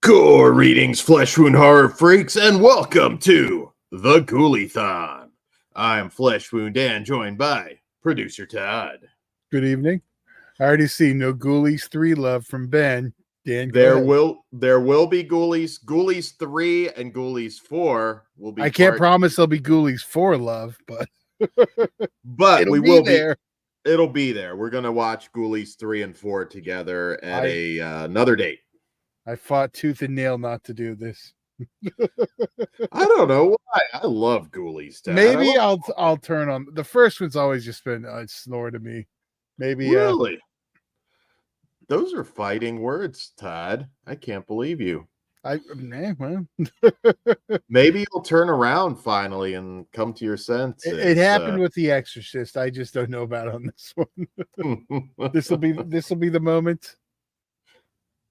Greetings, flesh wound horror freaks, and welcome to the GHOULIE-THON. I am Flesh Wound Dan, joined by producer Todd. Good evening. I already see no Ghoulies 3 love from Ben. Dan, There will be Ghoulies. Ghoulies 3 and Ghoulies 4 will be. I can't promise there'll be Ghoulies 4 love, but we will be there. It'll be there. We're gonna watch Ghoulies 3 and 4 together at another date. I fought tooth and nail not to do this. I don't know why. I love Ghoulies. Todd. Maybe I'll turn on. The first one's always just been a snore to me. Maybe really. Those are fighting words, Todd. I can't believe you. Well. Maybe you'll turn around finally and come to your senses. It happened with The Exorcist. I just don't know about on this one. This will be the moment.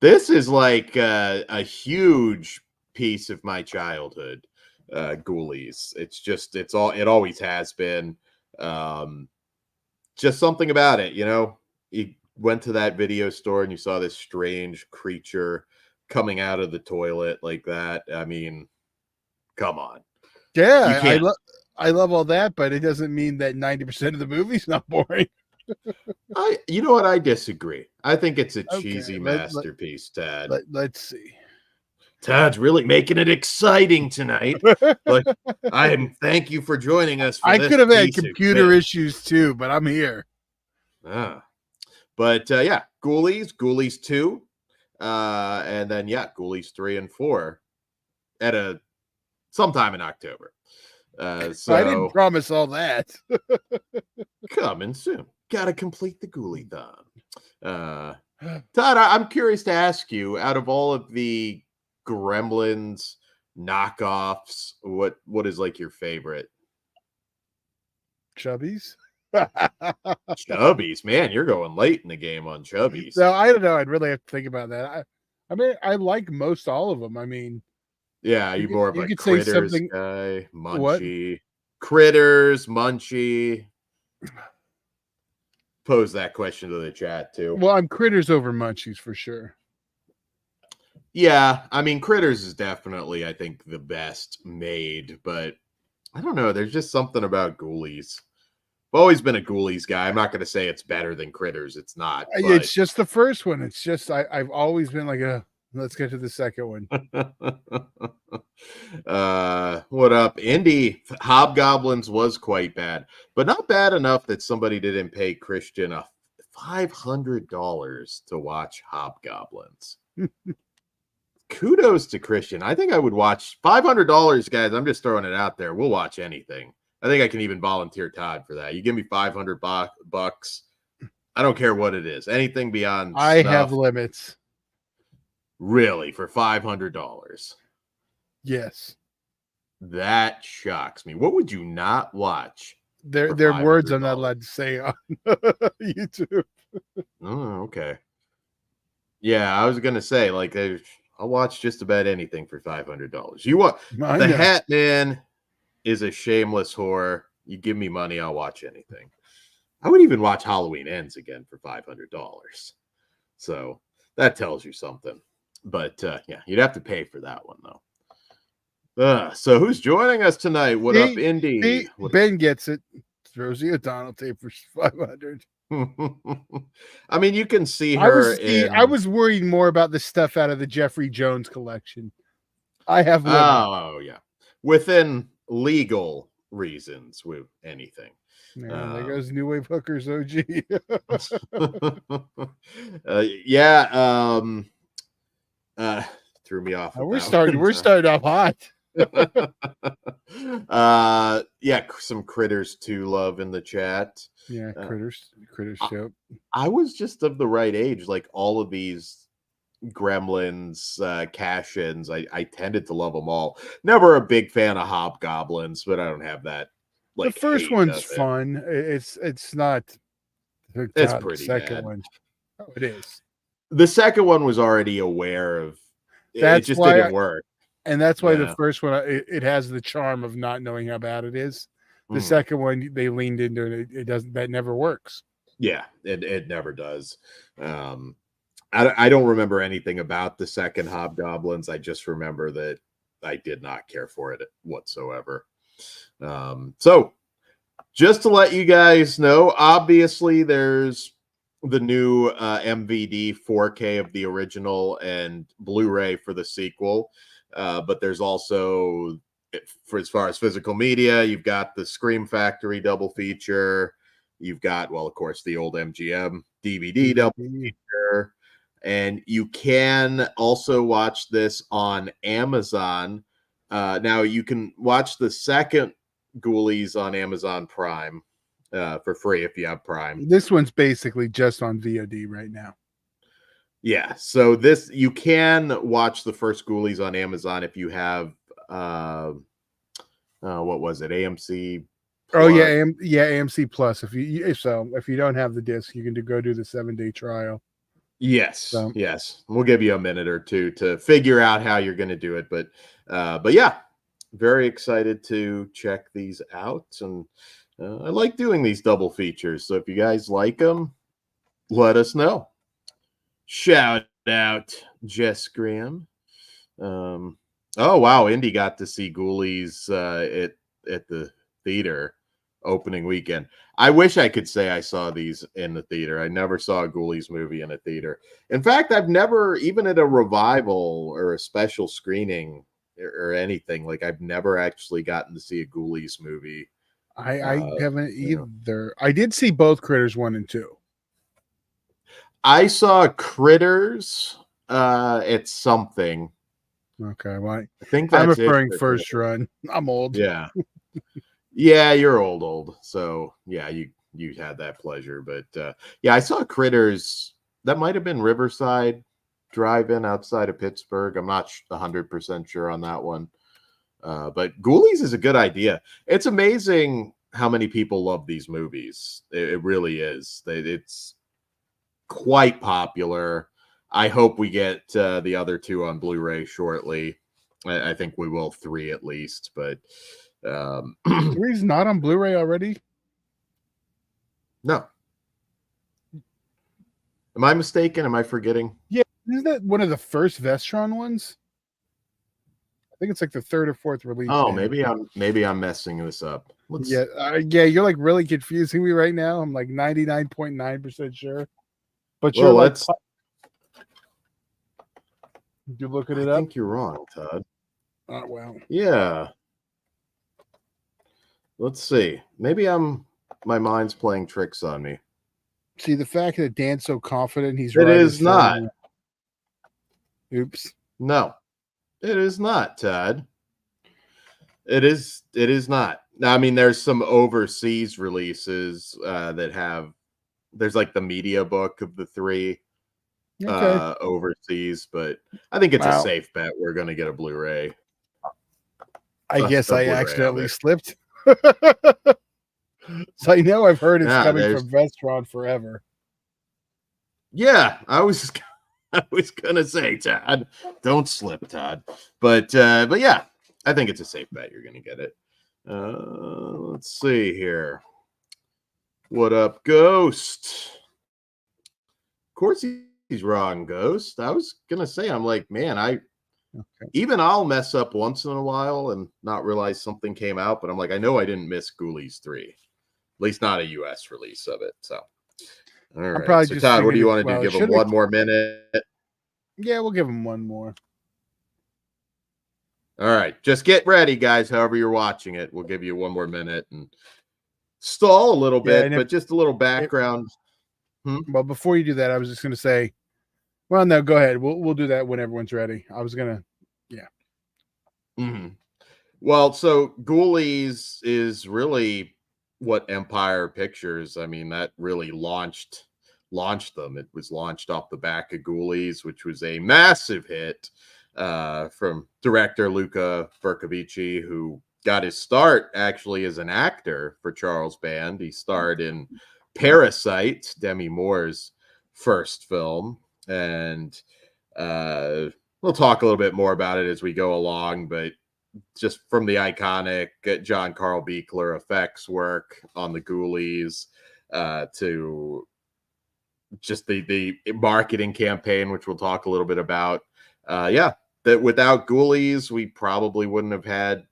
This is like a huge piece of my childhood. Ghoulies. It always has been. Just something about it, you know. You went to that video store and you saw this strange creature coming out of the toilet like that. I mean, come on. Yeah, I love all that, but it doesn't mean that 90% of the movie's not boring. You know what? I disagree. I think it's a cheesy masterpiece, Tad. Let's see. Tad's really making it exciting tonight. But thank you for joining us. I could have had computer issues too, but I'm here. But Ghoulies 2, and then Ghoulies 3 and 4 at sometime in October. So I didn't promise all that. Coming soon. Gotta complete the Ghoulie-THON. Todd, I'm curious to ask you, out of all of the Gremlins knockoffs, what is like your favorite? Chubbies. Chubbies, man, you're going late in the game on Chubbies. No, I don't know. I'd really have to think about that. I mean, I like most all of them. I mean, yeah, you're more of a Critters guy, Munchie. What? Critters, Munchie. Pose that question to the chat too. Well, I'm Critters over Munchies for sure. Yeah, I mean, Critters is definitely, I think, the best made, but I don't know. There's just something about Ghoulies. I've always been a Ghoulies guy. I'm not going to say it's better than Critters. It's not. But... It's just the first one. It's just I've always been like let's get to the second one. What up, Indy? Hobgoblins was quite bad, but not bad enough that somebody didn't pay Christian $500 to watch Hobgoblins. Kudos to Christian. I think I would watch $500, guys. I'm just throwing it out there. We'll watch anything. I think I can even volunteer Todd for that. You give me $500 bucks. I don't care what it is. Anything beyond. I have limits. Really, for $500? Yes. That shocks me. What would you not watch? They're words I'm not allowed to say on YouTube. Oh, okay. Yeah, I was gonna say, like, I'll watch just about anything for $500. You want the Hat Man is a shameless whore. You give me money, I'll watch anything. I would even watch Halloween Ends again for $500. So that tells you something. But you'd have to pay for that one though. So who's joining us tonight? What up, Indy? Ben gets it. Rosie O'Donnell tape for $500. I mean, you can see her. I was worried more about the stuff out of the Jeffrey Jones collection. I have limits. Oh yeah, within legal reasons with anything. Man, there goes New Wave Hookers OG. Threw me off. We're starting off hot. Some Critters to love in the chat. Yeah, Critters show. I was just of the right age. Like all of these Gremlins, cash-ins, I tended to love them all. Never a big fan of Hobgoblins, but I don't have that. Like, the first one's fun. It's not. It's pretty. The second bad. one. Oh, it is. The second one was already aware of. It just didn't work. And that's why the first one, it has the charm of not knowing how bad it is. The second one, they leaned into it. It doesn't. That never works. Yeah, it never does. I don't remember anything about the second Hobgoblins. I just remember that I did not care for it whatsoever. So just to let you guys know, obviously there's the new MVD 4K of the original and Blu-ray for the sequel. But there's also, for as far as physical media, you've got the Scream Factory double feature. You've got, well, of course, the old MGM DVD double feature. And you can also watch this on Amazon. Now, you can watch the second Ghoulies on Amazon Prime for free if you have Prime. This one's basically just on VOD right now. Yeah, so this, you can watch the first Ghoulies on Amazon if you have what was it, AMC Plus. Oh yeah, AMC Plus. If you don't have the disc, you can go do the 7-day trial. Yes, yes. We'll give you a minute or two to figure out how you're going to do it, but yeah, very excited to check these out, and I like doing these double features. So if you guys like them, let us know. Shout out Jess Graham. Oh wow, Indy got to see Ghoulies at the theater opening weekend. I wish I could say I saw these in the theater. I never saw a Ghoulies movie in a theater. In fact, I've never, even at a revival or a special screening or anything, like I've never actually gotten to see a Ghoulies movie. I haven't either. I did see both Critters 1 and 2. I saw Critters at something. Okay, well, I think I'm that's referring first run. I'm old. Yeah. Yeah, you're old. So yeah, you had that pleasure. But yeah, I saw Critters. That might have been Riverside Drive-In outside of Pittsburgh. I'm not 100% sure on that one. But Ghoulies is a good idea. It's amazing how many people love these movies. It really is. It's quite popular. I hope we get the other two on Blu-ray shortly. I think we will, 3 at least. But 3's not on Blu-ray already? No. Am I mistaken? Am I forgetting? Yeah, isn't that one of the first Vestron ones? I think it's like the 3rd or 4th release. Oh, maybe I'm messing this up. Yeah, you're like really confusing me right now. I'm like 99.9% sure. But you're like, you looking it up? I think you're wrong, Todd. Oh wow. Yeah. Let's see. Maybe my mind's playing tricks on me. See, the fact that Dan's so confident he's right. It is not. Oops. No, it is not, Todd. It is not. I mean, there's some overseas releases that have, there's like the media book of the 3 overseas, but I think it's a safe bet we're going to get a Blu-ray. I guess I accidentally slipped. So I know I've heard it's coming from Vestron forever. Yeah, I was gonna say, Todd, don't slip, Todd. But yeah, I think it's a safe bet you're gonna get it. Let's see here. What up, Ghost? Of course he's wrong, Ghost. I was gonna say, I'm like, man, even I'll mess up once in a while and not realize something came out, but I'm like, I know I didn't miss Ghoulies 3. At least not a US release of it. So all right. So Todd, what do you want to do? Give him one more minute? Yeah, we'll give him one more. All right. Just get ready, guys. However you're watching it, we'll give you one more minute and stall a little bit, but just a little background. Well, before you do that, I was just going to say, well, no, go ahead. We'll do that when everyone's ready. I was going to, yeah. Mm-hmm. Well, so Ghoulies is really what Empire Pictures, I mean, that really launched them. It was launched off the back of Ghoulies, which was a massive hit from director Luca Bercovici, who got his start actually as an actor for Charles Band. He starred in Parasite, Demi Moore's first film, and we'll talk a little bit more about it as we go along, but just from the iconic John Carl Buechler effects work on the Ghoulies to just the marketing campaign, which we'll talk a little bit about. Yeah, that without Ghoulies, we probably wouldn't have had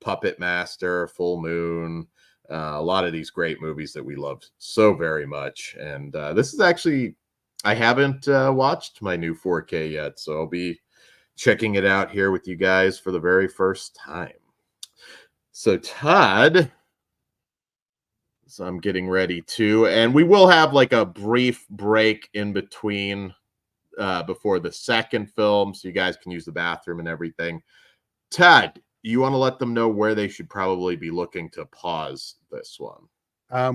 Puppet Master, Full Moon, a lot of these great movies that we love so very much. And this is actually, I haven't watched my new 4K yet, so I'll be checking it out here with you guys for the very first time. So Todd, so I'm getting ready to, and we will have like a brief break in between before the second film, so you guys can use the bathroom and everything. Todd, you want to let them know where they should probably be looking to pause this one?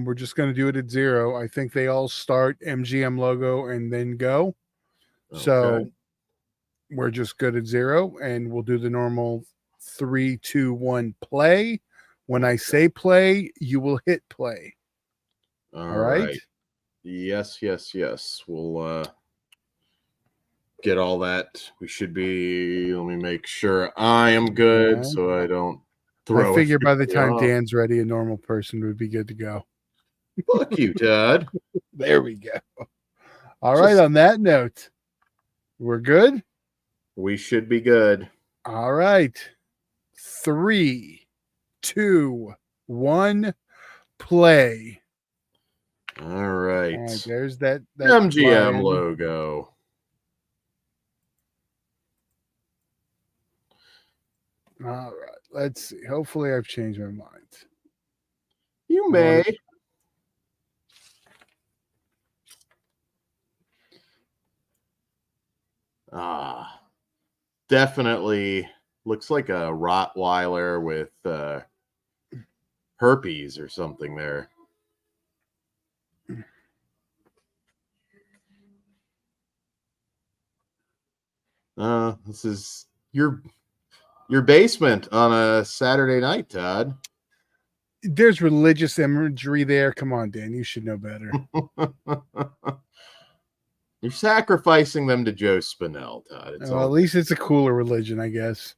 We're just going to do it at 0. I think they all start MGM logo and then go. Okay. So we're just good at 0, and we'll do the normal 3, 2, 1 play. When I say play, you will hit play. All right. Yes. We'll get all that. We should be. Let me make sure I am good, so I don't throw. I figure by the time off. Dan's ready, a normal person would be good to go. Fuck you, Todd. There we go. All right. On that note, we're good. We should be good. All right. 3, 2, 1, play. All right. There's that MGM lion logo. All right. Let's see. Hopefully I've changed my mind. You may. Definitely looks like a Rottweiler with herpes or something there. This is your basement on a Saturday night, Todd. There's religious imagery there. Come on, Dan. You should know better. You're sacrificing them to Joe Spinell, Todd. At least it's a cooler religion, I guess.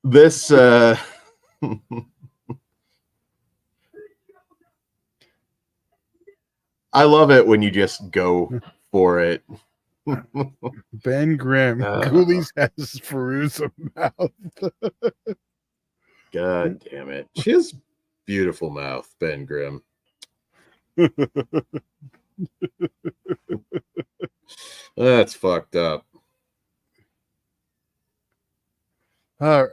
This I love it when you just go for it. Ben Grimm. Ghoulies has Feruza mouth. God damn it. She has beautiful mouth, Ben Grimm. That's fucked up. All right.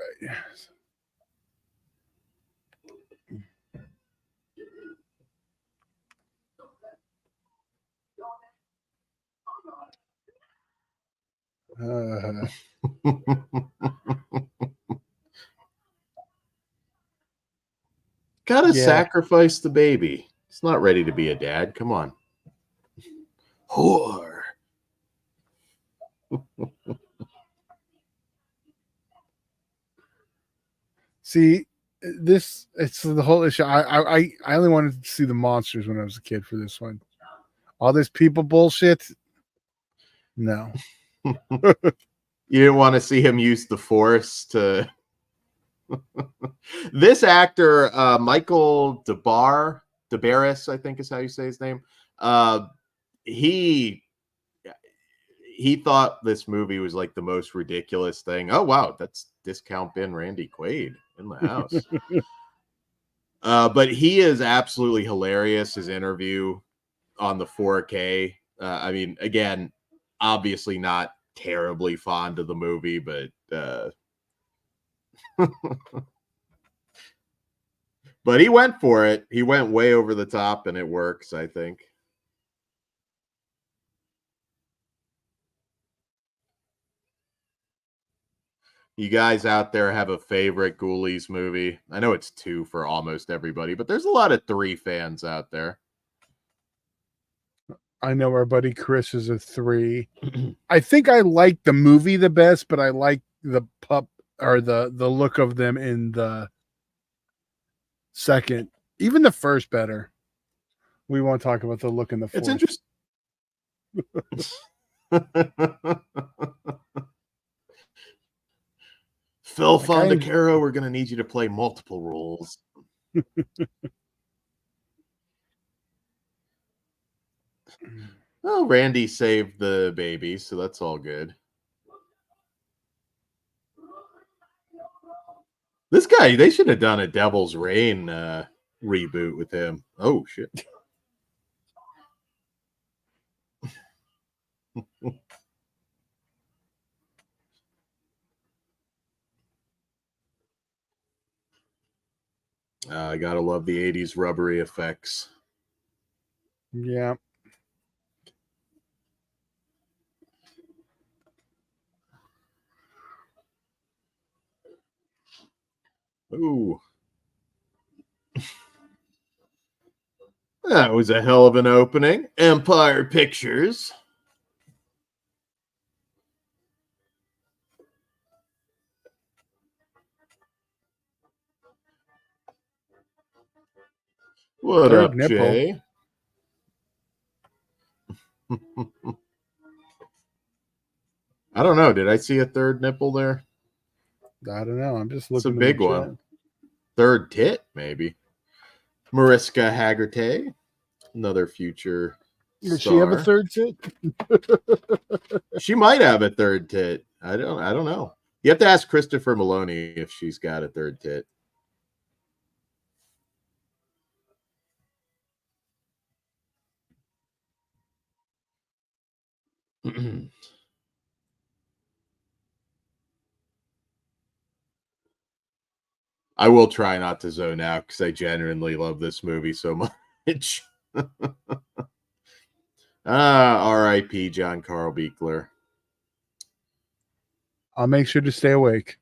Gotta sacrifice the baby. It's not ready to be a dad. Come on. Whore. See, it's the whole issue. I only wanted to see the monsters when I was a kid for this one. All this people bullshit. No. You didn't want to see him use the force to. This actor, Michael DeBarris, I think is how you say his name. He thought this movie was like the most ridiculous thing. Oh wow, that's discount bin Randy Quaid in the house. But he is absolutely hilarious. His interview on the 4K. I mean, again, obviously not terribly fond of the movie, but but he went for it. He went way over the top, and it works, I think. You guys out there have a favorite Ghoulies movie? I know it's 2 for almost everybody, but there's a lot of 3 fans out there. I know our buddy Chris is a 3. I think I like the movie the best, but I like the pup or the look of them in the second. Even the first better. We won't talk about the look in the fourth. It's interesting. Phil Like I Fondacaro, we're going to need you to play multiple roles. Oh, Randy saved the baby, so that's all good. This guy, they should have done a Devil's Reign reboot with him. Oh, shit. I gotta love the 80s rubbery effects. Yeah. Ooh. That was a hell of an opening. Empire Pictures. What Third up, nipple. Jay? I don't know. Did I see a third nipple there? I don't know. I'm just It's a looking at big the one. chat. Third tit, maybe. Mariska Hargitay, another future Does star. she have a third tit? She might have a third tit. I don't know. You have to ask Christopher Maloney if she's got a third tit. I will try not to zone out because I genuinely love this movie so much. R.I.P. John Carl Beekler. I'll make sure to stay awake.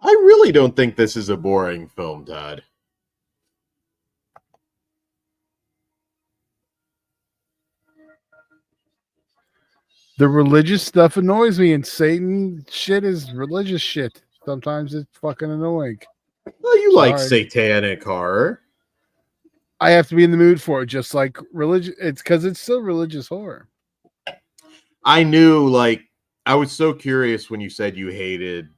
I really don't think this is a boring film, Todd. The religious stuff annoys me, and Satan shit is religious shit. Sometimes it's fucking annoying. Well, you like satanic horror. I have to be in the mood for it, just like religion. It's because it's still religious horror. I knew, like, I was so curious when you said you hated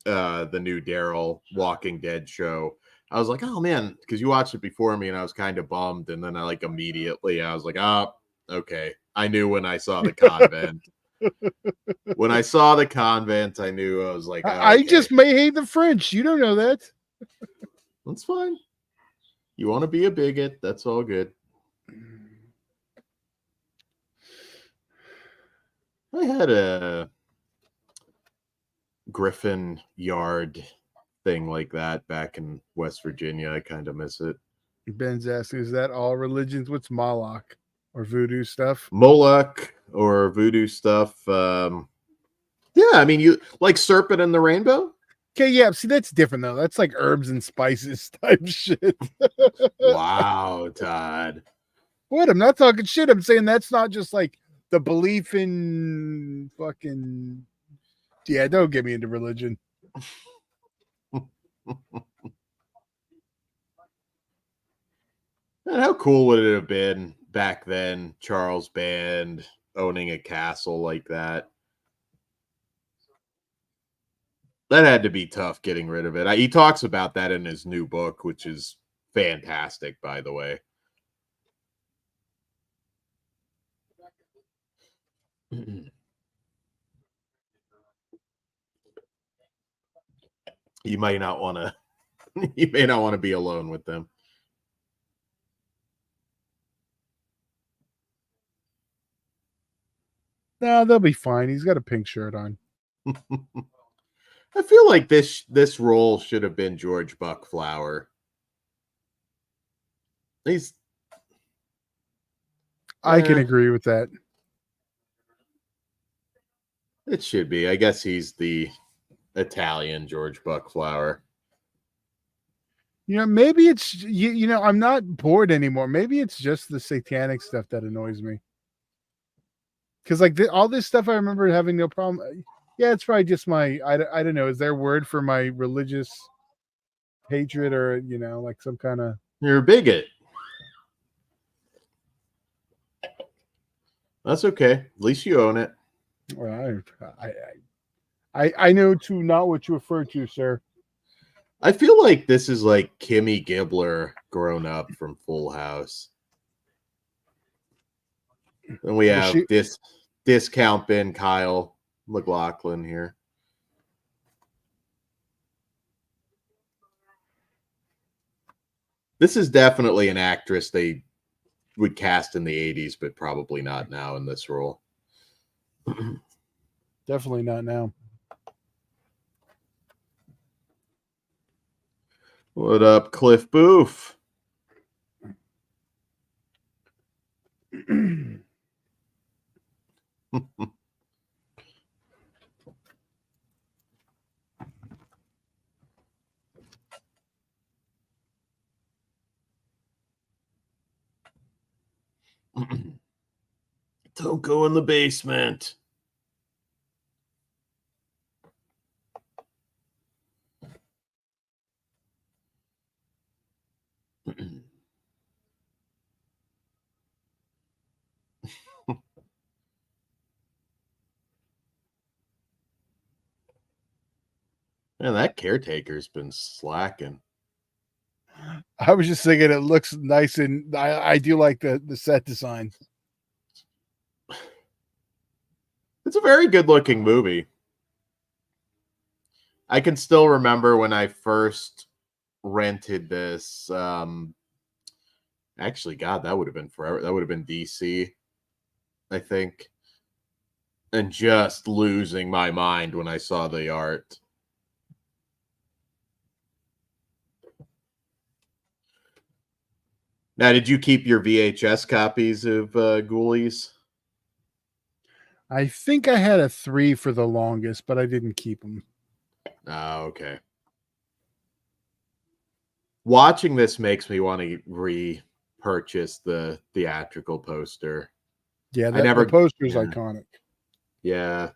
the new Daryl Walking Dead show. I was like, oh man, because you watched it before me, and I was kind of bummed. And then I immediately I was like, oh, okay. I knew when I saw the convent. When I saw the convent, I knew. I was like, oh, I just may hate the French. You don't know that. That's fine. You want to be a bigot? That's all good. I had a Griffin Yard thing like that back in West Virginia. I kind of miss it. Ben's asking, is that all religions? What's Moloch or voodoo stuff? Moloch or voodoo stuff. Yeah, I mean, you like Serpent and the Rainbow? Okay, yeah. See, that's different though. That's like herbs and spices type shit. Wow, Todd. What? I'm not talking shit. I'm saying that's not just like the belief in fucking. Yeah, don't get me into religion. And how cool would it have been back then, Charles Band owning a castle like that? That had to be tough getting rid of it. He talks about that in his new book, which is fantastic, by the way. You may not want to. You may not want to be alone with them. No, they'll be fine. He's got a pink shirt on. I feel like this role should have been George Buckflower. I can agree with that. It should be. I guess he's the Italian George Buckflower. You know, maybe it's you know, I'm not bored anymore. Maybe it's just the satanic stuff that annoys me. Because like all this stuff, I remember having no problem. Yeah, it's probably just my I don't know. Is there a word for my religious hatred, or you know, like some kind of? You're a bigot. That's okay. At least you own it. Well, I know to not what you refer to, sir. I feel like this is like Kimmy Gibbler grown up from Full House. And we have this discount bin Kyle McLaughlin here. This is definitely an actress they would cast in the 80s, but probably not now in this role. Definitely not now. What up, Cliff Booth? Don't go in the basement. Man, that caretaker's been slacking. I was just thinking it looks nice, and I do like the set design. It's a very good looking movie. I can still remember when I first rented this. Actually, God, that would have been forever. That would have been DC, I think. And just losing my mind when I saw the art. Now, did you keep your VHS copies of Ghoulies? I think I had a 3 for the longest, but I didn't keep them. Oh, okay. Watching this makes me want to repurchase the theatrical poster. Yeah, the poster's iconic. Yeah.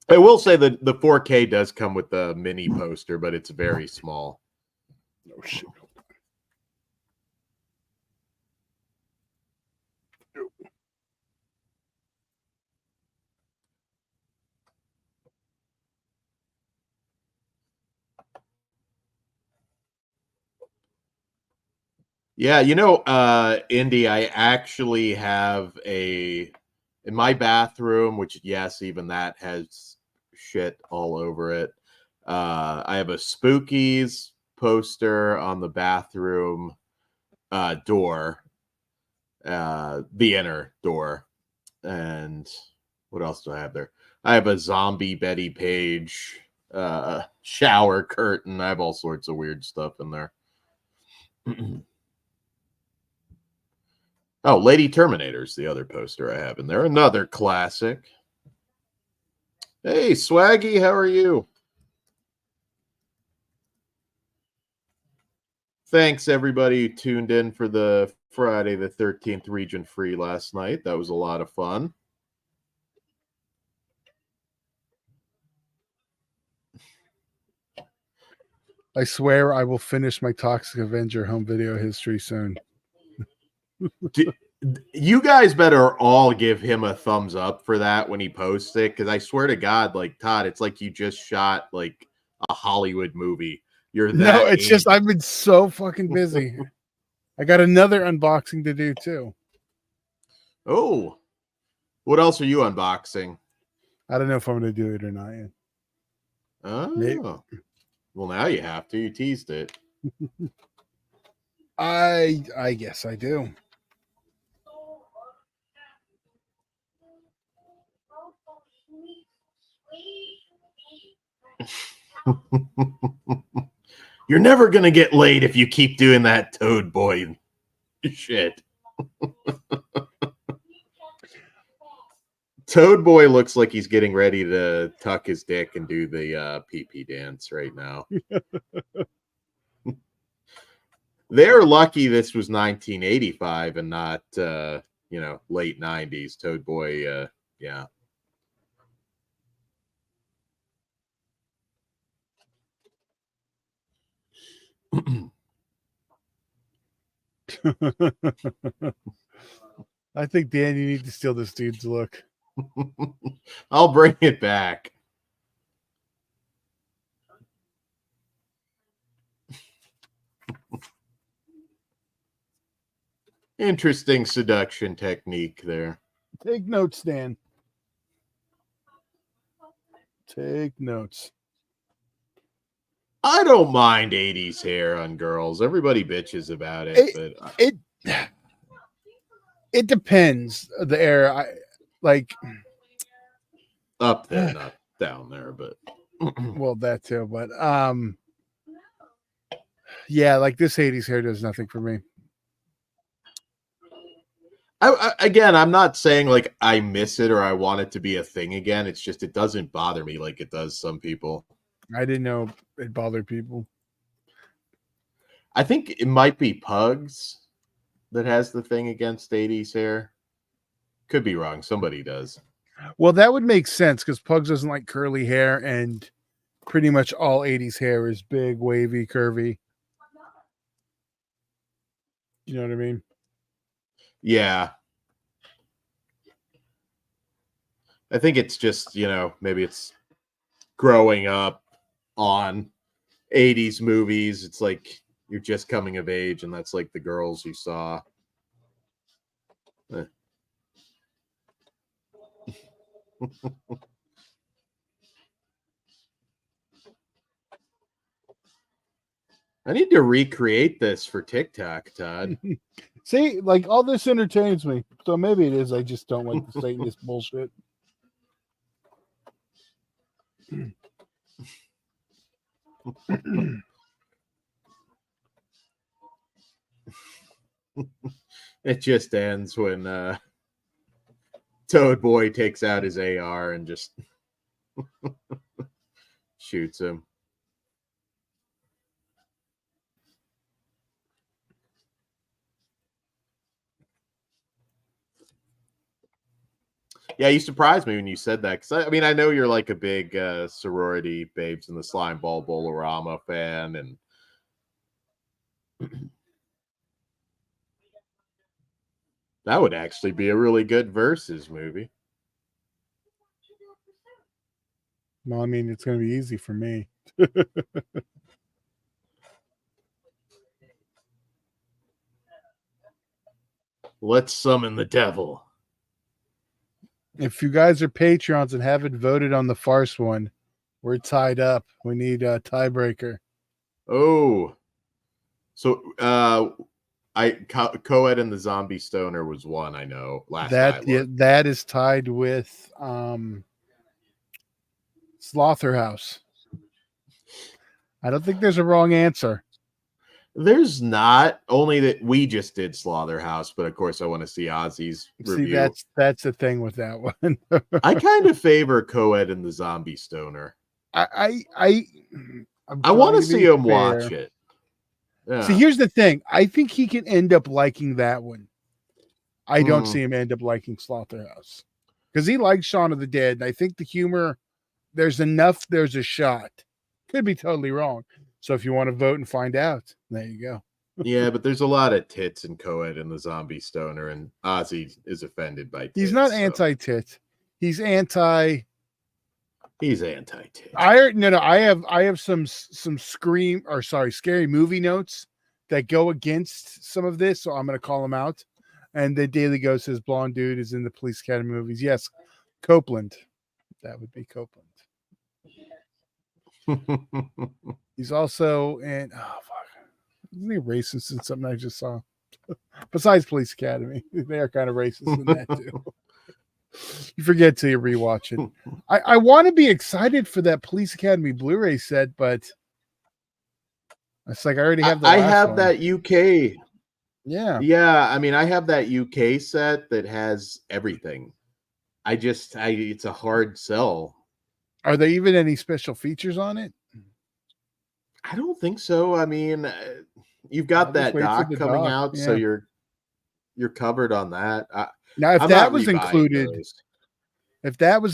I will say that the 4K does come with the mini poster, but it's very small. Oh, shit. Yeah, Indy, I actually have in my bathroom, which, yes, even that has shit all over it. I have a Spookies poster on the bathroom door, the inner door. And what else do I have there? I have a zombie Betty Page shower curtain. I have all sorts of weird stuff in there. Oh, Lady Terminator's the other poster I have in there. Another classic. Hey, Swaggy, how are you? Thanks, everybody who tuned in for the Friday the 13th region free last night. That was a lot of fun. I swear I will finish my Toxic Avenger home video history soon. You guys better all give him a thumbs up for that when he posts it, because I swear to God, like, Todd, it's like you just shot like a Hollywood movie. You're that. No, it's just I've been so fucking busy. I got another unboxing to do too. Oh, what else are you unboxing? I don't know if I'm going to do it or not yet. Oh, maybe. Well, now you have to. You teased it. I guess I do. You're never going to get laid if you keep doing that Toad Boy shit. Toad Boy looks like he's getting ready to tuck his dick and do the pee-pee dance right now. They're lucky this was 1985 and not, late 90s. Toad Boy, yeah. I think, Dan, you need to steal this dude's look. I'll bring it back. Interesting seduction technique there. Take notes, Dan. Take notes. I don't mind 80s hair on girls. Everybody bitches about it, but it depends. The era, like up there, not down there, but well, that too. But yeah, like this 80s hair does nothing for me. Again, I'm not saying like I miss it or I want it to be a thing again. It's just it doesn't bother me like it does some people. I didn't know it bothered people. I think it might be Pugs that has the thing against 80s hair. Could be wrong. Somebody does. Well, that would make sense because Pugs doesn't like curly hair, and pretty much all 80s hair is big, wavy, curvy. You know what I mean? Yeah. I think it's just, maybe it's growing up on 80s movies. It's like you're just coming of age, and that's like the girls you saw. I need to recreate this for TikTok, Todd. See, like all this entertains me. So maybe it is. I just don't like the Satanist bullshit. It just ends when Toad Boy takes out his AR and just shoots him. Yeah, you surprised me when you said that. Because, I know you're like a big sorority Babes in the Slime Ball Bolorama fan. And that would actually be a really good Versus movie. Well, I mean, it's going to be easy for me. Let's summon the devil. If you guys are Patreons and haven't voted on the farce one, we're tied up. We need a tiebreaker. Oh. So, Co-ed and the Zombie Stoner was one, I know. That is tied with Slaughterhouse. I don't think there's a wrong answer. There's not, only that we just did Slaughterhouse, but of course I want to see Ozzy's review. See, that's the thing with that one. I kind of favor Co-ed and the Zombie Stoner. I want to see him watch it. Yeah. See, here's the thing. I think he can end up liking that one. I don't see him end up liking Slaughterhouse because he likes Shaun of the Dead, and I think the humor, there's a shot. Could be totally wrong. So if you want to vote and find out, there you go. Yeah, but there's a lot of tits in Co-ed and the Zombie Stoner, and Ozzy is offended by tits. He's not anti-tit. He's anti. He's anti-tit. I have some scary movie notes that go against some of this, so I'm going to call them out. And the Daily Ghost says blonde dude is in the Police Academy movies. Yes, Copeland. That would be Copeland. He's also in. Oh fuck! Isn't he racist in something I just saw? Besides Police Academy, they are kind of racist in that too. You forget till you rewatch it. I want to be excited for that Police Academy Blu-ray set, but it's like I already have the. I have that UK. Yeah. I have that UK set that has everything. It's a hard sell. Are there even any special features on it? I don't think so. You've got that doc coming out, so you're covered on that. Now, if that was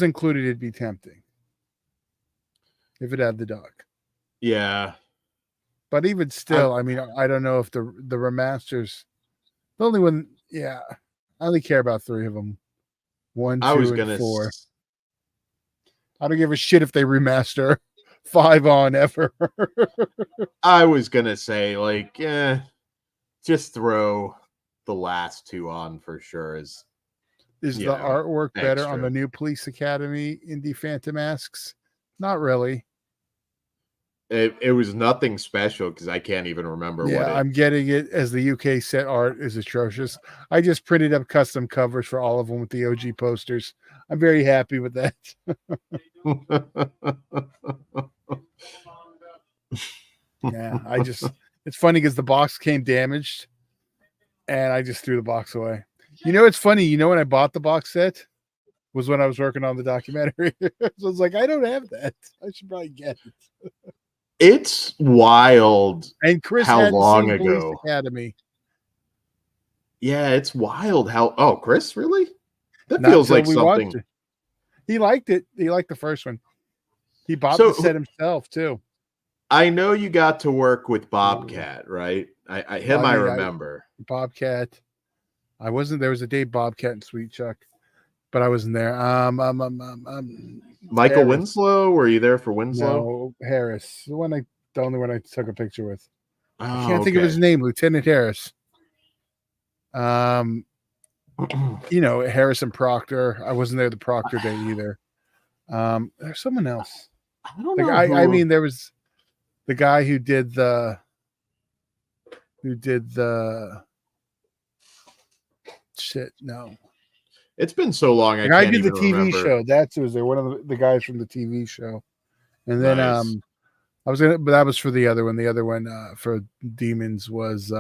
included, it'd be tempting. If it had the doc. Yeah. But even still, I don't know if the remasters, the only one, I only care about 3 of them. 1, I was 2, and gonna 4. I don't give a shit if they remaster 5 on ever. I was gonna say, like, just throw the last 2 on for sure. Is the artwork better on the extra. new Police Academy Indie Phantom Masks? Not really. It was nothing special because I can't even remember what Yeah, it. I'm getting it as the UK set art is atrocious. I just printed up custom covers for all of them with the OG posters. I'm very happy with that. Yeah, it's funny because the box came damaged and I just threw the box away. You know, it's funny. You know, when I bought the box set was when I was working on the documentary. So I was like, I don't have that. I should probably get it. It's wild. And Chris How hadn't long seen Police ago? Academy. Yeah, it's wild. How? Oh, Chris, really? That Not feels until like we watched something. it. He liked it. He liked the first one. He bought the set So himself too. I know you got to work with Bobcat, right? I remember. Bobcat. I wasn't there. Was a day Bobcat and Sweet Chuck, but I wasn't there. Michael Harris. Winslow, were you there for Winslow? No, Harris. The only one I took a picture with. I Oh, can't think of his name. Lieutenant Harris. You know, Harrison Proctor. I wasn't there the Proctor day either. There's someone else. I don't know. I mean, there was the guy who did the shit. No, It's been so long. I the guy can't did the even TV remember. show. That's who was there. One of the guys from the TV show. And then Nice. but that was for the other one. The other one for Demons was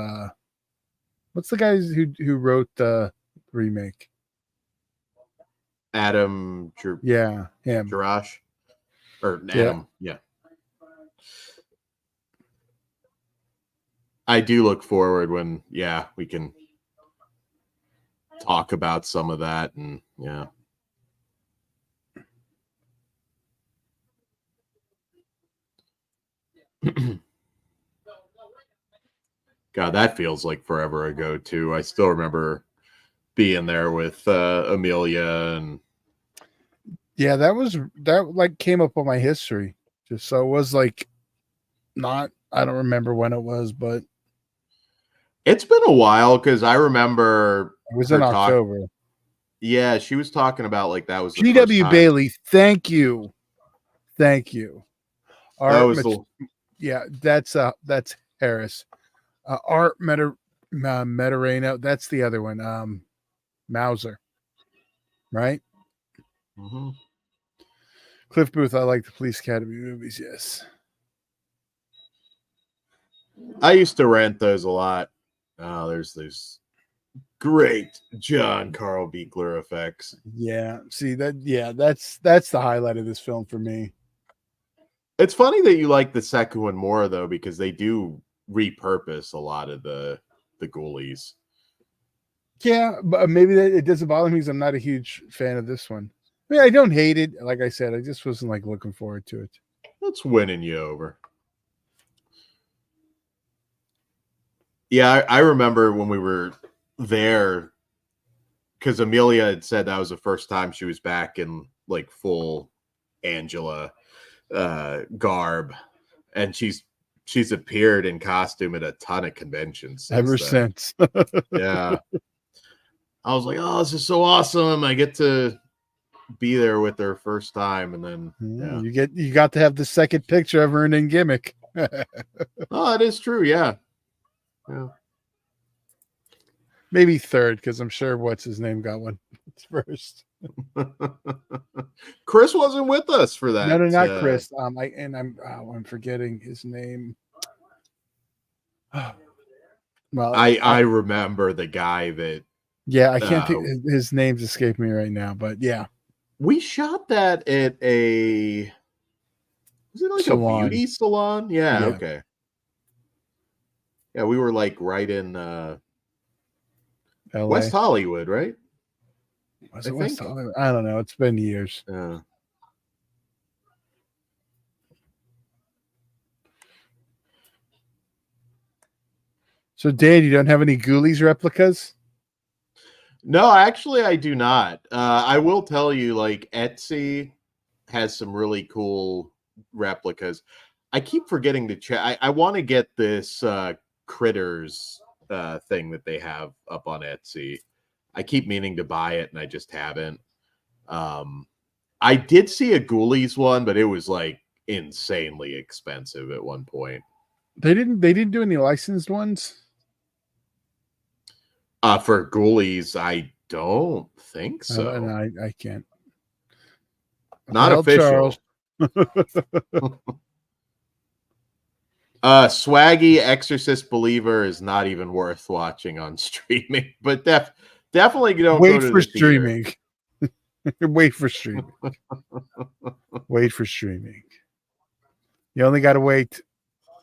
what's the guy who wrote the remake? Adam. Yeah, him. Jarash. Or Adam. Yeah. I do look forward when, we can talk about some of that, and God, that feels like forever ago too. I still remember being there with Amelia, and that like came up on my history. Just so it was like not I don't remember when it was, but it's been a while because I remember it was in October. Yeah, she was talking about like that was the G.W. Bailey, thank you. Thank you. Yeah, that's Harris. Art Metareno, that's the other one. Mauser. Right? Mm-hmm. Cliff Booth, I like the Police Academy movies, yes. I used to rent those a lot. Oh, there's great John Carl Beekler effects. Yeah, see that's the highlight of this film for me. It's funny that you like the second one more though, because they do repurpose a lot of the Ghoulies. Yeah, but maybe it doesn't bother me because I'm not a huge fan of this one. I mean, I don't hate it. Like I said, I just wasn't like looking forward to it. That's winning you over. Yeah, I remember when we were there, because Amelia had said that was the first time she was back in like full Angela garb, and she's appeared in costume at a ton of conventions ever since. Yeah, I was like, oh, this is so awesome. I get to be there with her first time, and then you got to have the second picture of her in gimmick. Oh, it is true. Yeah. Maybe third, because I'm sure what's his name got one first. Chris wasn't with us for that. No, not Chris. I'm forgetting his name. Well, I remember the guy that. Yeah, I can't think his name's escaped me right now, but yeah. We shot that at a. Was it like salon. A beauty salon? Yeah. Okay. Yeah, we were like right in West Hollywood, right? Was it West Hollywood? I don't know. It's been years. So, Dan, you don't have any Ghoulies replicas? No, actually, I do not. I will tell you, like Etsy has some really cool replicas. I keep forgetting to check. I want to get this critters thing that they have up on Etsy. I keep meaning to buy it, and I just haven't. Um, I did see a Ghoulies one, but it was like insanely expensive at one point. They didn't do any licensed ones. For Ghoulies, I don't think And so. I can't. Not Well, Charles. official. Swaggy Exorcist Believer is not even worth watching on streaming, but definitely don't go Wait to for the theater. streaming. Wait for streaming. Wait for streaming. You only got to wait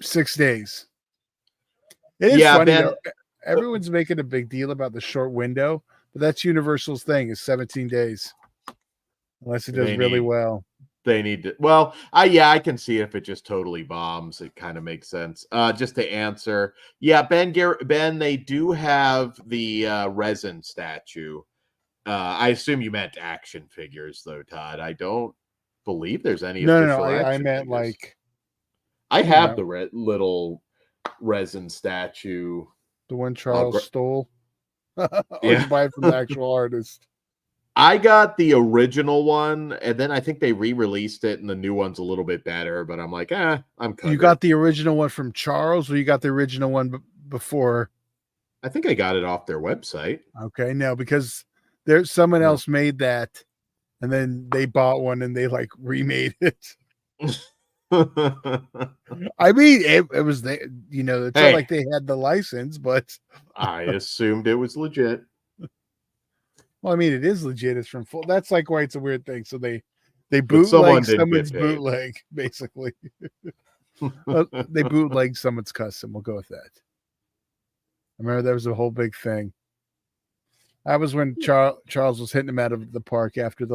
6 days. It is Yeah, funny Ben. though. Everyone's making a big deal about the short window, but that's Universal's thing is 17 days. Unless it does really well. They need to. Well, I can see if it just totally bombs. It kind of makes sense. Just to answer, yeah, Ben, they do have the resin statue. I assume you meant action figures, though, Todd. I don't believe there's any No. official I action meant figures. like I have the little resin statue. The one Charles stole. Or Yeah. you buy it from the actual artist. I got the original one, and then I think they re-released it, and the new one's a little bit better. But I'm like, I'm covered. You got the original one from Charles, or you got the original one before? I think I got it off their website. Okay, no, because there's someone else made that, and then they bought one and they like remade it. I mean, it was it's not like they had the license, but I assumed it was legit. Well, I mean, it is legit. It's from full. That's like why it's a weird thing. So they bootleg someone's bootleg, basically. They bootleg someone's custom. We'll go with that. I remember there was a whole big thing. That was when Charles was hitting him out of the park after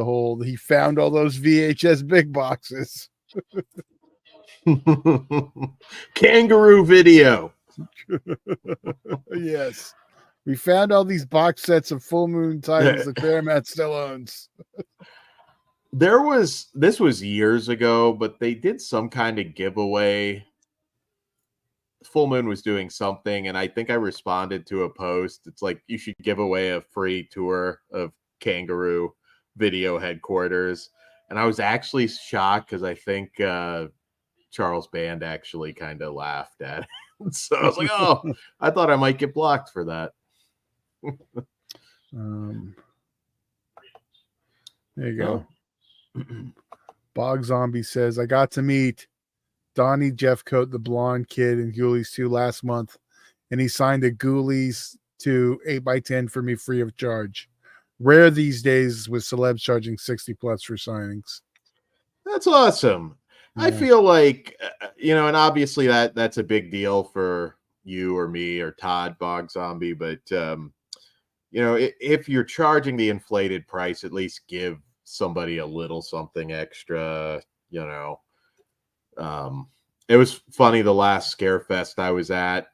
he found all those VHS big boxes. Kangaroo Video. Yes. We found all these box sets of Full Moon titles that Paramount still owns. This was years ago, but they did some kind of giveaway. Full Moon was doing something, and I think I responded to a post. It's like you should give away a free tour of Kangaroo Video headquarters. And I was actually shocked because I think Charles Band actually kind of laughed at it. So I was like, oh, I thought I might get blocked for that. There you go. Bog Zombie says, I got to meet Donnie Jeffcoat, the blonde kid in Ghoulies 2 last month, and he signed a Ghoulies 2 8x10 for me free of charge. Rare these days with celebs charging 60 plus for signings. That's awesome. Yeah. I feel like, and obviously that's a big deal for you or me or Todd, Bog Zombie, but if you're charging the inflated price, at least give somebody a little something extra. It was funny, the last Scarefest I was at,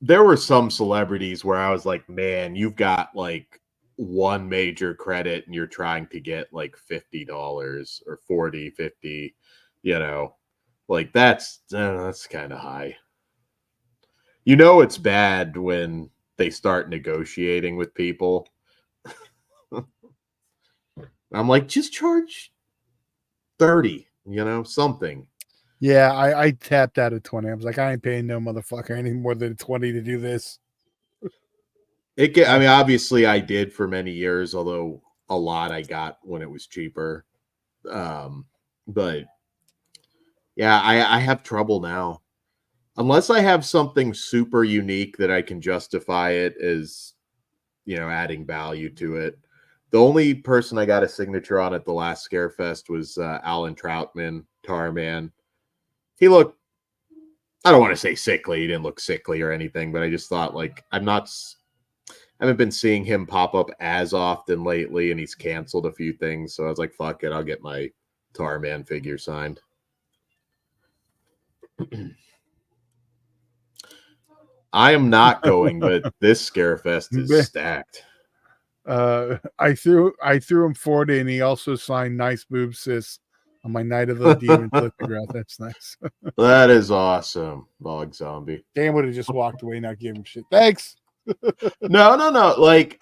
there were some celebrities where I was like, man, you've got like one major credit and you're trying to get like $50 or 40, 50, like that's kind of high. It's bad when they start negotiating with people. I'm like, just charge 30, something. Yeah, I tapped out at 20. I was like, I ain't paying no motherfucker any more than 20 to do this. Obviously I did for many years, although a lot I got when it was cheaper. But yeah, I have trouble now. Unless I have something super unique that I can justify it as, adding value to it. The only person I got a signature on at the last Scarefest was Alan Troutman, Tarman. He looked, I don't want to say sickly. He didn't look sickly or anything, but I just thought, like, I haven't been seeing him pop up as often lately, and he's canceled a few things. So I was like, fuck it, I'll get my Tarman figure signed. I am not going, but this Scarefest is stacked. I threw him 40, and he also signed "Nice Boob Sis" on my Night of the Demons lithograph. That's nice. That is awesome, Bog Zombie. Dan would have just walked away, not give him shit. Thanks. No. Like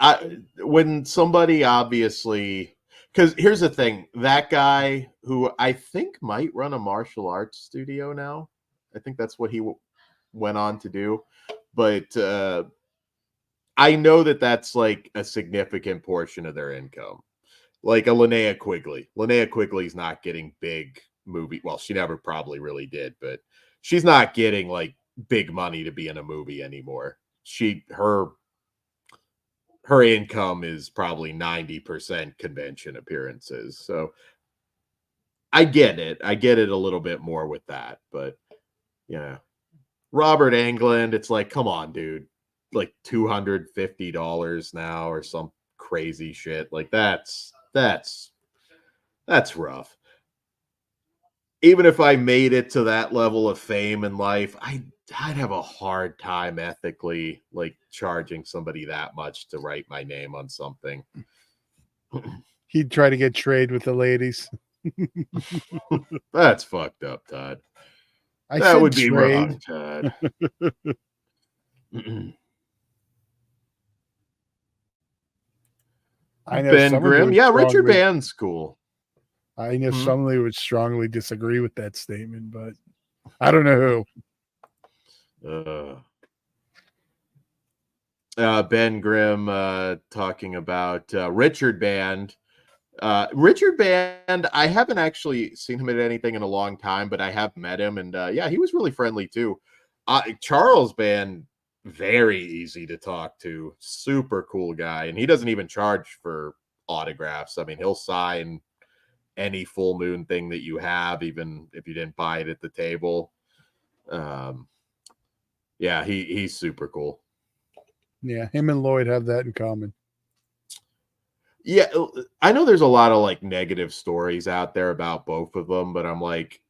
when somebody obviously, because here's the thing, that guy who I think might run a martial arts studio now. I think that's what he went on to do, but I know that that's like a significant portion of their income. Like a Linnea Quigley. Linnea Quigley's not getting big movie. Well, she never probably really did, but she's not getting like big money to be in a movie anymore. Her income is probably 90% convention appearances. So I get it. I get it a little bit more with that, but yeah. Robert Englund, it's like, come on, dude. Like $250 now or some crazy shit. Like that's rough. Even if I made it to that level of fame in life, I'd have a hard time ethically like charging somebody that much to write my name on something. He'd try to get trade with the ladies. That's fucked up, Todd. That would be wrong, Todd. I know Ben Grimm. Yeah, Richard Band's cool. I know somebody would strongly disagree with that statement, but I don't know who. Ben Grimm talking about Richard Band. Richard Band, I haven't actually seen him at anything in a long time, but I have met him, and yeah, he was really friendly too. Charles Band, very easy to talk to, super cool guy, and he doesn't even charge for autographs. I mean, he'll sign any full moon thing that you have, even if you didn't buy it at the table. Yeah, he's super cool. Yeah, him and Lloyd have that in common. Yeah, I know there's a lot of like negative stories out there about both of them, but I'm like,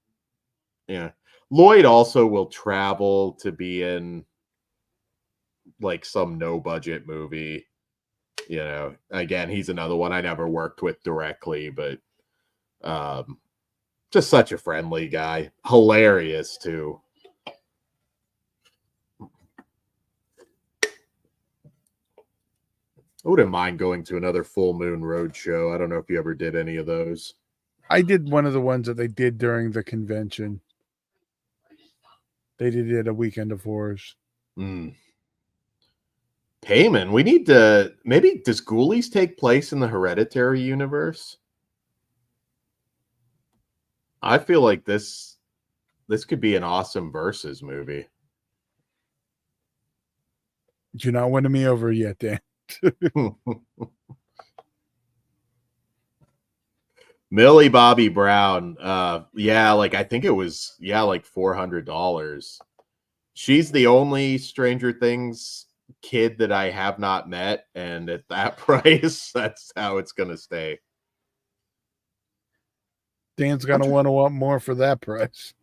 yeah. Lloyd also will travel to be in like some no budget movie. You know, again, he's another one I never worked with directly, but just such a friendly guy. Hilarious too. I wouldn't mind going to another Full Moon Road show. I don't know if you ever did any of those. I did one of the ones that they did during the convention. They did it a Weekend of Horrors. Payman, we need to, maybe, does Ghoulies take place in the Hereditary universe? I feel like this could be an awesome Versus movie. You're not winning me over yet, Dan. Millie Bobby Brown, yeah, like I think it was like $400. She's the only Stranger Things kid that I have not met, and at that price, that's how it's gonna stay. Dan's gonna want more for that price.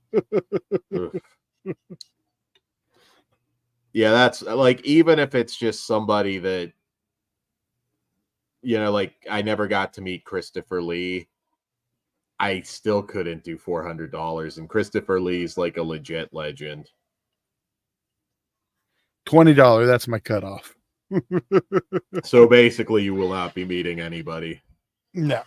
Yeah, that's like, even if it's just somebody that, you know, like I never got to meet Christopher Lee, I still couldn't do $400, and Christopher Lee's like a legit legend. $20, that's my cutoff. So basically, you will not be meeting anybody. No.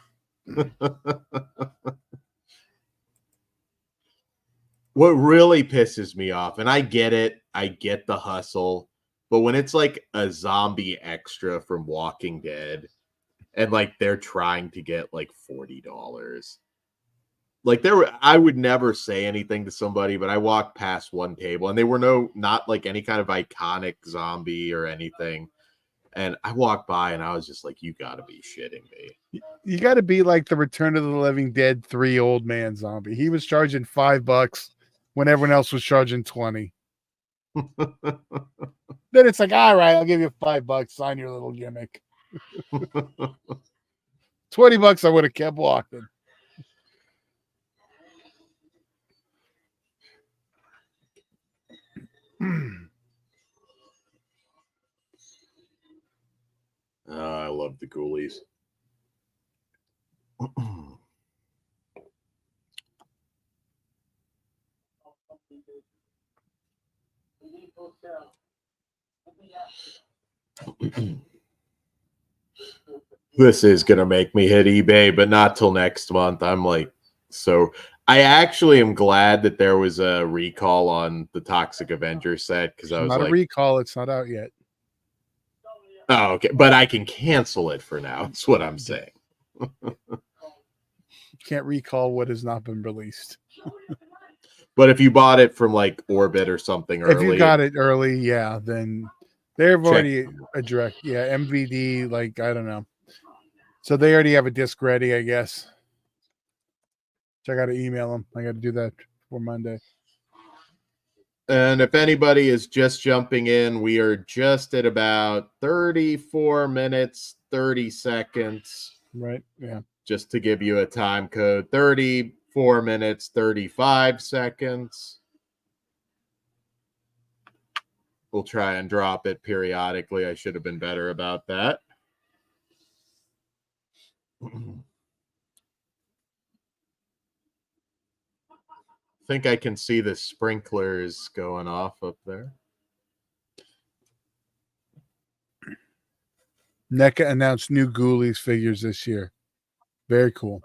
What really pisses me off, and I get it, I get the hustle, but when it's like a zombie extra from Walking Dead, and like they're trying to get like $40. Like I would never say anything to somebody, but I walked past one table and they were not like any kind of iconic zombie or anything. And I walked by and I was just like, you gotta be shitting me. You gotta be like the Return of the Living Dead 3 old man zombie. He was charging $5 when everyone else was charging 20. Then it's like, all right, I'll give you $5, sign your little gimmick. $20, I would have kept walking. I love the Ghoulies. This is going to make me hit eBay, but not till next month. I'm like, so I actually am glad that there was a recall on the Toxic Avenger set because I was not like, a recall. It's not out yet. oh, okay. But I can cancel it for now. That's what I'm saying. Can't recall what has not been released. But if you bought it from like Orbit or something early, if you got it early, yeah, then they've already a direct, MVD, like I don't know. So they already have a disc ready, I guess. So I got to email them. I got to do that for Monday. And if anybody is just jumping in, we are just at about 34 minutes, 30 seconds. Right. Yeah. Just to give you a time code, 34 minutes, 35 seconds. We'll try and drop it periodically. I should have been better about that. I think I can see the sprinklers going off up there. NECA announced new Ghoulies figures this year. Very cool.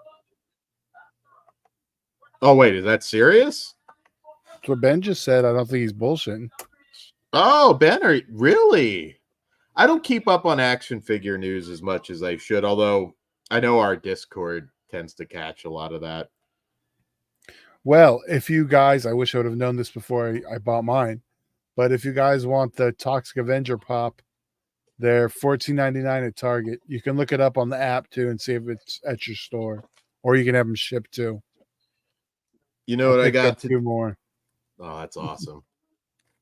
Oh, wait, is that serious? That's what Ben just said. I don't think he's bullshitting. Oh, Ben, really? I don't keep up on action figure news as much as I should, although I know our Discord tends to catch a lot of that. Well, if you guys, I wish I would have known this before I bought mine, but if you guys want the Toxic Avenger pop, they're $14.99 at Target. You can look it up on the app too and see if it's at your store, or you can have them shipped too. You know what I got? Two more. Oh, that's awesome.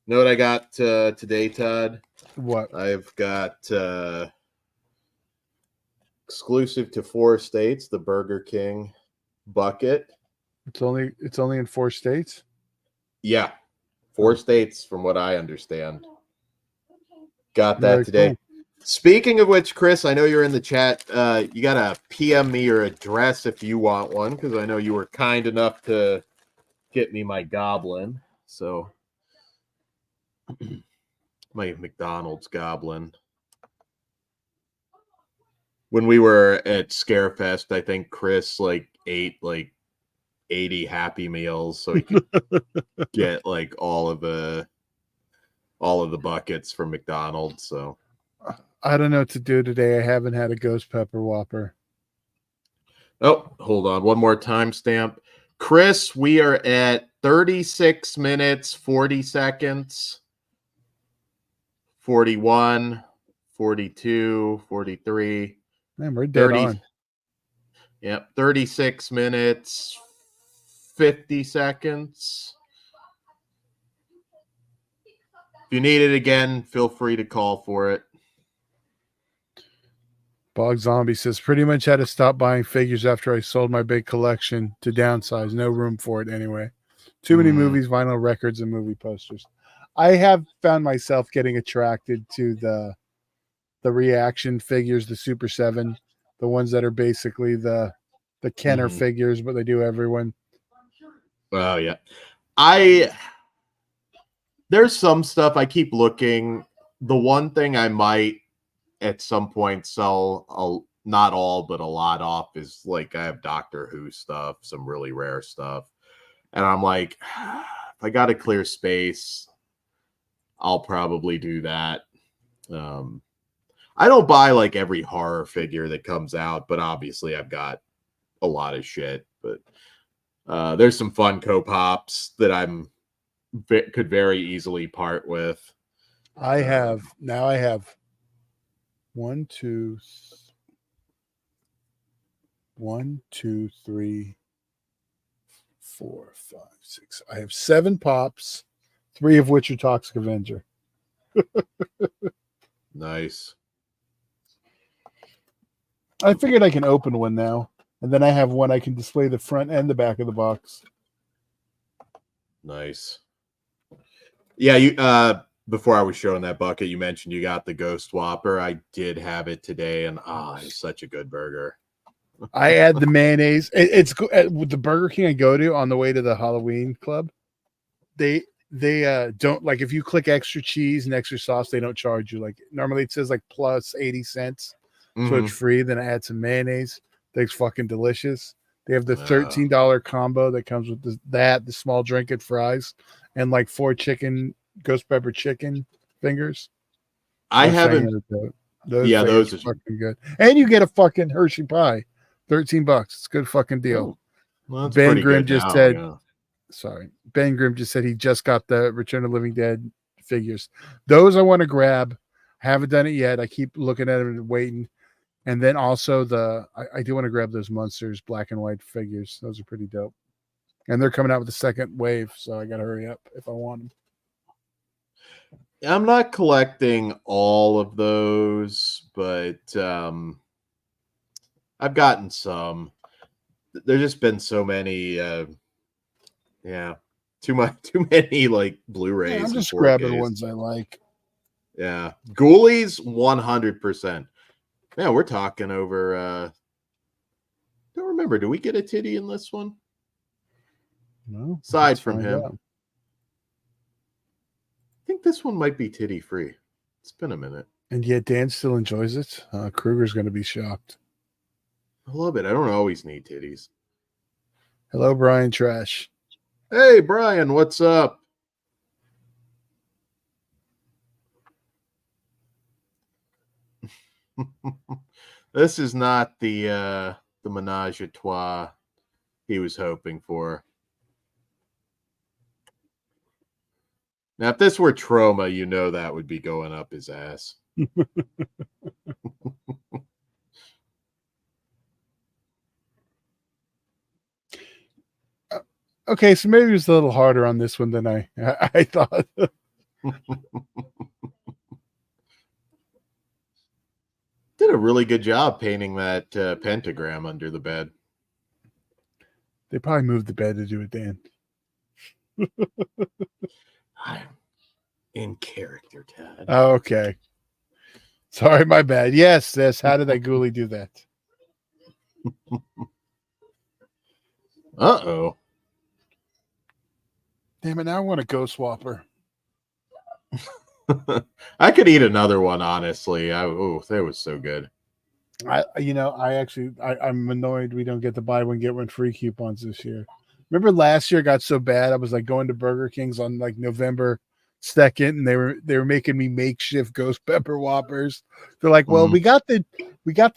You know what I got today, Todd? What? I've got exclusive to 4 states, the Burger King bucket. It's only in 4 states? Yeah. 4 states from what I understand. Got that Very today. cool. Speaking of which, Chris, I know you're in the chat. You got to PM me your address if you want one, because I know you were kind enough to get me my goblin. So my McDonald's goblin. When we were at Scarefest, I think Chris ate 80 Happy Meals so he could get all of the buckets from McDonald's. So I don't know what to do today. I haven't had a Ghost Pepper Whopper. Oh, hold on. One more timestamp. Chris, we are at 36 minutes, 40 seconds, 41, 42, 43. Man, we're dead 30, on. Yep, 36 minutes, 50 seconds. If you need it again, feel free to call for it. Bog Zombie says, pretty much had to stop buying figures after I sold my big collection to downsize. No room for it anyway. Too many movies, vinyl records, and movie posters. I have found myself getting attracted to the reaction figures, the Super 7, the ones that are basically the Kenner figures, but they do everyone. Oh, yeah. There's some stuff I keep looking. The one thing I might at some point sell, not all, but a lot off, is I have Doctor Who stuff, some really rare stuff. And I'm like, if I got to clear space, I'll probably do that. I don't buy every horror figure that comes out, but obviously I've got a lot of shit. But there's some Funko Pops that could very easily part with. I have 1, 2, 3, 4, 5, 6. I have 7 pops, 3 of which are Toxic Avenger. Nice. I figured I can open one now, and then I have one I can display the front and the back of the box. Nice. Yeah, before I was showing that bucket, you mentioned you got the Ghost Whopper. I did have it today, and it's such a good burger. I add the mayonnaise. It's with the Burger King I go to on the way to the Halloween club. They don't, like, if you click extra cheese and extra sauce, they don't charge you. Like normally it says like plus 80 cents, so it's free. Then I add some mayonnaise. That's fucking delicious. They have the $13 combo that comes with the small drink and fries, and like 4 chicken ghost pepper chicken fingers. I haven't. Those are fucking good, and you get a fucking Hershey pie, $13. It's a good fucking deal. Well, Ben Grimm just said. Yeah. Sorry, Ben Grimm just said he just got the Return of the Living Dead figures. Those I want to grab. Haven't done it yet. I keep looking at them and waiting. And then also I do want to grab those Monsters black and white figures. Those are pretty dope. And they're coming out with the second wave, so I got to hurry up if I want them. I'm not collecting all of those, but I've gotten some. There's just been so many, too many like Blu-rays. Yeah, I'm just grabbing ones I like. Yeah, Ghoulies 100%. Yeah, we're talking over. Don't remember. Do we get a titty in this one? No. Aside from him, I think this one might be titty free. It's been a minute. And yet Dan still enjoys it. Kruger's going to be shocked. I love it. I don't always need titties. Hello, Brian Trash. Hey, Brian, what's up? This is not the menage a trois he was hoping for. Now, if this were Trauma, you know that would be going up his ass. Okay, so maybe it was a little harder on this one than I thought. Did a really good job painting that pentagram under the bed. They probably moved the bed to do it, Dan. I'm in character, Tad. Oh, okay. Sorry, my bad. Yes. How did that ghoulie do that? Uh-oh. Damn it, now I want a Ghost Whopper. I could eat another one, honestly. That was so good. I'm annoyed we don't get the buy one get one free coupons this year. Remember last year it got so bad I was like going to Burger King's on like November 2nd, and they were making me makeshift ghost pepper Whoppers. They're like, well, we got the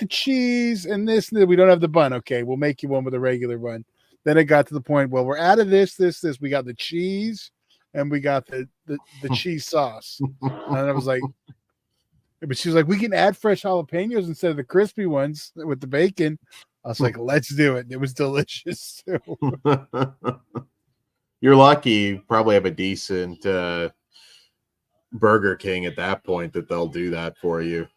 cheese and this, and we don't have the bun. Okay, we'll make you one with a regular bun. Then it got to the point, well, we're out of this. We got the cheese and we got the cheese sauce. And I was like, but she was like, we can add fresh jalapenos instead of the crispy ones with the bacon. I was like, let's do it. It was delicious too. You're lucky you probably have a decent Burger King at that point that they'll do that for you.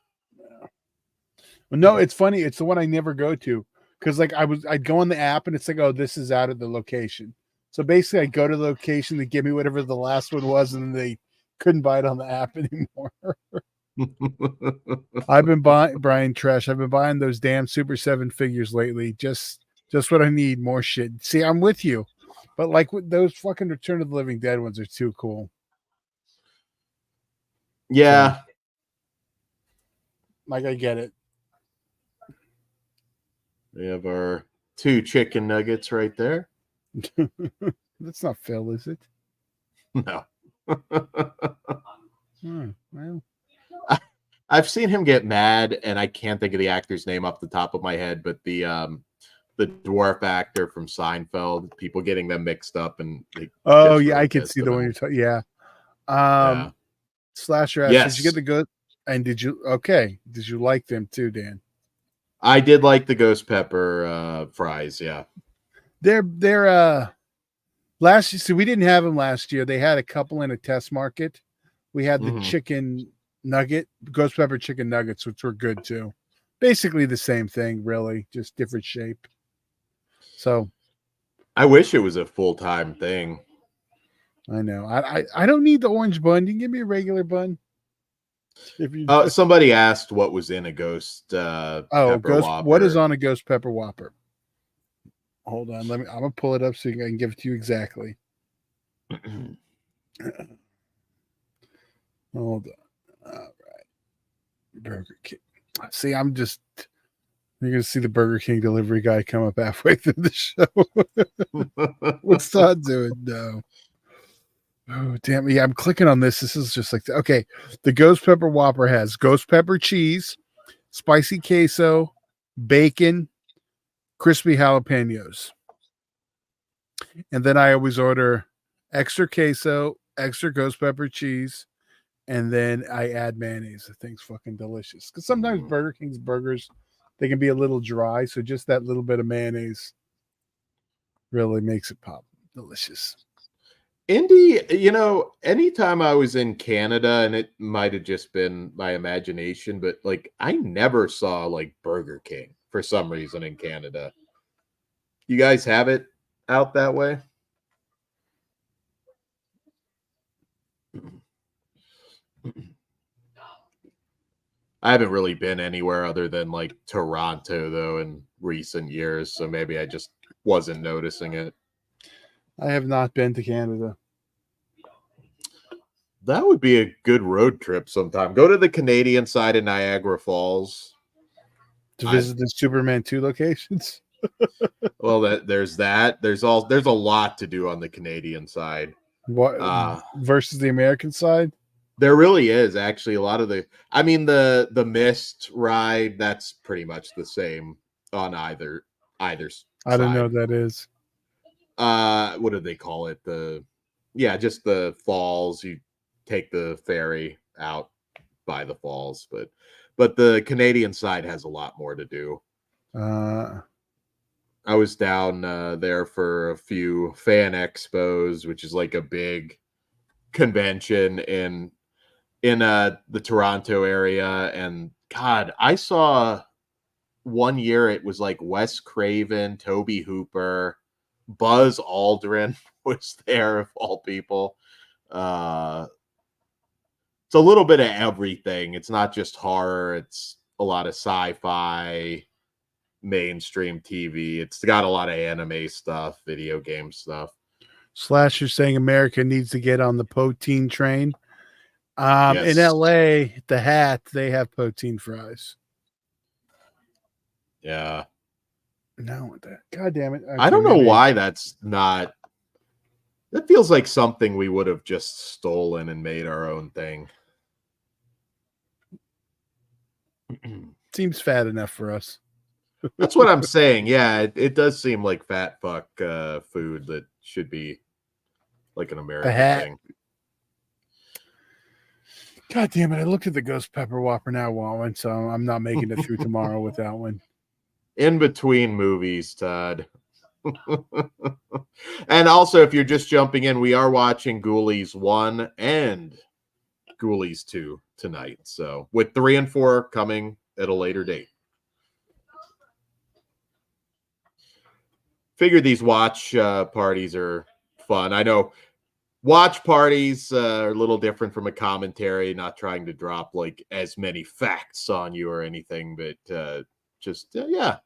Well, no, it's funny. It's the one I never go to. Because like I'd go on the app and it's like, oh, this is out of the location. So basically I go to the location, they give me whatever the last one was, and then they couldn't buy it on the app anymore. I've been buying Brian Trash. I've been buying those damn Super 7 figures lately. Just what I need, more shit. See, I'm with you. But like those fucking Return of the Living Dead ones are too cool. Yeah. So, like I get it. We have our 2 chicken nuggets right there. That's not Phil, is it? No. Well. I've seen him get mad, and I can't think of the actor's name off the top of my head, but the dwarf actor from Seinfeld, people getting them mixed up, and oh yeah, I can see the one you're talking. Yeah. Slasher ass. Yes. Did you get the good? And did you like them too, Dan? I did like the ghost pepper fries. Yeah, they're last year. So we didn't have them last year. They had a couple in a test market. We had the chicken nugget, ghost pepper chicken nuggets, which were good too. Basically the same thing, really, just different shape. So, I wish it was a full-time thing. I know. I don't need the orange bun. You can give me a regular bun. If you Somebody asked what was in a ghost pepper ghost. What is whopper. on a ghost pepper whopper? Hold on. I'm gonna pull it up so I can give it to you exactly. Hold on. All right. Burger King. See, you're gonna see the Burger King delivery guy come up halfway through the show. What's Todd doing? No. Oh, damn. Yeah, I'm clicking on this. This is just like, okay. The ghost pepper whopper has ghost pepper cheese, spicy queso, bacon, crispy jalapenos. And then I always order extra queso, extra ghost pepper cheese, and then I add mayonnaise. The thing's fucking delicious. Because sometimes Burger King's burgers, they can be a little dry. So just that little bit of mayonnaise really makes it pop. Delicious. Indy, anytime I was in Canada, and it might have just been my imagination, but like I never saw like Burger King for some reason in Canada. You guys have it out that way? I haven't really been anywhere other than like Toronto though in recent years, so maybe I just wasn't noticing it. I have not been to Canada. That would be a good road trip sometime. Go to the Canadian side of Niagara Falls. To visit the Superman 2 locations? Well, there's that. There's a lot to do on the Canadian side. What versus the American side? There really is actually a lot of the Mist ride, that's pretty much the same on either side. I don't know what that is. What do they call it? Just the falls. You take the ferry out by the falls, but the Canadian side has a lot more to do. I was down there for a few fan expos, which is like a big convention in the Toronto area, and God, I saw one year it was like Wes Craven, Toby Hooper, Buzz Aldrin was there of all people. It's a little bit of everything. It's not just horror. It's a lot of sci-fi, mainstream TV. It's got a lot of anime stuff, video game stuff. Slasher saying America needs to get on the poutine train. Yes. In LA, the Hat, they have poutine fries. Yeah. No, God damn it. Okay, I don't know why that's not. That feels like something we would have just stolen and made our own thing. Seems fat enough for us. That's what I'm saying. Yeah, it does seem like fat fuck food that should be like an American thing. God damn it. I looked at the ghost pepper whopper now, Wallen, so I'm not making it through tomorrow without one. In between movies, Todd. And also, if you're just jumping in, we are watching Ghoulies 1 and Ghoulies 2 tonight. So with 3 and 4 coming at a later date. Figure these watch parties are fun. I know watch parties are a little different from a commentary, not trying to drop like as many facts on you or anything, but yeah.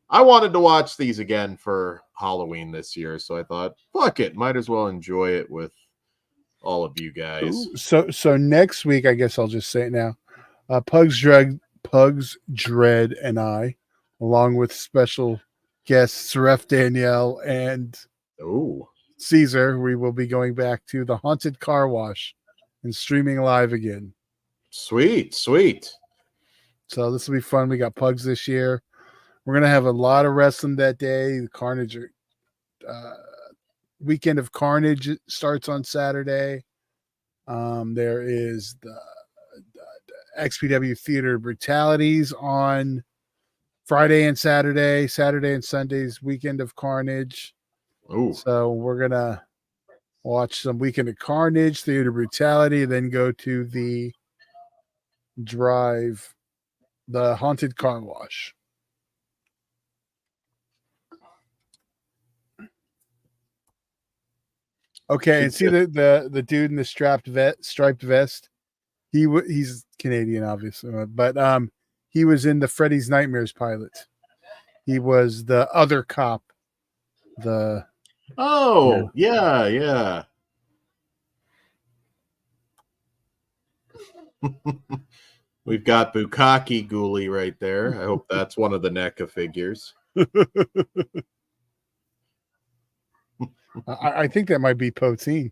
I wanted to watch these again for Halloween this year, so I thought, fuck it, might as well enjoy it with all of you guys. So next week, I guess I'll just say it now. Pugs Dread, and I, along with special guests Ref Danielle and Caesar, we will be going back to the Haunted Car Wash and streaming live again. Sweet. So this will be fun. We got Pugs this year. We're going to have a lot of wrestling that day. The Carnage, Weekend of Carnage starts on Saturday. There is the XPW Theater Brutalities on Friday and Saturday and Sunday's Weekend of Carnage. Ooh. So we're going to watch some Weekend of Carnage, Theater Brutality, then go to the drive, the Haunted Car Wash. Okay, and see the dude in the striped vest. He's Canadian, obviously, but he was in the Freddy's Nightmares pilot. He was the other cop. Yeah. We've got Bukkake Ghoulie right there. I hope that's one of the NECA figures. I think that might be Poteen.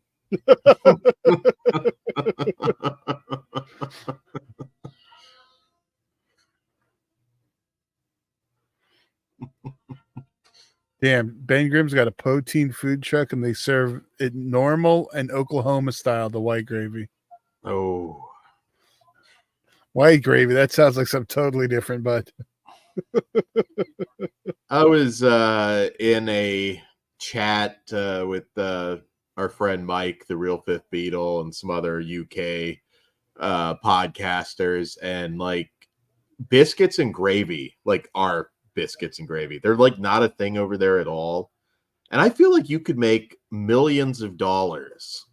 Damn, Ben Grimm's got a Poteen food truck, and they serve it normal and Oklahoma style, the white gravy. Oh. White gravy, that sounds like something totally different, but I was in a chat with our friend Mike, the Real Fifth Beatle, and some other UK podcasters, and like biscuits and gravy, like our biscuits and gravy, they're like not a thing over there at all. And I feel like you could make millions of dollars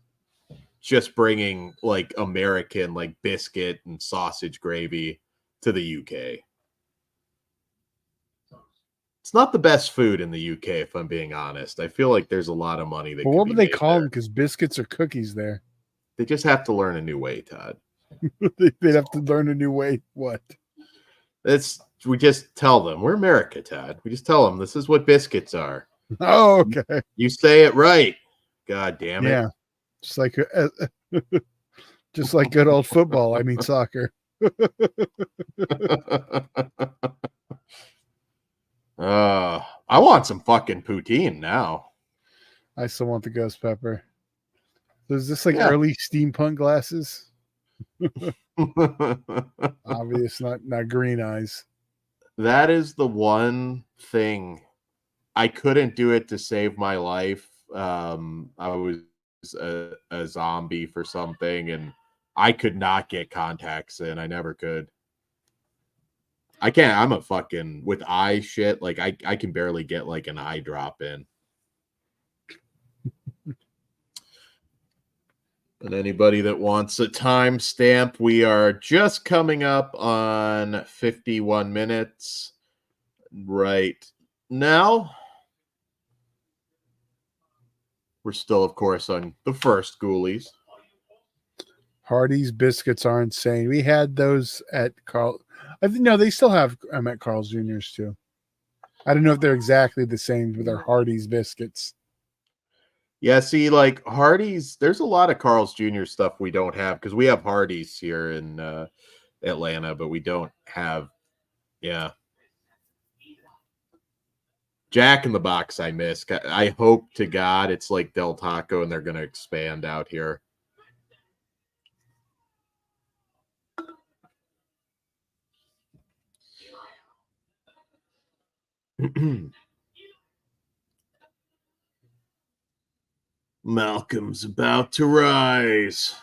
just bringing like American like biscuit and sausage gravy to the UK. It's not the best food in the UK, if I'm being honest. I feel like there's a lot of money that. But what would they call them? Because biscuits are cookies there. They just have to learn a new way, Todd. They'd have to learn a new way. What? We just tell them we're America, Todd. We just tell them this is what biscuits are. Oh, okay. You say it right. God damn it. Yeah, just like just like good old football. I mean soccer. I want some fucking poutine now. I still want the ghost pepper. So is this like early steampunk glasses? Obvious, not green eyes. That is the one thing I couldn't do it to save my life. I was a zombie for something, and I could not get contacts in. I never could. I can't. I'm a fucking with eye shit. Like I can barely get like an eye drop in. And anybody that wants a timestamp, we are just coming up on 51 minutes right now. We're still, of course, on the first Ghoulies. Hardee's biscuits are insane. We had those at Carl. I think no, they still have them at Carl's Jr.'s too. I don't know if they're exactly the same, but they're Hardee's biscuits. Yeah, see, like Hardee's, there's a lot of Carl's Jr. stuff we don't have because we have Hardee's here in Atlanta, but we don't have, Jack in the Box I miss. I hope to God it's like Del Taco and they're going to expand out here. Malcolm's about to rise.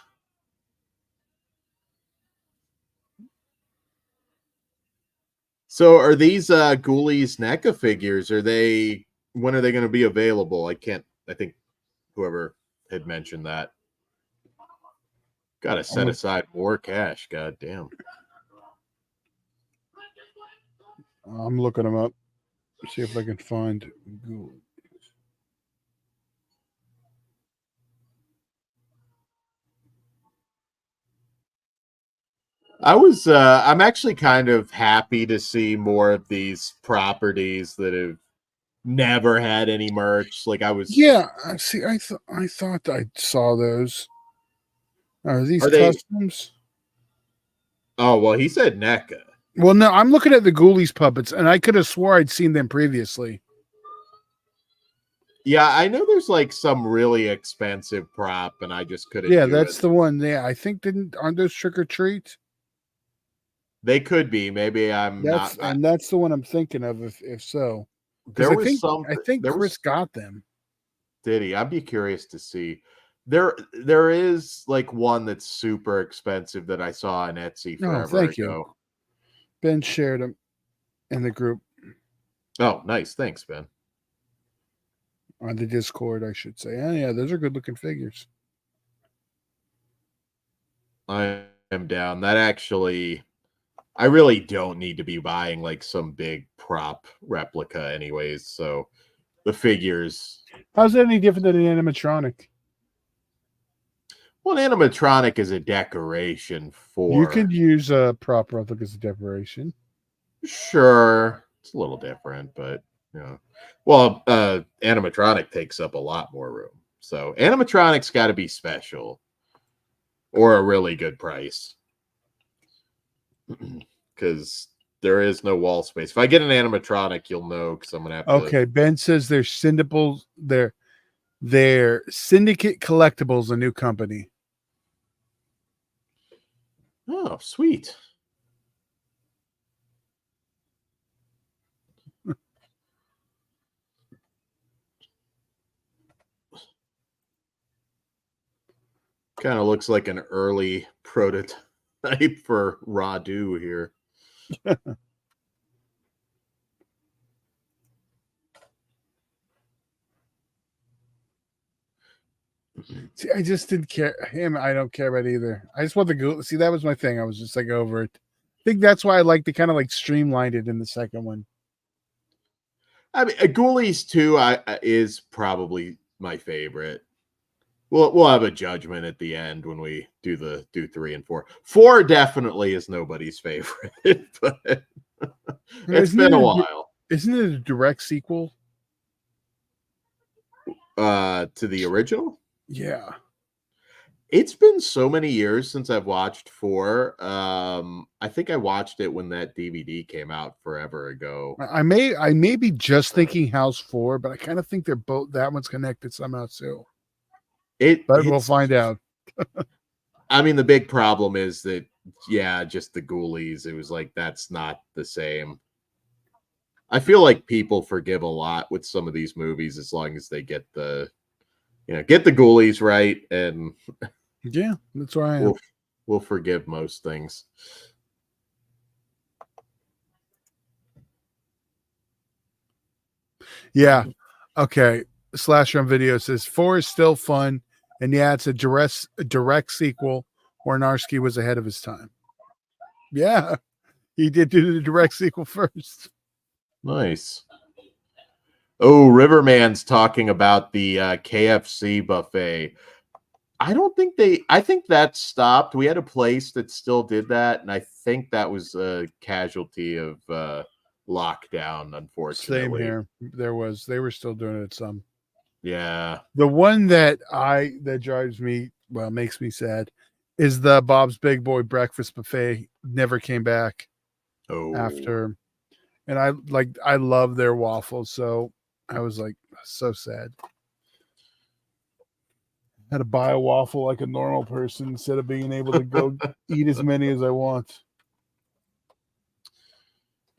So are these Ghoulies NECA figures? When are they going to be available? I think whoever had mentioned that. Got to set aside more cash. God damn. I'm looking them up. See if I can find Ghoulies. I'm actually kind of happy to see more of these properties that have never had any merch. Like I was. Yeah, see, I thought I saw those. Are these customs? Oh, well, he said NECA. Well, no, I'm looking at the Ghoulies puppets, and I could have swore I'd seen them previously. Yeah, I know there's like some really expensive prop, and I just couldn't. Yeah, that's the one. Yeah, I think aren't those Trick or Treat? They could be. Maybe I'm not. And that's the one I'm thinking of. If so, there was I think Chris got them. Did he? I'd be curious to see. There is like one that's super expensive that I saw on Etsy forever ago. You. Ben shared them in the group. Oh, nice. Thanks, Ben. On the Discord, I should say. Oh, yeah, those are good looking figures. I am down. That actually, I really don't need to be buying like some big prop replica, anyways. So the figures. How's that any different than an animatronic? Well, an animatronic is a decoration You for. could use a prop replica as a decoration. Sure, it's a little different, but well, animatronic takes up a lot more room. So animatronic's got to be special or a really good price because there is no wall space. If I get an animatronic, you'll know because I'm gonna have to. Okay, Ben says they're syndicables. They're Syndicate Collectibles, a new company. Oh, sweet. Kind of looks like an early prototype for Radu here. See, I just didn't care. Him, I don't care about either. I just want the Ghoul. See, that was my thing. I was just like over it. I think that's why I like the kind of like streamlined it in the second one. I mean, Ghoulies 2 is probably my favorite. We'll have a judgment at the end when we do 3 and 4. 4 definitely is nobody's favorite, but it's been a while. Isn't it a direct sequel? To the original? Yeah. It's been so many years since I've watched 4. I think I watched it when that DVD came out forever ago. I may be just thinking House 4, but I kind of think they're both, that one's connected somehow too. But we'll find out. I mean, the big problem is that, just the Ghoulies. It was like, that's not the same. I feel like people forgive a lot with some of these movies as long as they get the Ghoulies right, and yeah, that's where I am. We'll forgive most things. Yeah. Okay. Slasher on Video says 4 is still fun, and yeah, it's a direct sequel. Warnarski was ahead of his time. Yeah, he did do the direct sequel first. Nice. Oh, Riverman's talking about the KFC buffet. I think that stopped. We had a place that still did that, and I think that was a casualty of lockdown, unfortunately. Same here. They were still doing it some. Yeah. The one that drives me, makes me sad, is the Bob's Big Boy breakfast buffet. Never came back after. And I love their waffles, so I was like so sad. I had to buy a waffle like a normal person instead of being able to go eat as many as I want.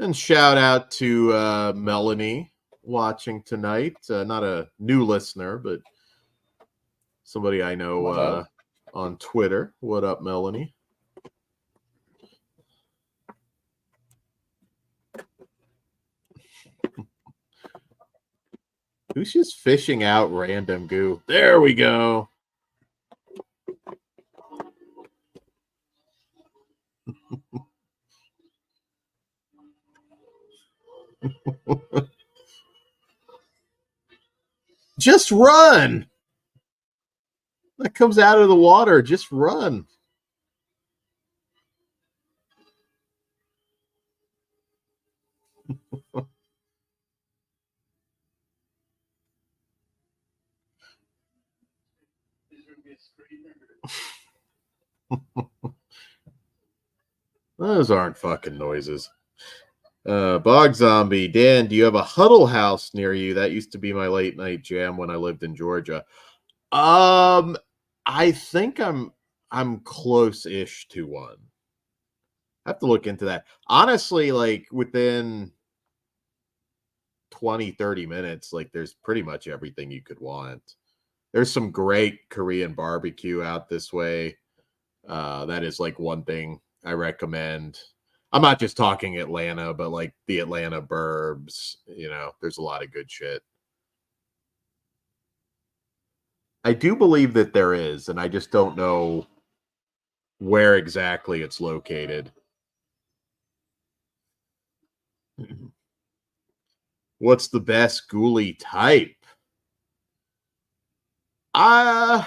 And shout out to Melanie watching tonight. Not a new listener, but somebody I know on Twitter. What up, Melanie? Who's just fishing out random goo? There we go. Just run. That comes out of the water. Just run. Those aren't fucking noises. Bog Zombie, Dan, do you have a Huddle House near you? That used to be my late night jam when I lived in Georgia. I think I'm close-ish to one. I have to look into that. Honestly, like within 20, 30 minutes, like there's pretty much everything you could want. There's some great Korean barbecue out this way. That is like one thing I recommend. I'm not just talking Atlanta, but like the Atlanta burbs, there's a lot of good shit. I do believe that there is, and I just don't know where exactly it's located. What's the best ghoulie type? Uh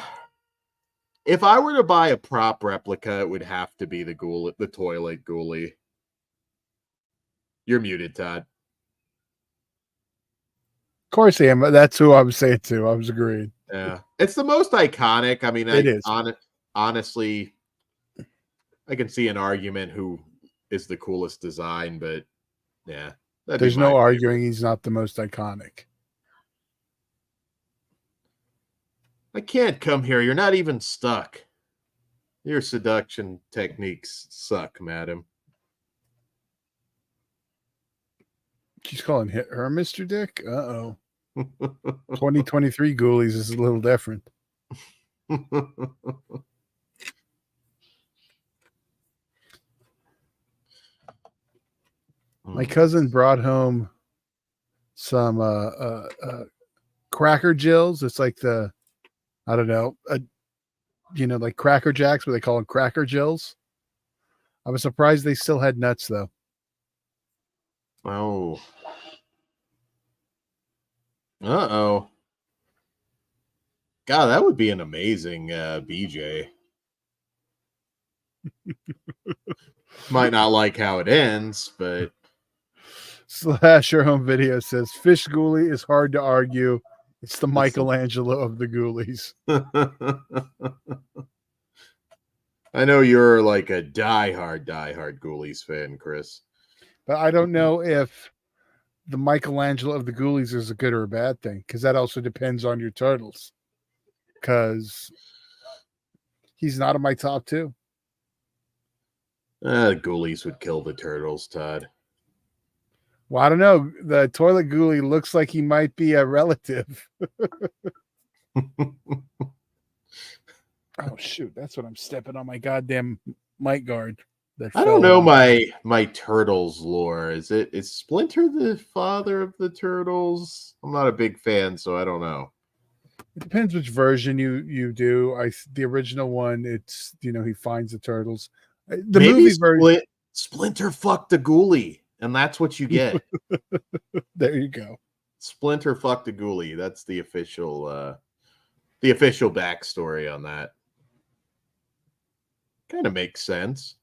if I were to buy a prop replica, it would have to be the toilet ghoulie. You're muted, Todd. Of course I am. That's who I was saying too. I was agreeing. Yeah, it's the most iconic. I mean, It is. Honestly, I can see an argument who is the coolest design, but yeah, There's no arguing he's not the most iconic. I can't come here. You're not even stuck. Your seduction techniques suck, madam. She's calling her Mr. Dick? Uh-oh. 2023 Ghoulies is a little different. My cousin brought home some Cracker Jills. It's like I don't know, like Cracker Jacks, but they call them Cracker Jills. I was surprised they still had nuts, though. Oh. Uh-oh. God, that would be an amazing BJ. Might not like how it ends, but... Slasher Home Video says, Fish Ghoulie is hard to argue. It's the Michelangelo of the Ghoulies. I know you're like a diehard Ghoulies fan, Chris. But I don't know if the Michelangelo of the Ghoulies is a good or a bad thing, because that also depends on your turtles. Because he's not in my top 2. Ghoulies would kill the turtles, Todd. Well, I don't know. The toilet ghoulie looks like he might be a relative. Oh, shoot. That's what I'm stepping on my goddamn mic guard. I don't know my turtles lore. Is Splinter the father of the turtles? I'm not a big fan, so I don't know. It depends which version you do. The original one, it's he finds the turtles. The Maybe movie version, Splinter fucked a ghoulie, and that's what you get. There you go. Splinter fucked a ghoulie. That's the official backstory on that. Kind of makes sense.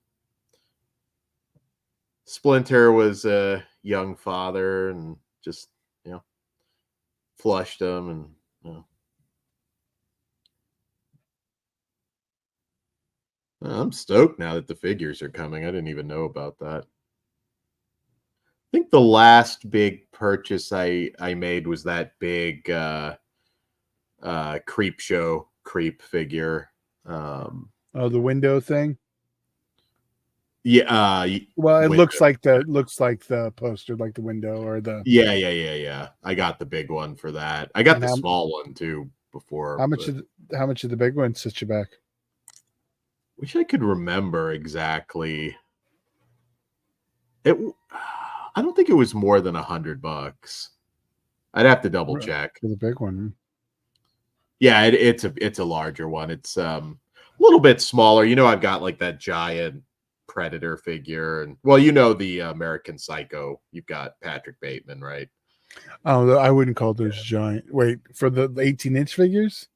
Splinter was a young father and just flushed him, and I'm stoked now that the figures are coming. I didn't even know about that. I think the last big purchase I made was that big creep show creep figure. The window thing. Yeah. Well, it looks like the poster, like the window or the. Yeah. I got the big one for that. I got the small one too before. How much of the big one sit you back? Wish I could remember exactly. I don't think it was more than $100. I'd have to double check. For the big one. Yeah, it's a larger one. It's a little bit smaller. I've got like that giant Predator figure, and the American Psycho. You've got Patrick Bateman, right? Oh, I wouldn't call those giant. Wait, for the 18-inch figures?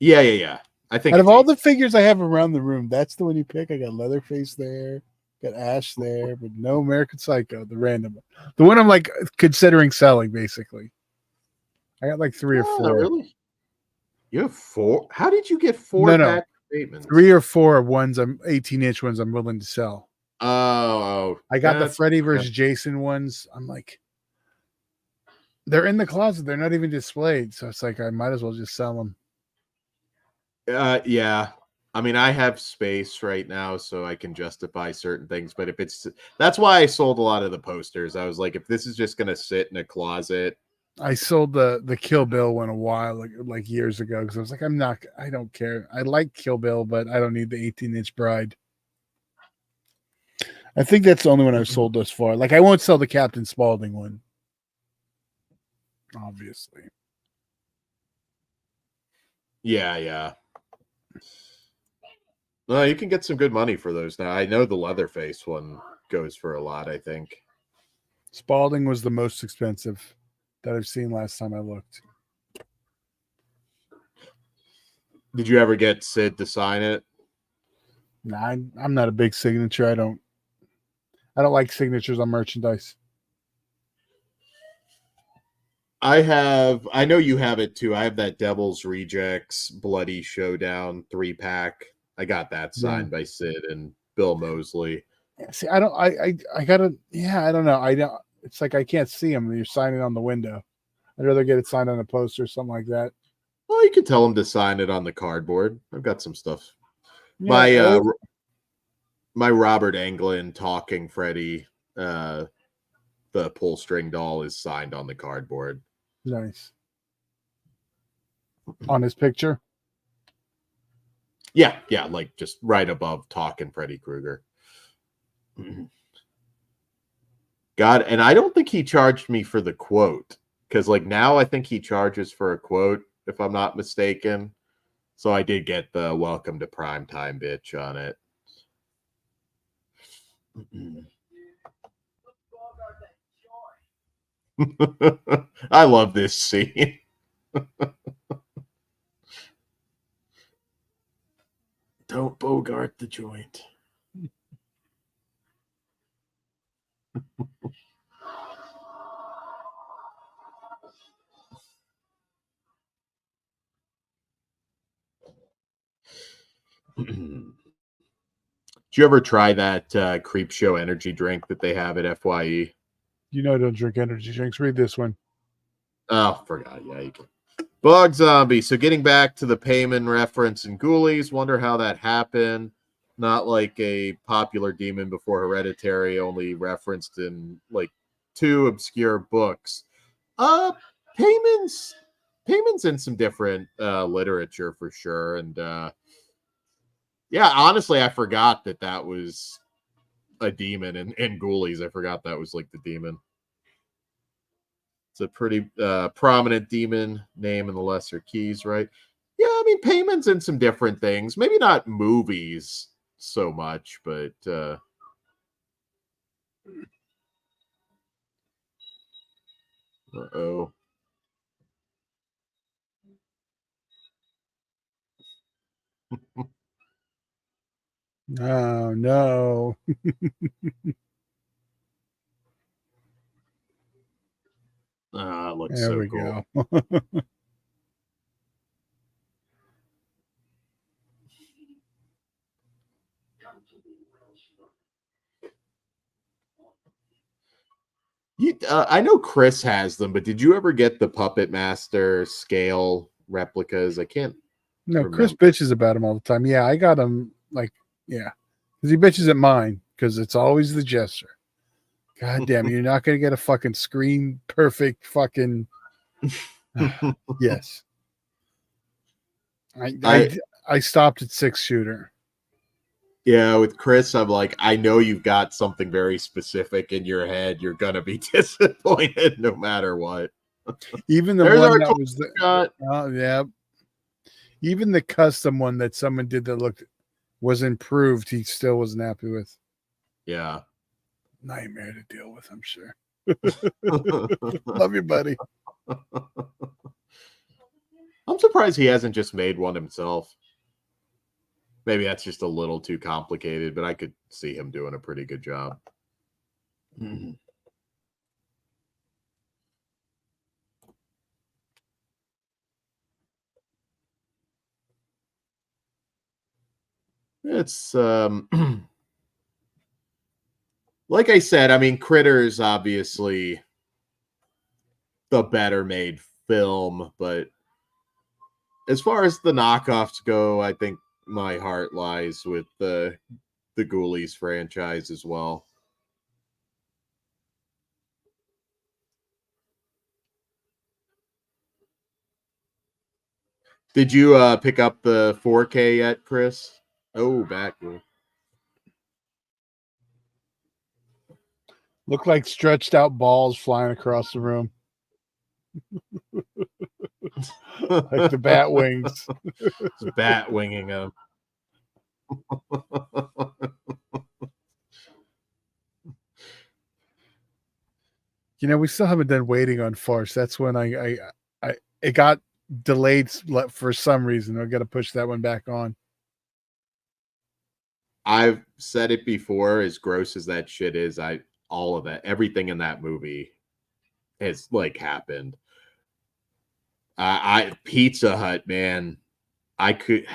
Yeah. I think out of all the figures I have around the room, that's the one you pick. I got Leatherface there, got Ash there, but no American Psycho, the random one. The one I'm like considering selling, basically. I got like 3 or 4. Really? You have 4? How did you get 4 Patrick Batemans? 3 or 4 ones, 18-inch ones I'm willing to sell. Oh. I got the Freddy versus Jason ones. I'm like, they're in the closet. They're not even displayed. So it's like, I might as well just sell them. Yeah. I mean, I have space right now, so I can justify certain things. But that's why I sold a lot of the posters. I was like, if this is just going to sit in a closet. I sold the Kill Bill one a while, like years ago, because I was like, I don't care. I like Kill Bill, but I don't need the 18-inch Bride. I think that's the only one I've sold thus far. Like, I won't sell the Captain Spaulding one. Obviously. Yeah. No, you can get some good money for those now. I know the Leatherface one goes for a lot, I think. Spalding was the most expensive that I've seen last time I looked. Did you ever get Sid to sign it? Nah, I'm not a big signature. I don't like signatures on merchandise. I know you have it too. I have that Devil's Rejects Bloody Showdown 3-pack. I got that signed by Sid and Bill Moseley. Yeah, see, I gotta, I don't know. I don't, it's like I can't see them. You're signing on the window. I'd rather get it signed on a poster or something like that. Well, you can tell him to sign it on the cardboard. I've got some stuff. Yeah, My Robert Englund Talking Freddy, the pull string doll is signed on the cardboard. Nice. On his picture? Yeah, like just right above Talking Freddy Krueger. God, and I don't think he charged me for the quote, because like now I think he charges for a quote, if I'm not mistaken. So I did get the welcome to primetime bitch on it. I love this scene. Don't bogart the joint. Did you ever try that Creep Show energy drink that they have at FYE? You know I don't drink energy drinks. Read this one. Oh, forgot. Yeah, you can. Bug Zombie. So getting back to the Payman reference in Ghoulies, wonder how that happened. Not like a popular demon before Hereditary, only referenced in like 2 obscure books. Payman's in some different literature for sure. And yeah, honestly, I forgot that was a demon in Ghoulies. I forgot that was like the demon. It's a pretty prominent demon name in the Lesser Keys, right? Yeah, I mean, Payman's in some different things. Maybe not movies so much, but uh-oh. Oh, no. It looks There so we cool. go. I know Chris has them, but did you ever get the Puppet Master scale replicas? I can't No, Chris remember. bitches about him all the time. Yeah, I got him. Like, yeah, because he bitches at mine because it's always the Jester. God damn, you're not gonna get a fucking screen perfect fucking. Yes, I stopped at 6-shooter. Yeah, with Chris, I'm like, I know you've got something very specific in your head. You're gonna be disappointed no matter what. Even the There's one our that was the shot. yeah, even the custom one that someone did that looked was improved, he still wasn't happy with. Yeah. Nightmare to deal with, I'm sure. Love you, buddy. I'm surprised he hasn't just made one himself. Maybe that's just a little too complicated, but I could see him doing a pretty good job. It's like I said, I mean, Critters obviously the better made film, but as far as the knockoffs go, I think my heart lies with the Ghoulies franchise as well. Did you pick up the 4K yet, Chris? Oh, back. Look like stretched out balls flying across the room. Like the bat wings. It's bat winging them. You know, we still haven't done waiting on farce. That's when I it got delayed for some reason. I got to push that one back on. I've said it before, as gross as that shit is, all of that, everything in that movie has like happened. Pizza Hut, man. It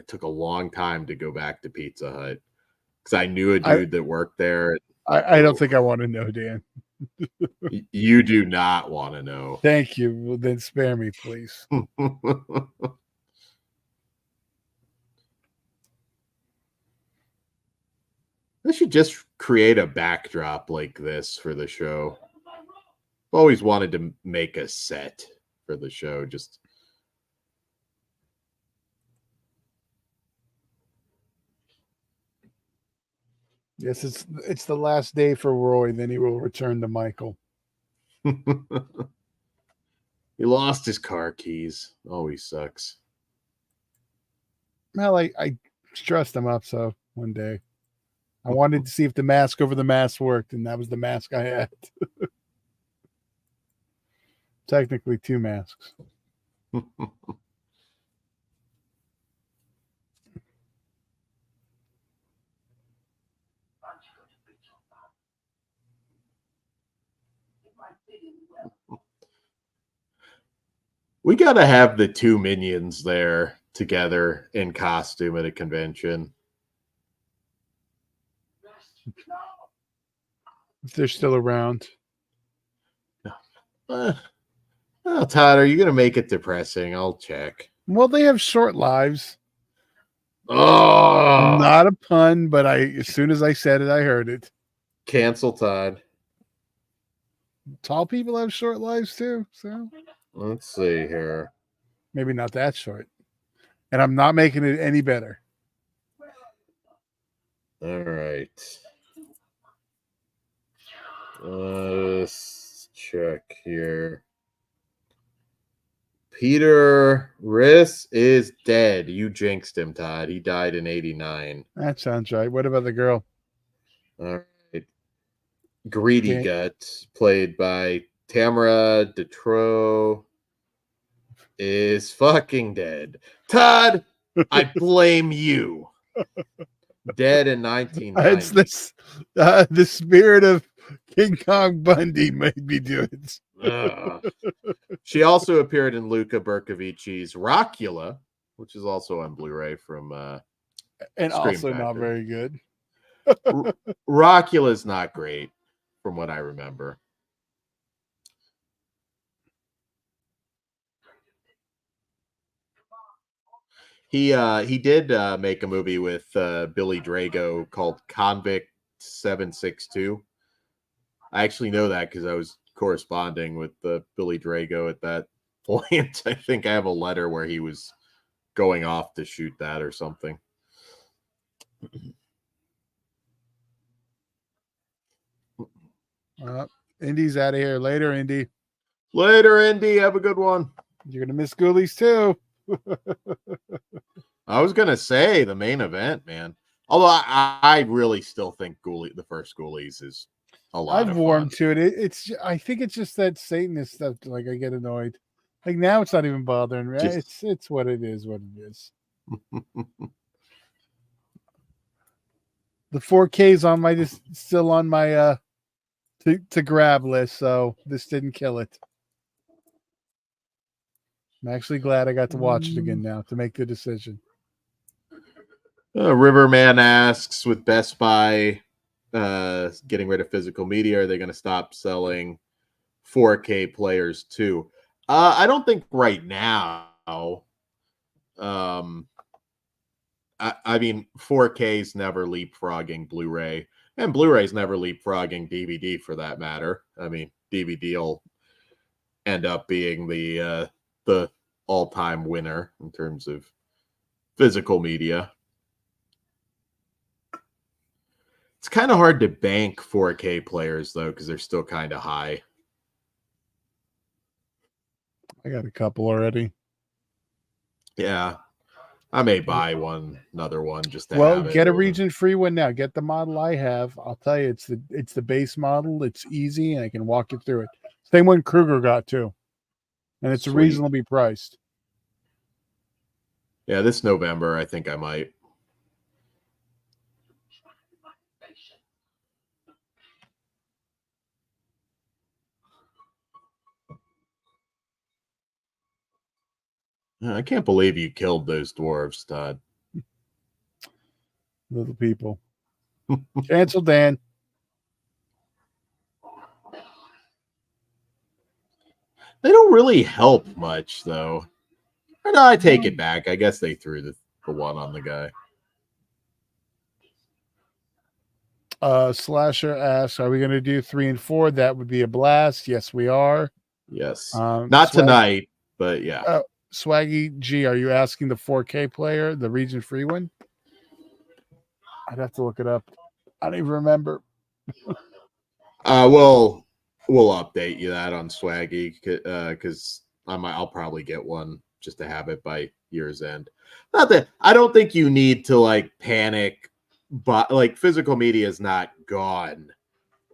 took a long time to go back to Pizza Hut because I knew a dude that worked there. I don't think I want to know, Dan. You do not want to know. Thank you. Well, then spare me, please. They should just create a backdrop like this for the show. I've always wanted to make a set for the show. Just yes, it's the last day for Roy. Then he will return to Michael. He lost his car keys. Always sucks. Well, I stressed him up so one day. I wanted to see if the mask over the mask worked, and that was the mask I had. Technically, 2 masks. We got to have the 2 minions there together in costume at a convention. If they're still around. Todd, are you going to make it depressing? I'll check. Well, they have short lives. Oh, not a pun, but as soon as I said it, I heard it. Cancel Todd. Tall people have short lives too, so let's see here. Maybe not that short. And I'm not making it any better. All right. Let's check here. Peter Riss is dead. You jinxed him, Todd. He died in 89. That sounds right. What about the girl? All right. Greedy Gut, played by Tamara Detro, is fucking dead. Todd, I blame you. Dead in 1990. It's this the spirit of King Kong Bundy made me do it. She also appeared in Luca Berkovici's Rockula, which is also on Blu-ray from and Scream also Factory. not very good. Rockula is not great from what I remember. He did make a movie with Billy Drago called Convict 762. I actually know that because I was corresponding with Billy Drago at that point. I think I have a letter where he was going off to shoot that or something. Indy's out of here. Later, Indy. Later, Indy. Have a good one. You're going to miss Ghoulies too. I was going to say the main event, man. Although I really still think the first Ghoulies is a lot I've of warmed fun. to it. I think it's just that Satanist stuff. Like I get annoyed. Like now it's not even bothering me. It's what it is. What it is. The 4K's on my still on my to grab list, so this didn't kill it. I'm actually glad I got to watch it again now to make the decision. Riverman asks, with Best Buy getting rid of physical media, are they going to stop selling 4K players too? I don't think right now. I mean, 4K's never leapfrogging Blu-ray, and Blu-ray's never leapfrogging DVD for that matter. I mean, DVD will end up being the all-time winner in terms of physical media. It's kind of hard to bank 4K players though, because they're still kind of high. I got a couple already. Yeah. I may buy another one just to Well, have it. get a region-free one now. Get the model I have. I'll tell you, it's the base model. It's easy, and I can walk you through it. Same one Kruger got too, and it's reasonably priced. Yeah, this November, I think I might. I can't believe you killed those dwarves, Todd. Little people. Cancel, Dan. They don't really help much, though. No, I take it back. I guess they threw the one on the guy. Slasher asks, are we going to do 3 and 4? That would be a blast. Yes, we are. Yes. Not tonight, but yeah. Swaggy G, are you asking the 4K player, the region free one? I'd have to look it up. I don't even remember. We'll update you that on Swaggy because I'll probably get one just to have it by year's end. Not that I don't think you need to like panic, but like physical media is not gone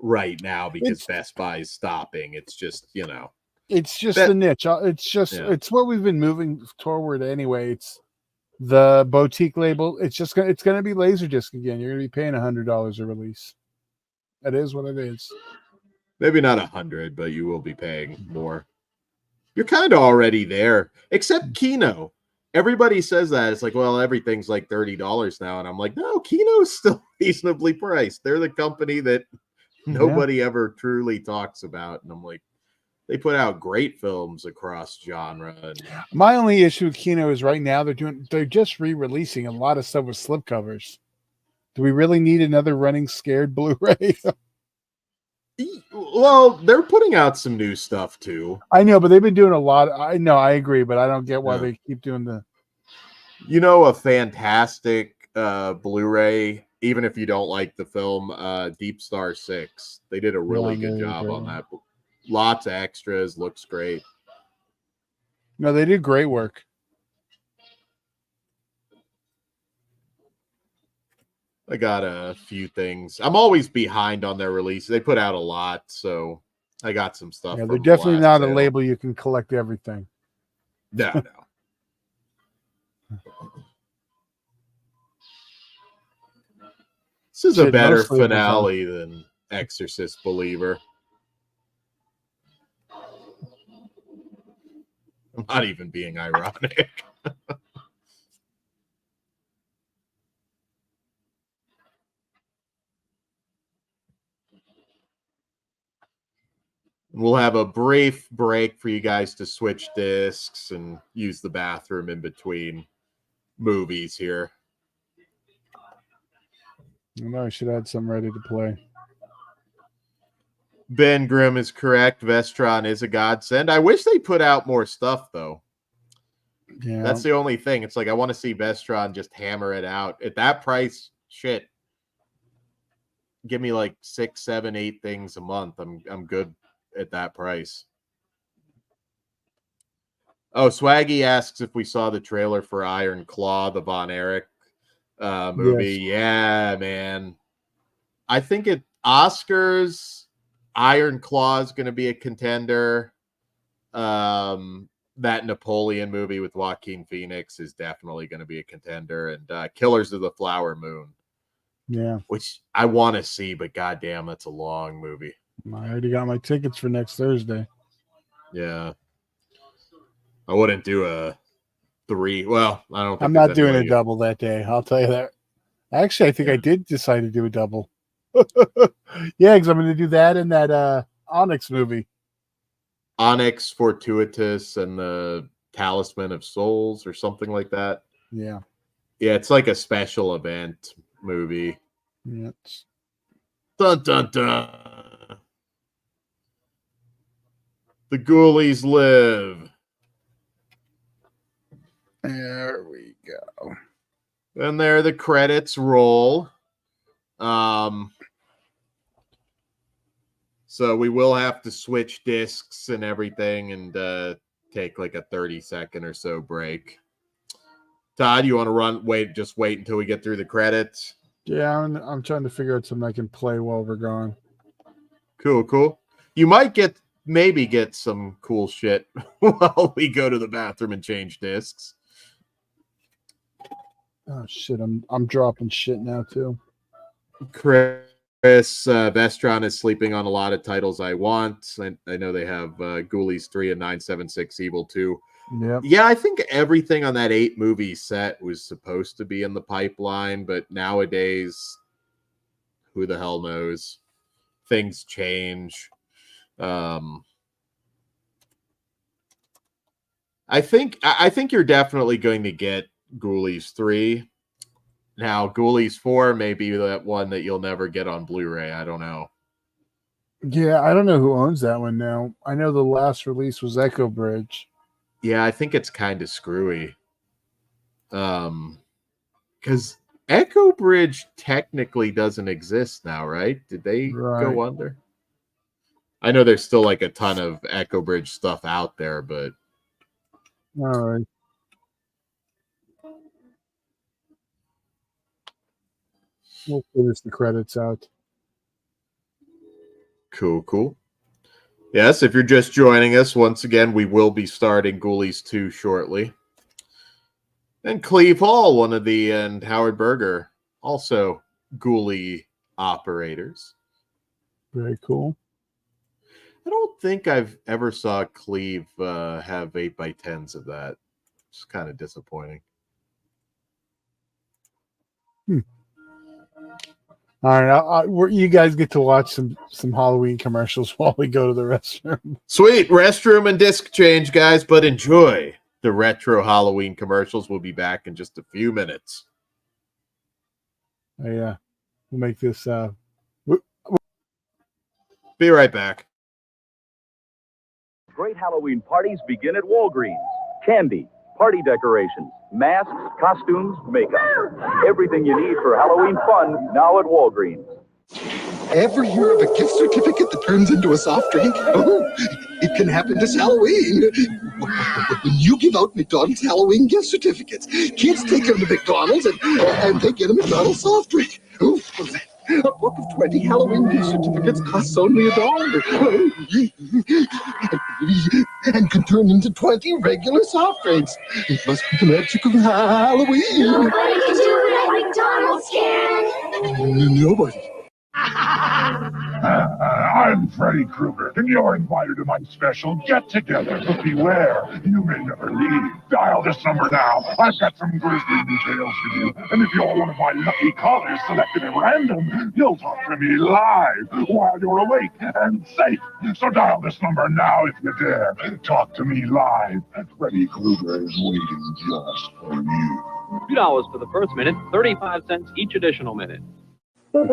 right now because Best Buy is stopping. It's just it's just the niche. It's what we've been moving toward anyway. It's the boutique label. It's gonna be Laserdisc again. You're gonna be paying $100 a release. That is what it is. Maybe not 100, but you will be paying more. You're kind of already there, except Kino. Everybody says that. It's like, well, everything's like $30 now. And I'm like, no, Kino's still reasonably priced. They're the company that nobody ever truly talks about. And I'm like, they put out great films across genre. My only issue with Kino is right now they're just re-releasing a lot of stuff with slipcovers. Do we really need another Running Scared Blu-ray? Well, they're putting out some new stuff too. I know, but they've been doing a lot. I know, I agree, but I don't get why they keep doing the. A fantastic Blu-ray, even if you don't like the film, Deep Star 6. They did a really good job on that. Lots of extras, looks great. No, they did great work. I got a few things. I'm always behind on their release. They put out a lot, so I got some stuff. Yeah, they're definitely not a label you can collect everything. No. This is a better finale than Exorcist Believer. I'm not even being ironic. We'll have a brief break for you guys to switch discs and use the bathroom in between movies here. I know I should have had some ready to play. Ben Grimm is correct. Vestron is a godsend. I wish they put out more stuff, though. Yeah. That's the only thing. It's like I want to see Vestron just hammer it out. At that price, shit. Give me like 6, 7, 8 things a month. I'm good at that price. Oh, Swaggy asks if we saw the trailer for Iron Claw, the Von Erich movie. Yes. Yeah, man. I think Oscars, Iron Claw is going to be a contender. That Napoleon movie with Joaquin Phoenix is definitely going to be a contender. And Killers of the Flower Moon. Yeah. Which I want to see, but goddamn, that's a long movie. I already got my tickets for next Thursday. Yeah. I wouldn't do a 3. Well, I don't think I'm not doing a double that day. I'll tell you that. Actually, I think I did decide to do a double. Yeah, because I'm going to do that in that Onyx movie. Onyx, Fortuitous, and the Talisman of Souls or something like that. Yeah. Yeah, it's like a special event movie. Yeah. Dun, dun, dun. The Ghoulies live. There we go. And there the credits roll. So we will have to switch discs and everything. And take like a 30-second or so break. Todd, you want to just wait until we get through the credits? Yeah, I'm trying to figure out something I can play while we're going. Cool. You might maybe get some cool shit while we go to the bathroom and change discs. Oh shit, I'm dropping shit now too. Chris Vestron is sleeping on a lot of titles I want. I know they have Ghoulies 3 and 976 Evil 2. Yep. Yeah, I think everything on that 8-movie set was supposed to be in the pipeline, but nowadays, who the hell knows? Things change. I think you're definitely going to get Ghoulies 3. Now, Ghoulies 4 may be that one that you'll never get on Blu-ray. I don't know. Yeah, I don't know who owns that one now. I know the last release was Echo Bridge. Yeah, I think it's kind of screwy. Because Echo Bridge technically doesn't exist now, right? Did they go under? I know there's still like a ton of Echo Bridge stuff out there, but... All right. We'll finish the credits out. Cool. Yes, if you're just joining us, once again, we will be starting Ghoulies 2 shortly. And Cleve Hall, and Howard Berger, also Ghoulie operators. Very cool. I don't think I've ever saw Cleve have 8x10s of that. It's kind of disappointing. All right, you guys get to watch some Halloween commercials while we go to the restroom. Sweet, restroom and disc change, guys, but enjoy the retro Halloween commercials. We'll be back in just a few minutes. Yeah, we'll make this. Be right back. Great Halloween parties begin at Walgreens. Candy, party decorations, masks, costumes, makeup. Everything you need for Halloween fun now at Walgreens. Ever hear of a gift certificate that turns into a soft drink? Oh, it can happen this Halloween. When you give out McDonald's Halloween gift certificates, kids take them to McDonald's and they get a McDonald's soft drink. Oh, a book of 20 Halloween gift certificates costs only $1. And can turn into 20 regular soft drinks. It must be the magic of Halloween. Nobody can do it like McDonald's can. Nobody. I'm Freddy Krueger, and you're invited to my special get-together. But beware, you may never leave. Dial this number now. I've got some grisly details for you. And if you're one of my lucky callers selected at random, you'll talk to me live while you're awake and safe. So dial this number now if you dare. Talk to me live. Freddy Krueger is waiting just for you. $2 for the first minute, 35 cents each additional minute. For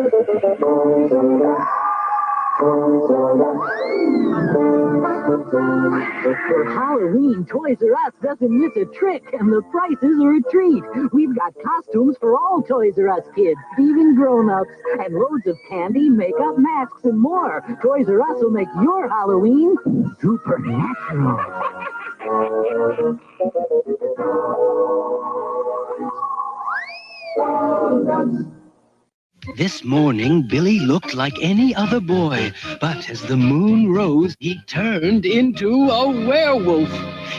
Halloween, Toys R Us doesn't miss a trick, and the prices are a treat. We've got costumes for all Toys R Us kids, even grown-ups, and loads of candy, makeup, masks, and more. Toys R Us will make your Halloween supernatural. This morning, Billy looked like any other boy, but as the moon rose, he turned into a werewolf.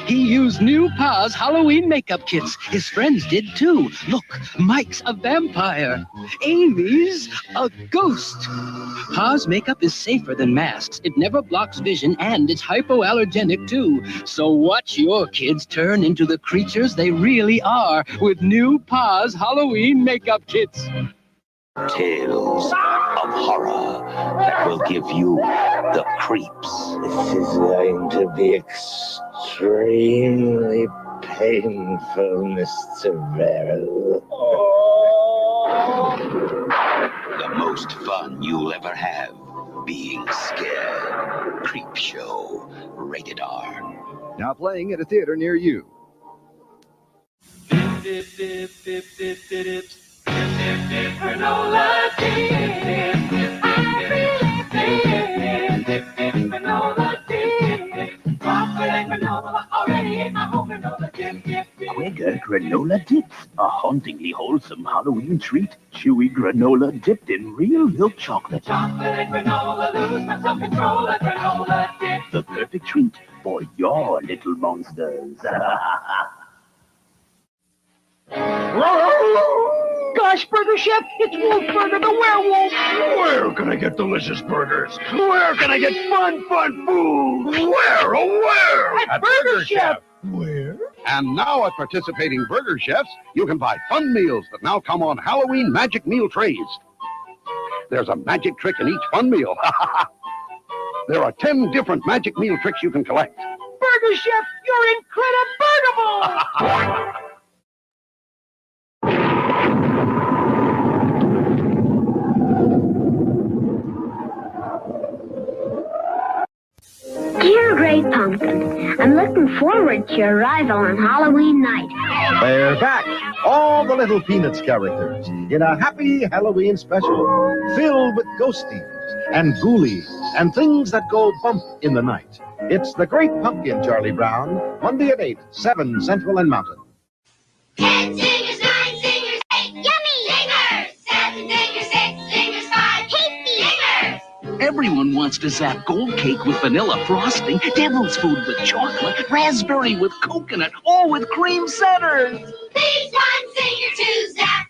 He used new Pa's Halloween makeup kits. His friends did too. Look, Mike's a vampire. Amy's a ghost. Pa's makeup is safer than masks. It never blocks vision, and it's hypoallergenic too. So watch your kids turn into the creatures they really are with new Pa's Halloween makeup kits. Tales of horror that will give you the creeps. This is going to be extremely painful, Mr. Verrill. The most fun you'll ever have. Being Scared. Creep Show. Rated R. Now playing at a theater near you. Granola dip. I really dip. Granola dip. Chocolate and granola orange. Kinder granola dips, a hauntingly wholesome Halloween treat. Chewy granola dipped in real milk chocolate. Chocolate and granola, lose myself control of granola dip. The perfect treat for your little monsters. Gosh, Burger Chef, it's Wolfburger the werewolf. Where can I get delicious burgers? Where can I get fun food? Where, oh where? At Burger Chef. Where? And now at participating Burger Chefs, you can buy fun meals that now come on Halloween magic meal trays. There's a magic trick in each fun meal. There are 10 different magic meal tricks you can collect. Burger Chef, you're incredible. Dear Great Pumpkin, I'm looking forward to your arrival on Halloween night. They're back, all the little Peanuts characters, in a happy Halloween special, filled with ghosties and ghoulies and things that go bump in the night. It's The Great Pumpkin, Charlie Brown, Monday at 8, 7 Central and Mountain. 10 singers, 9 singers, 8 yummy singers, 7 singers, 6 singers, 5 tasty singers. Everyone wants to zap gold cake with vanilla frosting, devil's food with chocolate, raspberry with coconut, all with cream centers. Please one singer to zap.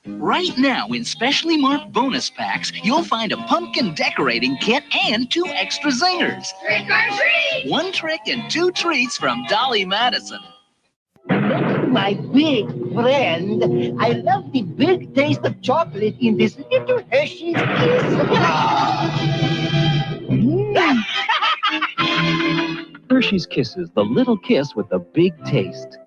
Right now, in specially marked bonus packs, you'll find a pumpkin decorating kit and 2 extra zingers. Trick or treat. 1 trick and 2 treats from Dolly Madison. My big friend, I love the big taste of chocolate in this little Hershey's Kiss. Hershey's Kisses, the little kiss with the big taste.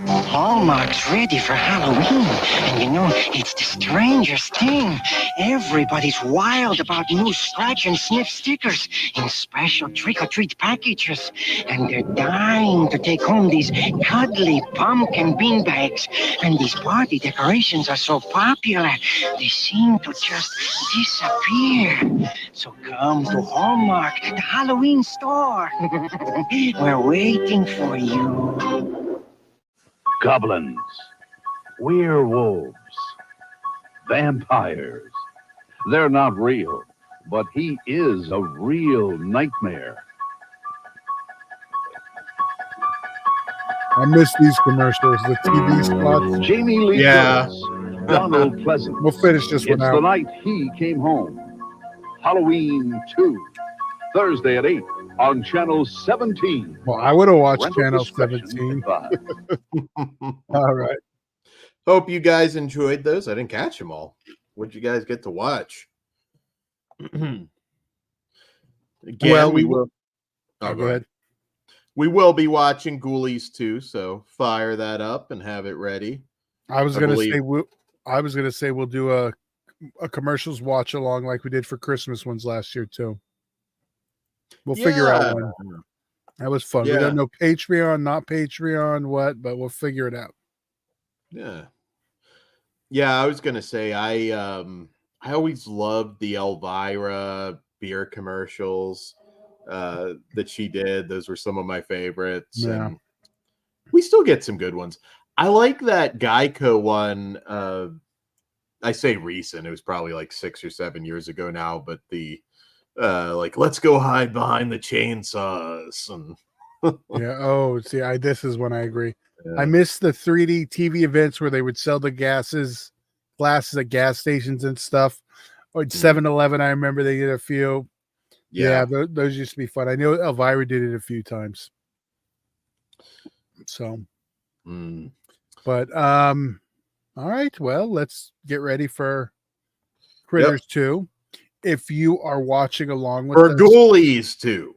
Hallmark's ready for Halloween, and you know, it's the strangest thing. Everybody's wild about new scratch and sniff stickers in special trick-or-treat packages, and they're dying to take home these cuddly pumpkin bean bags. And these party decorations are so popular, they seem to just disappear. So come to Hallmark, the Halloween store. We're waiting for you. Goblins, werewolves, vampires. They're not real, but he is a real nightmare. I miss these commercials, the TV spots. Jamie Lee Curtis, Donald Pleasant. We'll finish this one It's out. the night he came home. Halloween 2, Thursday at 8 on Channel 17. Well, I would have watched Rental Channel discretion 17. advised. All right. Hope you guys enjoyed those. I didn't catch them all. What'd you guys get to watch? Again, Well, we will. Oh, go ahead. We will be watching Ghoulies too, so fire that up and have it ready. I was gonna say we'll do a commercials watch along like we did for Christmas ones last year too. We'll figure out one. That was fun. We don't know Patreon, not Patreon, what, but we'll figure it out. Yeah. Yeah, I was gonna say I always loved the Elvira beer commercials that she did. Those were some of my favorites. Yeah. And we still get some good ones. I like that Geico one. I say recent, it was probably like 6 or 7 years ago now, but the like, let's go hide behind the chainsaws. And Yeah. Oh, see, this is when I agree. Yeah. I miss the 3D TV events where they would sell the glasses at gas stations and stuff. Or 7-Eleven, I remember they did a few. Yeah, those used to be fun. I know Elvira did it a few times. So, but all right. Well, let's get ready for Critters 2. If you are watching along with or Ghoulies 2.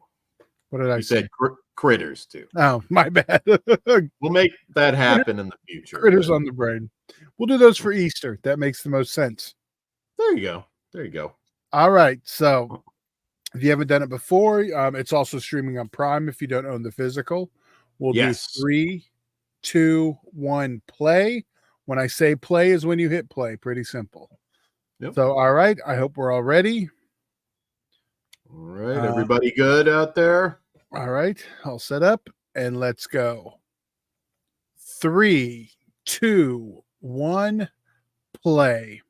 What did I say? Said Critters 2. Oh, my bad. We'll make that happen in the future. Critters on the brain. We'll do those for Easter. That makes the most sense. There you go. There you go. All right. So if you haven't done it before, it's also streaming on Prime if you don't own the physical. We'll do 3, 2, 1, play. When I say play is when you hit play. Pretty simple. Yep. So, all right. I hope we're all ready. All right. Everybody good out there? All right. All set up and let's go. 3, 2, 1, play.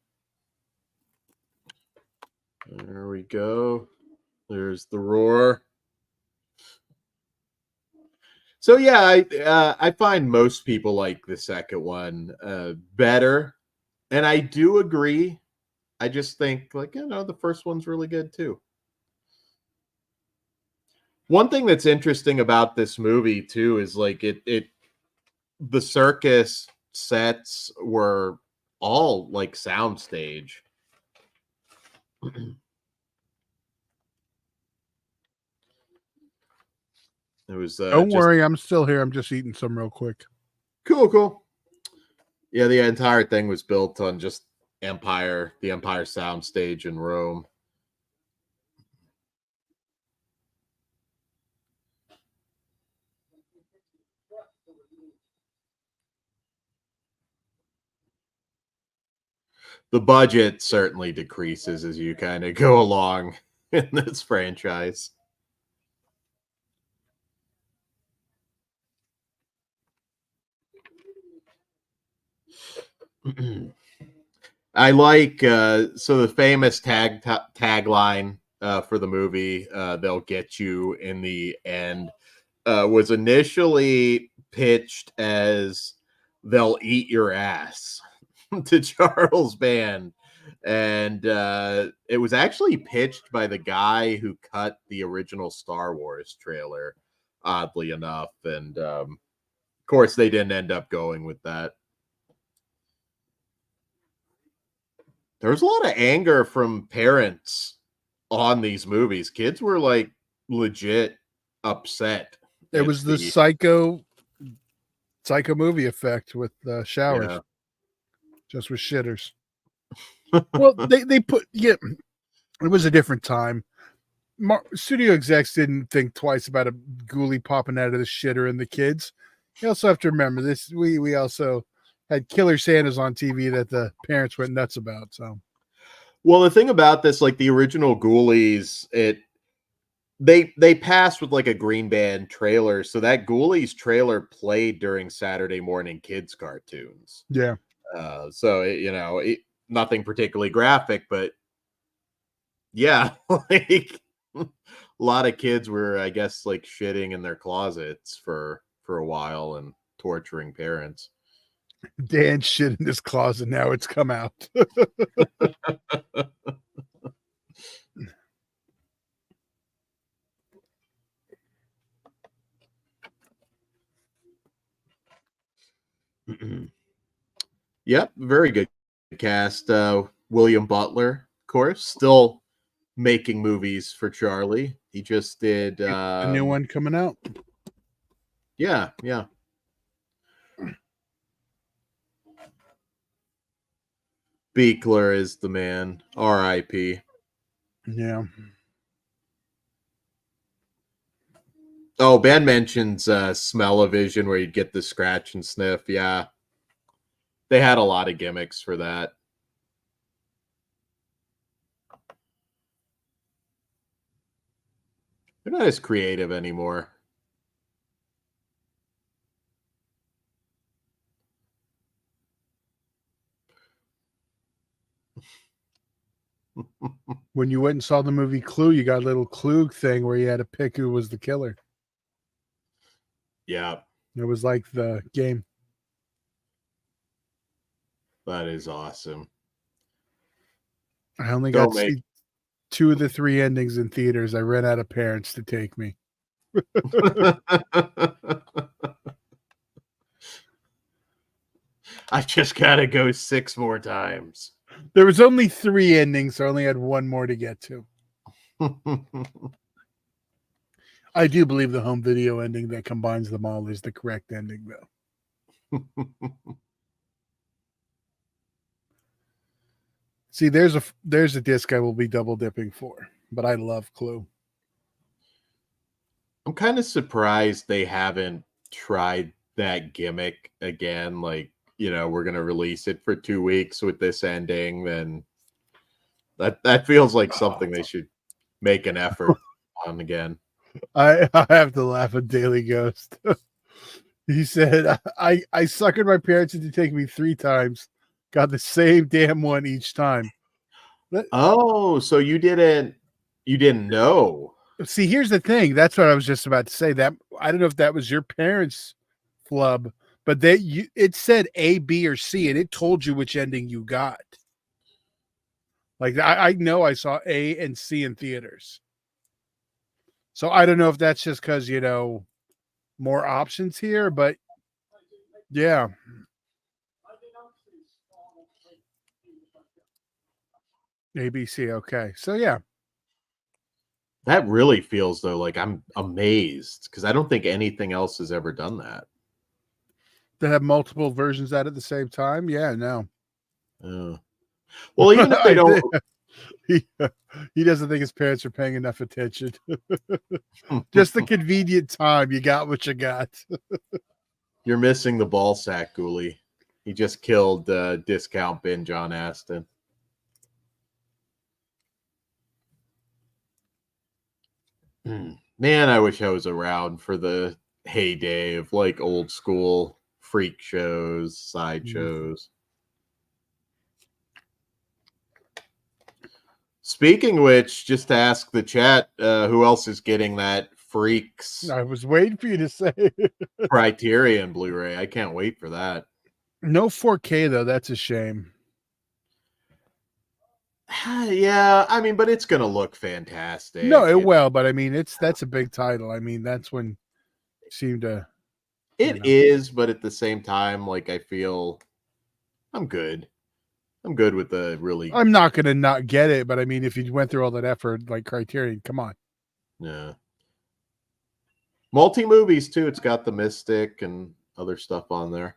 There we go. There's the roar. So yeah, I find most people like the second one better, and I do agree. I just think the first one's really good too. One thing that's interesting about this movie too is the circus sets were all like soundstage. It was Don't worry, I'm still here. I'm just eating some real quick. Cool. Yeah, the entire thing was built on just the Empire soundstage in Rome. The budget certainly decreases as you kind of go along in this franchise. I like so the famous tagline for the movie, "They'll get you in the end," was initially pitched as "They'll eat your ass" to Charles Band, and it was actually pitched by the guy who cut the original Star Wars trailer, oddly enough, and of course they didn't end up going with that. There was a lot of anger from parents on these movies. Kids were like legit upset. It was the psycho movie effect with showers. Yeah. Just with shitters. Well, they put it was a different time. Studio execs didn't think twice about a ghoulie popping out of the shitter and the kids. You also have to remember this. We also had Killer Santas on TV that the parents went nuts about. So, well, the thing about this, like the original Ghoulies, they passed with like a green band trailer, so that Ghoulies trailer played during Saturday morning kids cartoons. Yeah. So nothing particularly graphic, but yeah, like a lot of kids were, I guess, like shitting in their closets for a while and torturing parents. Dan shit in his closet. Now it's come out. Yep, very good cast. William Butler, of course, still making movies for Charlie. He just did a new one coming out. Yeah. Beekler is the man. R.I.P. Yeah. Oh, Ben mentions Smell-O-Vision, where you'd get the scratch and sniff. Yeah. They had a lot of gimmicks for that. They're not as creative anymore. When you went and saw the movie Clue, you got a little Clue thing where you had to pick who was the killer. Yeah. It was like the game. That is awesome. I only got to see 2 of the 3 endings in theaters. I ran out of parents to take me. I just gotta go 6 more times. There was only 3 endings, so I only had 1 more to get to. I do believe the home video ending that combines them all is the correct ending, though. See, there's a disc I will be double dipping for, but I love Clue. I'm kind of surprised they haven't tried that gimmick again. Like, we're gonna release it for 2 weeks with this ending. Then that feels like something they should make an effort on again. I have to laugh at Daily Ghost. He said, I suckered my parents into taking me 3 times. Got the same damn one each time. Oh, so you didn't know. See, here's the thing. That's what I was just about to say. That I don't know if that was your parents' flub, but it said A, B, or C, and it told you which ending you got. Like I know I saw A and C in theaters. So I don't know if that's just because, more options here, but yeah. ABC, okay. So yeah. That really feels though like I'm amazed because I don't think anything else has ever done that. To have multiple versions out at the same time? Yeah, no. Well, even if they don't, he doesn't think his parents are paying enough attention. Just the convenient time. You got what you got. You're missing the ball sack, Ghoulie. He just killed discount bin John Aston. Man, I wish I was around for the heyday of like old school freak shows, sideshows. Speaking of which, just to ask the chat, who else is getting that Freaks? I was waiting for you to say Criterion Blu-ray. I can't wait for that. No 4K though. That's a shame. Yeah, I mean, but it's gonna look fantastic. No, it will, but I mean, that's a big title. I mean, that's when it seemed to. It is, but at the same time, like I feel, I'm good. I'm good with the really. I'm not gonna not get it, but I mean, if you went through all that effort, like Criterion, come on. Yeah. Multi movies too. It's got the Mystic and other stuff on there.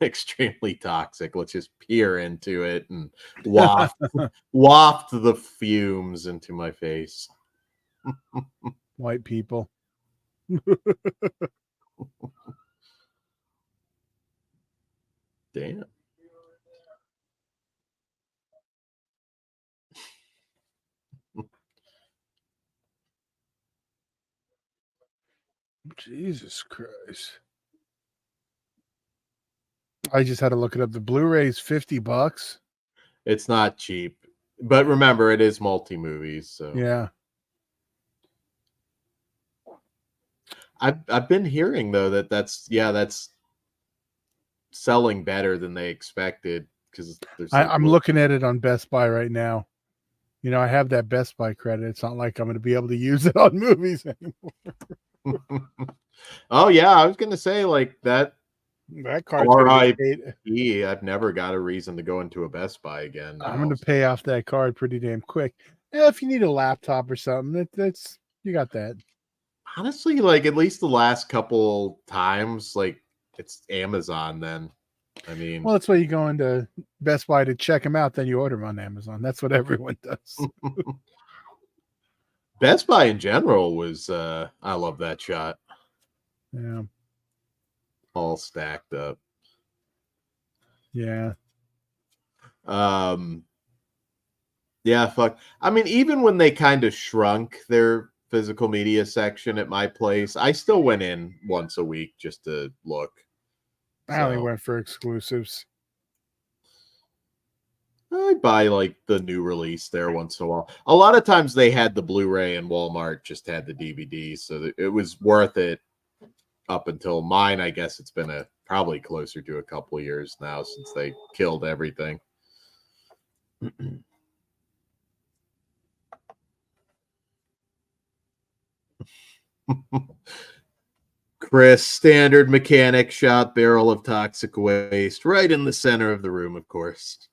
Extremely toxic. Let's just peer into it and waft the fumes into my face. White people. Damn. Jesus Christ. I just had to look it up. The Blu-ray's $50. It's not cheap. But remember, it is multi-movies, so yeah. I've been hearing though that's selling better than they expected because I'm looking at it on Best Buy right now. I have that Best Buy credit. It's not like I'm going to be able to use it on movies anymore. Oh yeah, I was going to say like that card. I've never got a reason to go into a Best Buy again. I'm going to pay off that card pretty damn quick. Yeah, if you need a laptop or something, that's you got that. Honestly, like at least the last couple times, like it's Amazon. Then, I mean, well, that's why you go into Best Buy to check them out. Then you order them on Amazon. That's what everyone does. Best Buy in general was, I love that shot. Yeah, all stacked up. Yeah. Yeah, fuck. I mean, even when they kind of shrunk their physical media section at my place, I still went in once a week just to look. I only went for exclusives. I buy like the new release there once in a while. A lot of times they had the Blu-ray and Walmart just had the DVD, so it was worth it up until mine. I guess it's been probably closer to a couple of years now since they killed everything. Chris, standard mechanic shot barrel of toxic waste right in the center of the room, of course.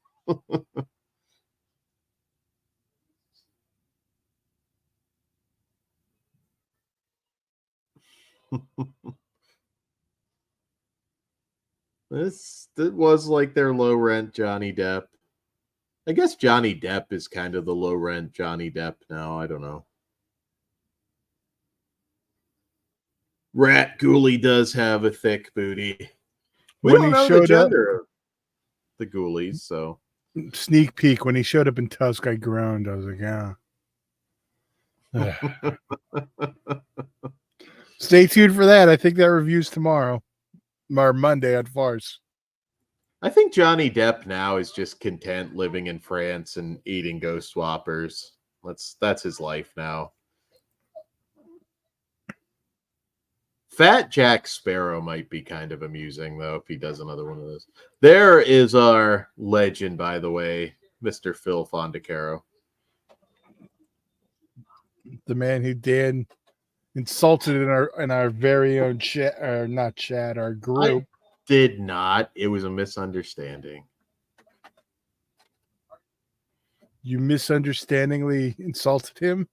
This was like their low rent Johnny Depp. I guess Johnny Depp is kind of the low rent Johnny Depp now. I don't know. Rat Ghoulie does have a thick booty. We don't know the gender of the Ghoulies, so Sneak peek when he showed up in Tusk, I groaned. I was like, yeah. Stay tuned for that. I think that review's tomorrow or Monday on Farce. I think Johnny Depp now is just content living in France and eating ghost swappers. That's his life now. Fat Jack Sparrow might be kind of amusing, though, if he does another one of those. There is our legend, by the way, Mr. Phil Fondacaro. The man who Dan insulted in our very own chat, or not chat, our group. I did not. It was a misunderstanding. You misunderstandingly insulted him?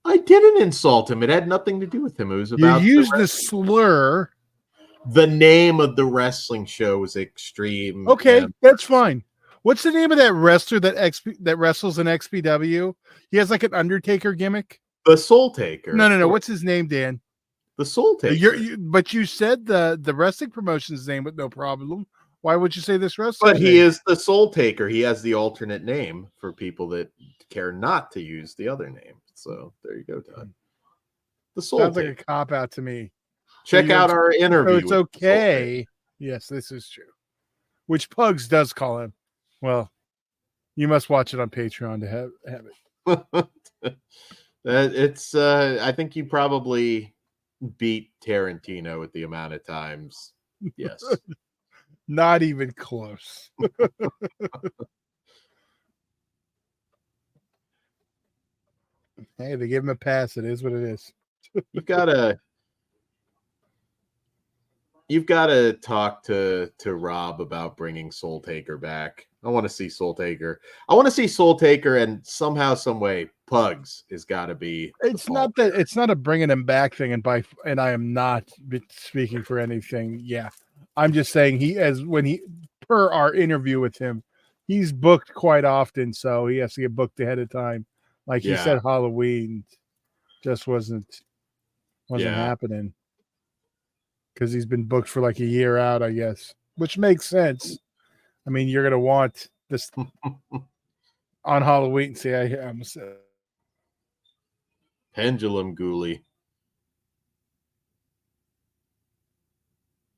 I didn't insult him. It had nothing to do with him. It was about you used the slur. The name of the wrestling show was Extreme. Okay, that's fine. What's the name of that wrestler that wrestles in XPW? He has like an Undertaker gimmick. The Soul Taker. No. What's his name, Dan? The Soul Taker. But you said the wrestling promotion's name with no problem. Why would you say this wrestler? But he is the Soul Taker. He has the alternate name for people that care not to use the other name. So there you go, Todd. The Soul Sounds Taker. like a cop out to me. Check out our interview. So it's okay. Yes, this is true. Which Pugs does call him. Well, you must watch it on Patreon to have it. It's I think you probably beat Tarantino with the amount of times. Yes. Not even close. Hey, they give him a pass. It is what it is. You've got to talk to Rob about bringing Soul Taker back. I want to see Soul Taker. I want to see Soul Taker, and somehow, some way, Pugs has got to be. It's not that. It's not a bringing him back thing. And I am not speaking for anything. Yeah, I'm just saying per our interview with him, he's booked quite often, so he has to get booked ahead of time. Like he said, Halloween just wasn't happening because he's been booked for like a year out, I guess, which makes sense. I mean, you're gonna want this on Halloween. See, I'm Pendulum Ghoulie.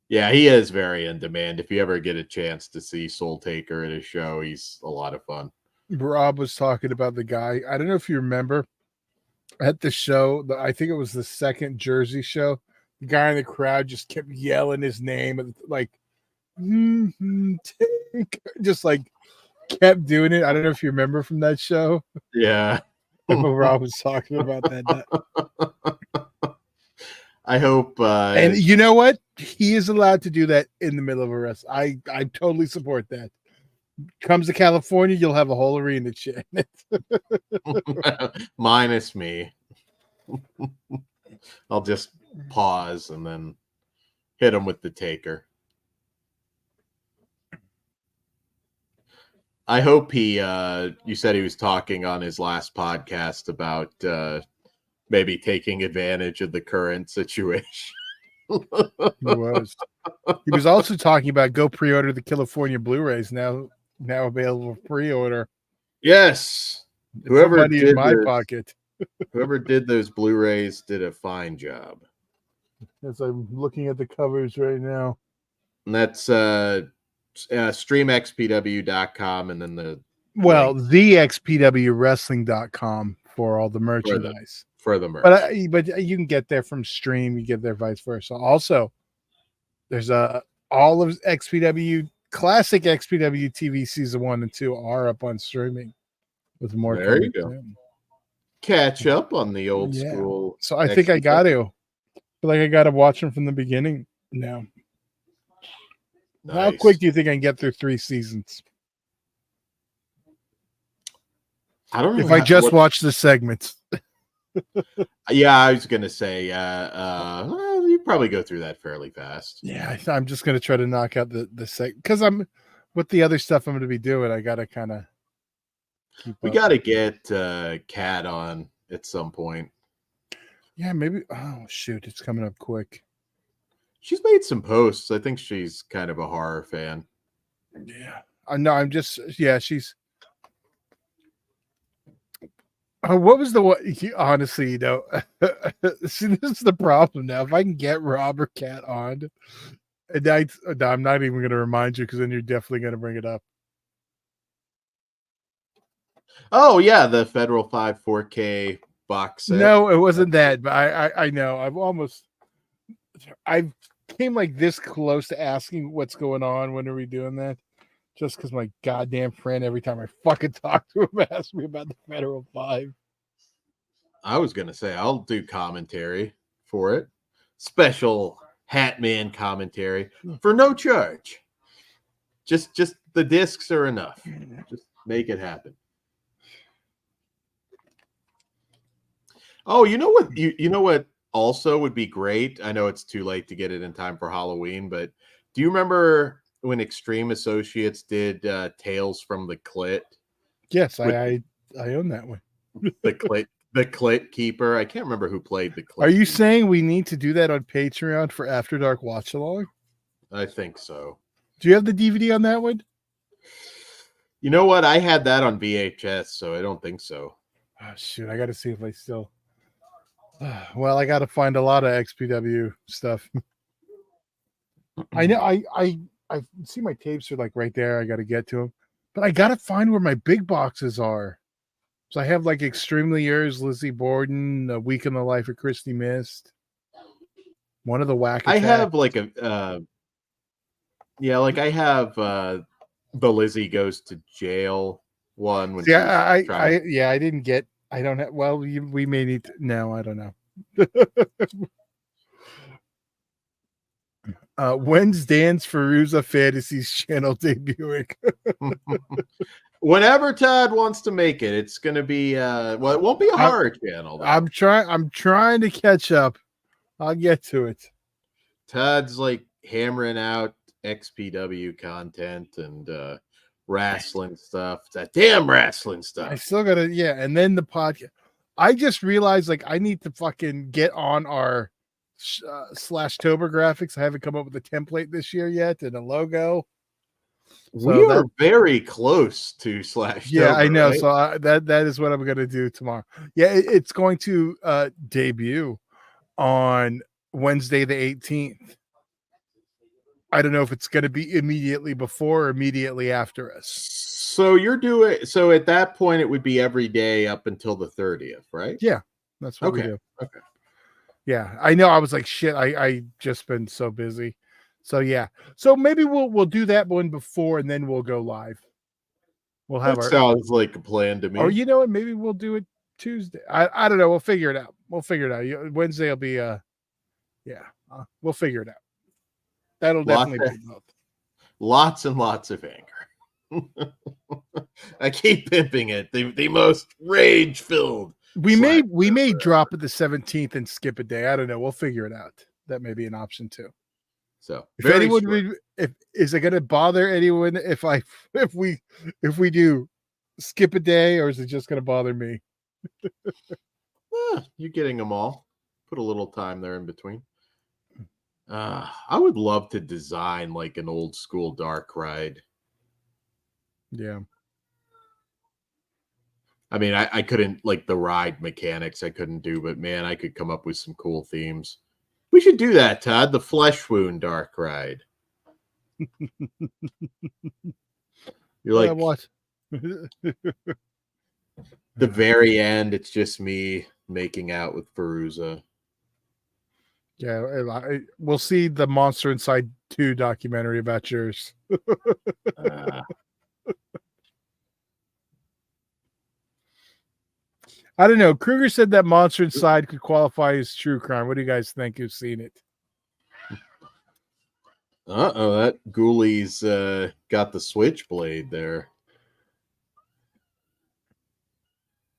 Yeah, he is very in demand. If you ever get a chance to see Soul Taker at a show, he's a lot of fun. Rob was talking about the guy. I don't know if you remember at the show. I think it was the second Jersey show. The guy in the crowd just kept yelling his name, and like, just like kept doing it. I don't know if you remember from that show. Yeah, Rob was talking about that. I hope. And you know what? He is allowed to do that in the middle of a wrestle. I totally support that. Comes to California, you'll have a whole arena chat. Minus me. I'll just pause and then hit him with the Taker. I hope you said he was talking on his last podcast about maybe taking advantage of the current situation. He was. He was also talking about go pre-order the California Blu-rays now available for pre-order. Yes. Whoever did in my pocket. Whoever did those Blu-rays did a fine job. As I'm looking at the covers right now. And that's streamxpw.com and then the thexpwwrestling.com for all the merchandise. For the merch. But you can get there from Stream, you get there vice versa. Also, there's all of XPW classic XPW TV season 1 and 2 are up on streaming with more. There you go. Catch up on the old school. So I think I got to. I feel like I got to watch them from the beginning now. Nice. How quick do you think I can get through 3 seasons? I don't know if I just watch the segments. Yeah, I was gonna say, well, you probably go through that fairly fast. Yeah, I'm just gonna try to knock out the seg because I'm with the other stuff I'm gonna be doing. I gotta kind of. We gotta get Kat on at some point. Yeah, maybe. Oh shoot, it's coming up quick. She's made some posts. I think she's kind of a horror fan. Yeah, No, I'm just she's. What was the one? Honestly, see, this is the problem now. If I can get Robert Cat on, and I'm not even going to remind you because then you're definitely going to bring it up. Oh yeah, the Federal 5 4K box set. No, it wasn't that, but I know I came like this close to asking what's going on. When are we doing that? Just because my goddamn friend, every time I fucking talk to him, asks me about the Federal 5. I was gonna say I'll do commentary for it. Special Hatman commentary for no charge. Just the discs are enough. Just make it happen. Oh, you know what? You know what also would be great? I know it's too late to get it in time for Halloween, but do you remember when Extreme Associates did Tales from the Clit? Yes, I own that one. The Clit Keeper. I can't remember who played the Clit. Are you saying we need to do that on Patreon for After Dark Watch Along? I think so. Do you have the DVD on that one? You know what? I had that on VHS, so I don't think so. Oh, shoot, I got to see if I still. Well, I got to find a lot of XPW stuff. I know I see my tapes are like right there. I got to get to them, but I got to find where my big boxes are. So I have like Extremely Yours, Lizzie Borden, A Week in the Life of Christy Mist, one of the Whack Attack. I have like a I have the Lizzie Goes to Jail one. When I didn't get. I don't have. Well, we may need to. No, I don't know. When's Dan's Feruza Fantasies channel debuting? Whenever Todd wants to make it, it's going to be. Well, it won't be a horror channel. Though. I'm trying to catch up. I'll get to it. Todd's like hammering out XPW content and wrestling stuff. That damn wrestling stuff. I still gotta, and then the podcast. I just realized like I need to fucking get on our /Tober graphics. I haven't come up with a template this year yet and a logo. We are very close to /Tober. Yeah, I know. Right? So that is what I'm gonna do tomorrow. Yeah, it's going to debut on Wednesday the 18th. I don't know if it's going to be immediately before or immediately after us. So you're doing so at that point it would be every day up until the 30th, right? Yeah, that's what we do. Okay. Yeah, I know. I was like, shit. I just been so busy. So yeah. So maybe we'll do that one before and then we'll go live. We'll have sounds like a plan to me. Or you know what? Maybe we'll do it Tuesday. I don't know. We'll figure it out. Wednesday will be we'll figure it out. That'll definitely be both. Lots and lots of anger. I keep pimping it. The most rage filled. We may drop it the 17th and skip a day. I don't know. We'll figure it out. That may be an option too. So if anyone is it going to bother anyone if we do skip a day, or is it just going to bother me? You're getting them all. Put a little time there in between. I would love to design like an old school dark ride. Yeah. I mean, I couldn't like the ride mechanics I couldn't do, but man, I could come up with some cool themes. We should do that, Todd. The Flesh Wound dark ride. You're like what? The very end, it's just me making out with Feruza. Yeah, we'll see the Monster Inside 2 documentary about yours. I don't know. Kruger said that Monster Inside could qualify as true crime. What do you guys think who've seen it? That Ghoulies got the switchblade there.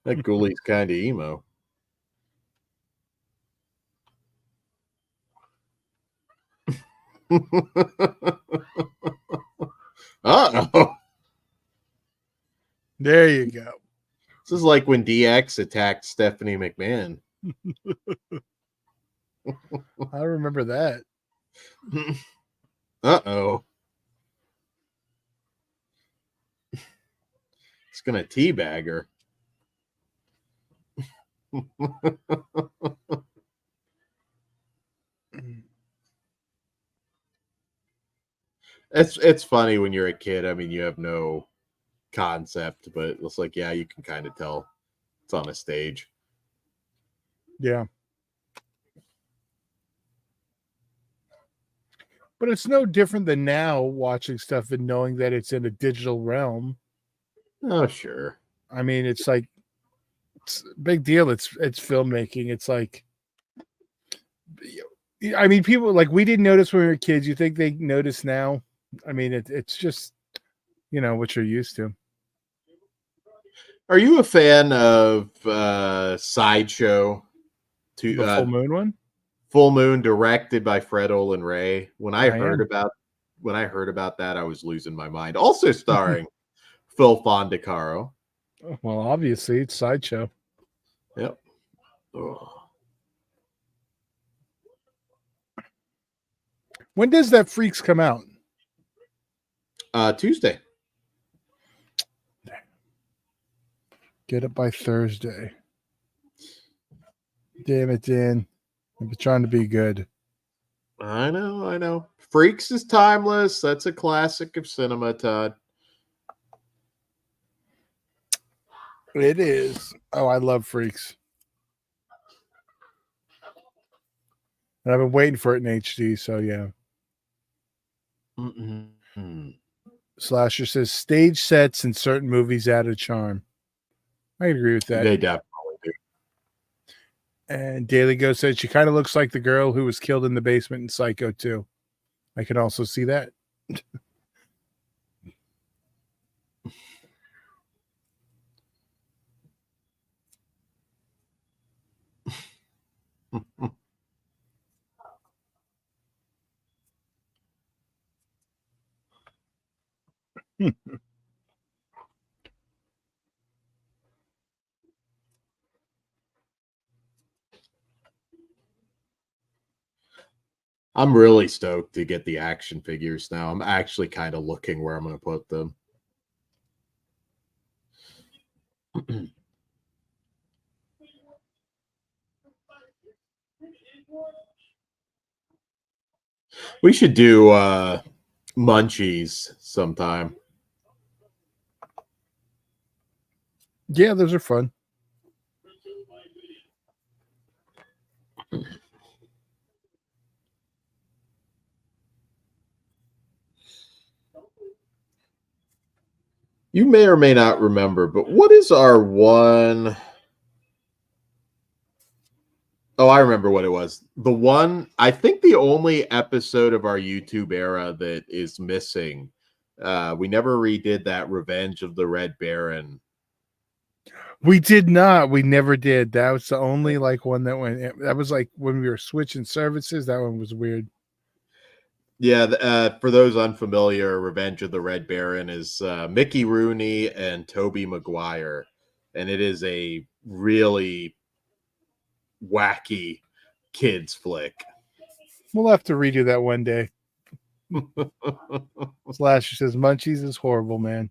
That Ghoulies kind of emo. There you go. This is like when DX attacked Stephanie McMahon. I remember that. gonna teabag her. It's funny when you're a kid. I mean, you have no concept, but it's like, yeah, you can kind of tell it's on a stage. Yeah. But it's no different than now watching stuff and knowing that it's in a digital realm. Oh, sure. I mean, it's like it's a big deal. It's filmmaking. It's like, I mean, people like we didn't notice when we were kids. You think they notice now? I mean, it's just, you know, what you're used to. Are you a fan of Sideshow? The Full Moon one? Full Moon, directed by Fred Olin Ray. When I I heard am. about that, I was losing my mind. Also starring Phil Fondacaro. Well, obviously, it's Sideshow. Yep. Ugh. When does that Freaks come out? Tuesday. Get it by Thursday. Damn it, Dan. I've been trying to be good. I know. Freaks is timeless. That's a classic of cinema, Todd. It is. Oh, I love Freaks. And I've been waiting for it in HD, so yeah. Slasher says stage sets in certain movies add a charm. I agree with that. They definitely do. And Daily Ghost said she kind of looks like the girl who was killed in the basement in Psycho 2. I can also see that. I'm really stoked to get the action figures now. I'm actually kind of looking where I'm going to put them. We should do Munchies sometime. Yeah, those are fun. You may or may not remember, but what is our one? Oh, I remember what it was. The one, I think the only episode of our YouTube era that is missing. We never redid that Revenge of the Red Baron. We did not. We never did. That was the only like one that went. That was like when we were switching services. That one was weird. Yeah, for those unfamiliar, Revenge of the Red Baron is Mickey Rooney and Tobey Maguire, and it is a really wacky kids flick. We'll have to redo that one day. Slasher says Munchies is horrible, man.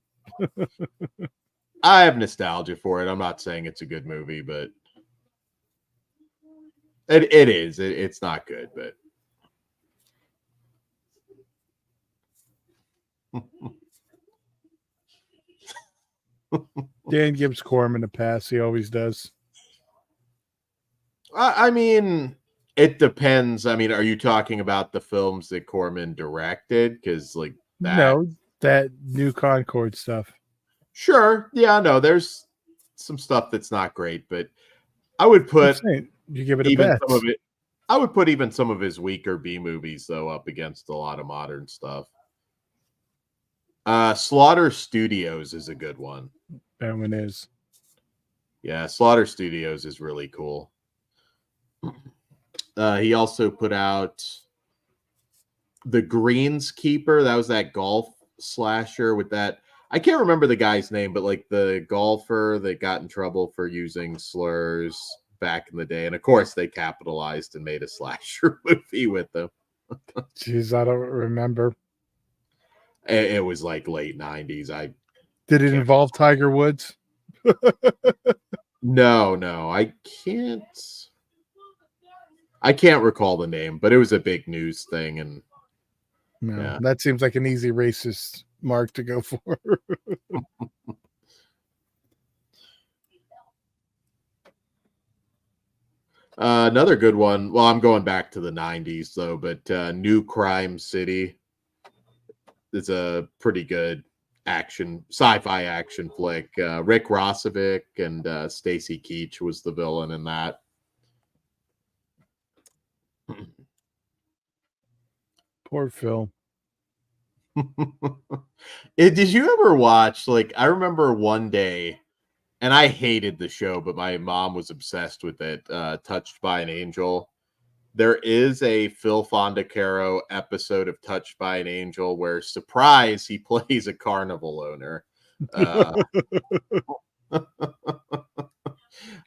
I have nostalgia for it. I'm not saying it's a good movie, but it is. It's not good, but Dan gives Corman a pass. He always does. I mean, it depends. I mean, are you talking about the films that Corman directed? Because like that. No, that New Concord stuff. Sure. Yeah, no, there's some stuff that's not great, but I would put you give it even a bet. some of it. I would put even some of his weaker B movies though up against a lot of modern stuff. Slaughter Studios is a good one. That one is. Yeah, Slaughter Studios is really cool. He also put out The Greenskeeper. That was that golf slasher with that. I can't remember the guy's name, but like the golfer that got in trouble for using slurs back in the day. And of course, they capitalized and made a slasher movie with them. Jeez, I don't remember. It was like late 90s. Did it involve Tiger Woods? No, I can't recall the name, but it was a big news thing, and no, that seems like an easy racist mark to go for. Another good one. Well, I'm going back to the 90s though, but New Crime City is a pretty good sci-fi action flick. Rick Rossovich and Stacy Keach was the villain in that. Poor Phil. Did you ever watch, like, I remember one day, and I hated the show, but my mom was obsessed with it, Touched by an Angel. There is a Phil Fondacaro episode of Touched by an Angel where, surprise, he plays a carnival owner.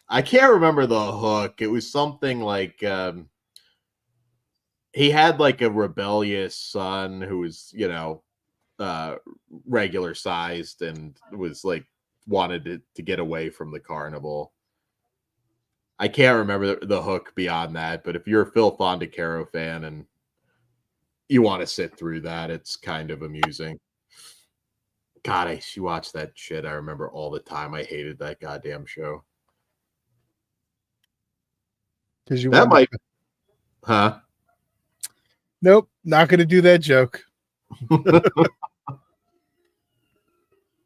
I can't remember the hook. It was something like he had like a rebellious son who was, regular sized and was like wanted to get away from the carnival. I can't remember the hook beyond that, but if you're a Phil Fondacaro fan and you want to sit through that, it's kind of amusing. God, I used to watch that shit. I remember all the time. I hated that goddamn show. Because you that might, huh? Nope, not going to do that joke.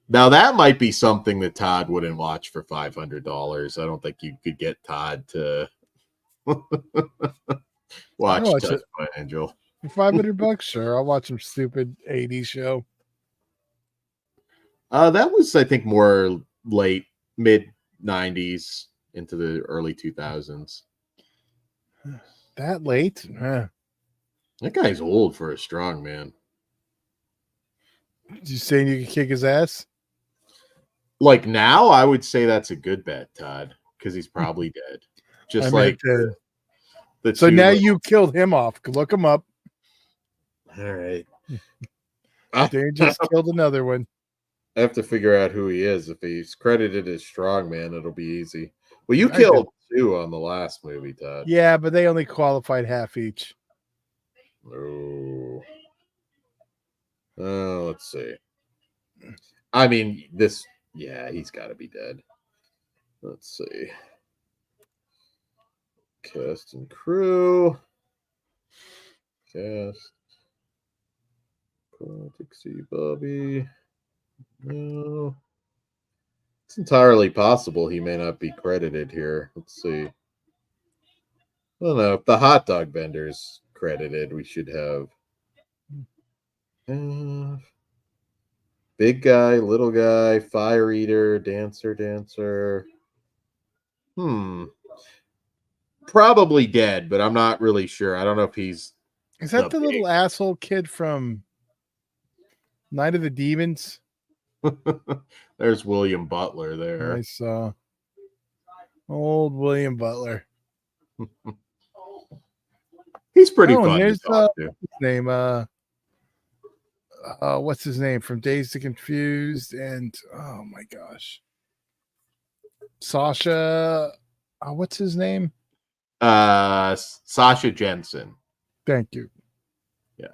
Now that might be something that Todd wouldn't watch for $500. I don't think you could get Todd to watch Touched by an Angel. For $500, sure. I'll watch some stupid 80s show. That was, I think, more mid 90s into the early 2000s. That late? That guy's old for a strong man. You saying you can kick his ass? Like now, I would say that's a good bet, Todd, because he's probably dead. Just so now you killed him off. Look him up. All right. Dane just killed another one. I have to figure out who he is. If he's credited as strongman, it'll be easy. Well, you killed two on the last movie, Todd. Yeah, but they only qualified half each. Oh. Let's see. I mean, he's got to be dead. Let's see. Cast and crew. Cast. Dixie Bobby. No. It's entirely possible he may not be credited here. Let's see. I don't know. If the hot dog vendor's credited, we should have big guy, little guy, fire eater, dancer. Probably dead, but I'm not really sure. I don't know if he's. Is that the little asshole kid from Night of the Demons? There's William Butler there. I saw old William Butler. He's pretty fun to talk to. His name, what's his name from Dazed and Confused? And oh my gosh, Sasha. What's his name? Sasha Jensen. Thank you. Yeah.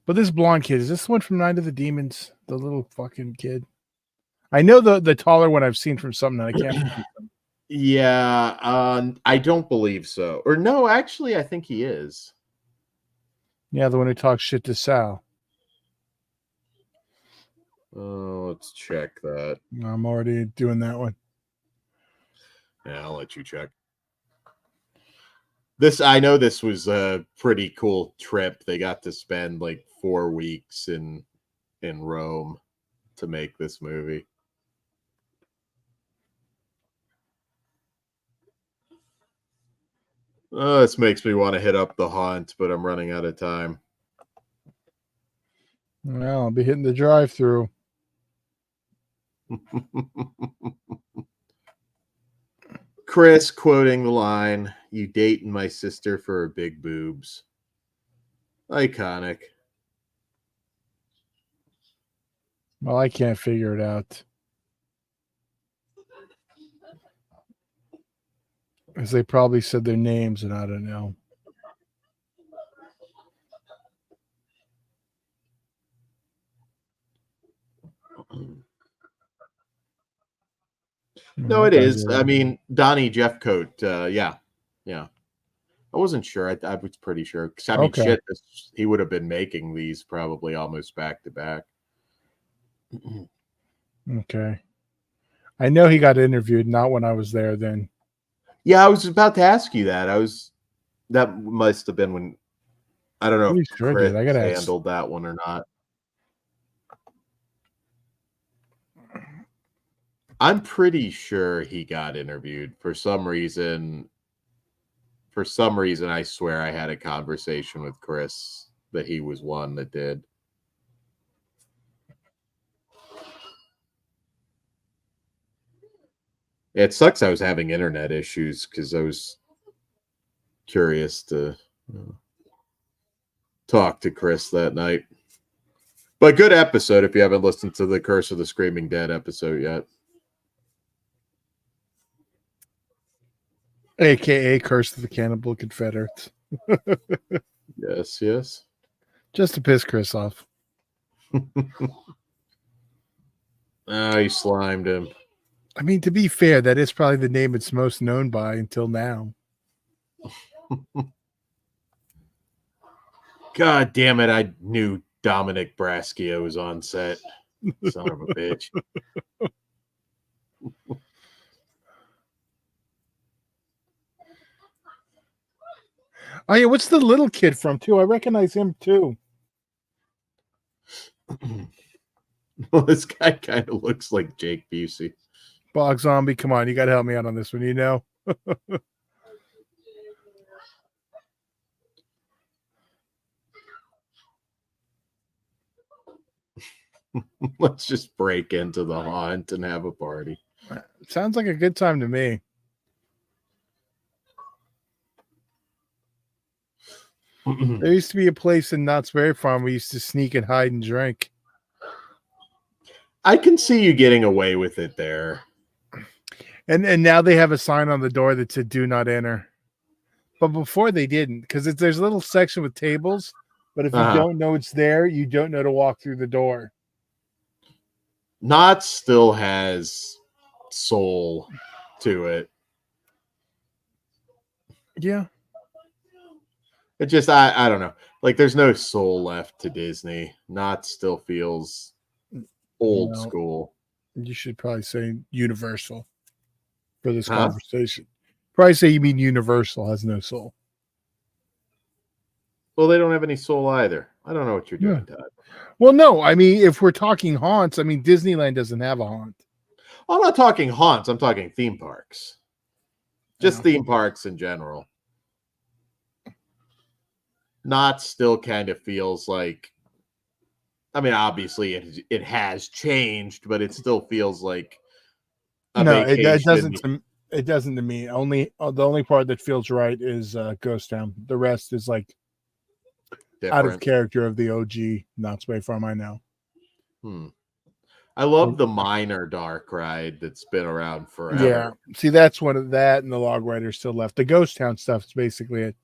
But this blonde kid, is this one from Night of the Demons? The little fucking kid. I know the taller one I've seen from something, and I can't. Yeah, I don't believe so. Or no, actually, I think he is. Yeah, the one who talks shit to Sal. Oh, let's check that. I'm already doing that one. Yeah, I'll let you check. I know this was a pretty cool trip. They got to spend like 4 weeks in Rome to make this movie. This makes me want to hit up The Haunt, but I'm running out of time. Well, I'll be hitting the drive-through. Chris quoting the line, "You dating my sister for her big boobs." Iconic. Well, I can't figure it out. As they probably said their names, and I don't know. No, it is. I mean, Donnie Jeffcoat. Yeah. I wasn't sure. I was pretty sure. 'Cause, I mean, Okay. shit, he would have been making these probably almost back to back. Okay. I know he got interviewed, not when I was there then. Yeah, I was about to ask you that. That must have been when, I don't know Pretty if sure I Chris did. I gotta ask. handled that one or not. I'm pretty sure he got interviewed for some reason. For some reason, I swear I had a conversation with Chris that he was one that did. It sucks I was having internet issues because I was curious to talk to Chris that night. But good episode if you haven't listened to the Curse of the Screaming Dead episode yet. AKA Curse of the Cannibal Confederates. Yes. Just to piss Chris off. He slimed him. I mean, to be fair, that is probably the name it's most known by until now. God damn it. I knew Dominic Braschio was on set. Son of a bitch. Oh, yeah. What's the little kid from, too? I recognize him, too. Well, this guy kind of looks like Jake Busey. Bog Zombie, come on. You got to help me out on this one, you know? Let's just break into the haunt and have a party. Sounds like a good time to me. There used to be a place in Knott's Berry Farm we used to sneak and hide and drink. I can see you getting away with it there. And now they have a sign on the door that said "Do not enter." But before they didn't, because there's a little section with tables. But if you don't know it's there, you don't know to walk through the door. Knott's still has soul to it. Yeah. It just, I don't know. Like, there's no soul left to Disney. Knott's still feels old school. You should probably say Universal for this conversation. Probably say you mean Universal has no soul. Well, they don't have any soul either. I don't know what you're doing, Todd. Well, no. I mean, if we're talking haunts, I mean, Disneyland doesn't have a haunt. I'm not talking haunts. I'm talking theme parks. Just theme parks in general. Knott's still kind of feels like, I mean, obviously it has changed, but it still feels like a vacation. It doesn't. It doesn't to me. Only the only part that feels right is Ghost Town. The rest is like out of character of the OG Knott's Berry Farm. I know. I love the Minor Dark ride that's been around forever. Yeah, see, that's one of that, and the Log Rider still left. The Ghost Town stuff is basically it.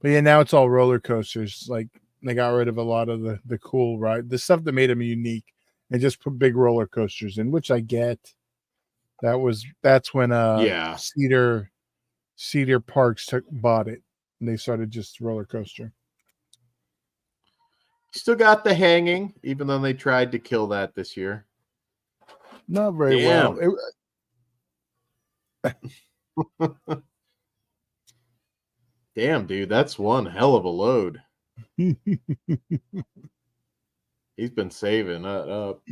But yeah, now it's all roller coasters. Like they got rid of a lot of the cool ride, the stuff that made them unique, and just put big roller coasters in, which I get. That's when Cedar Parks bought it, and they started just roller coaster. Still got the hanging, even though they tried to kill that this year. Not very well. Damn, dude, that's one hell of a load. He's been saving that up.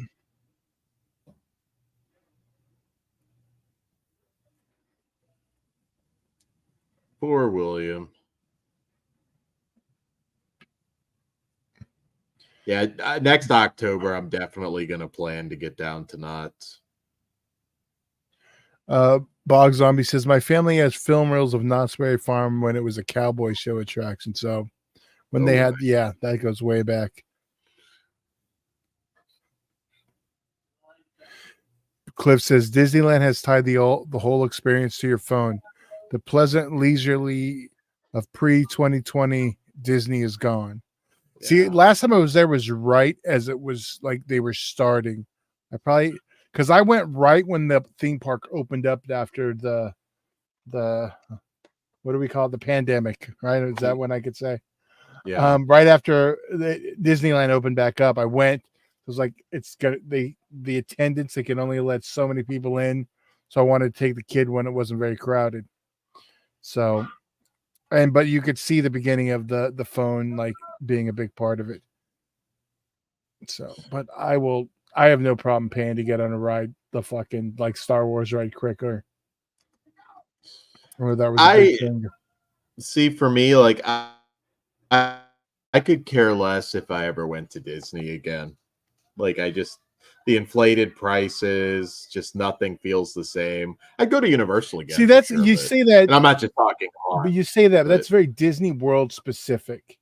Poor William. Yeah, next October, I'm definitely going to plan to get down to Knott's. Bog Zombie says, my family has film reels of Knott's Berry Farm when it was a cowboy show attraction. So when they had, that goes way back. Cliff says Disneyland has tied the whole experience to your phone. The pleasant leisurely of pre-2020 Disney is gone. Yeah. See, last time I was there was right as it was like they were starting. Because I went right when the theme park opened up after the what do we call it? The pandemic, right? Is that when I could say? Yeah. Right after the Disneyland opened back up, I went. It was like the attendance, they can only let so many people in. So I wanted to take the kid when it wasn't very crowded. So, but you could see the beginning of the phone like being a big part of it. So, but I have no problem paying to get on a ride, the fucking like Star Wars ride quicker. Or that was a big thing. See, for me, like I could care less if I ever went to Disney again. Like the inflated prices, just nothing feels the same. I'd go to Universal again. See, that's you say that, and I'm not just talking. But you say that, but that's very Disney World specific.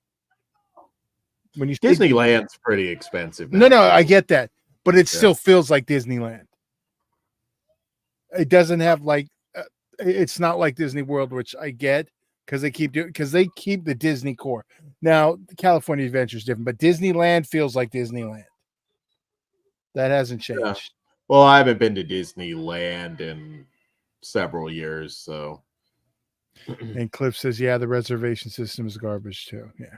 When you Disneyland's pretty expensive. No, I get that, but it still feels like Disneyland. It doesn't have like, it's not like Disney World, which I get because they keep the Disney core. Now, California Adventure is different, but Disneyland feels like Disneyland. That hasn't changed. Yeah. Well, I haven't been to Disneyland in several years, so. And Cliff says, "Yeah, the reservation system is garbage too." Yeah.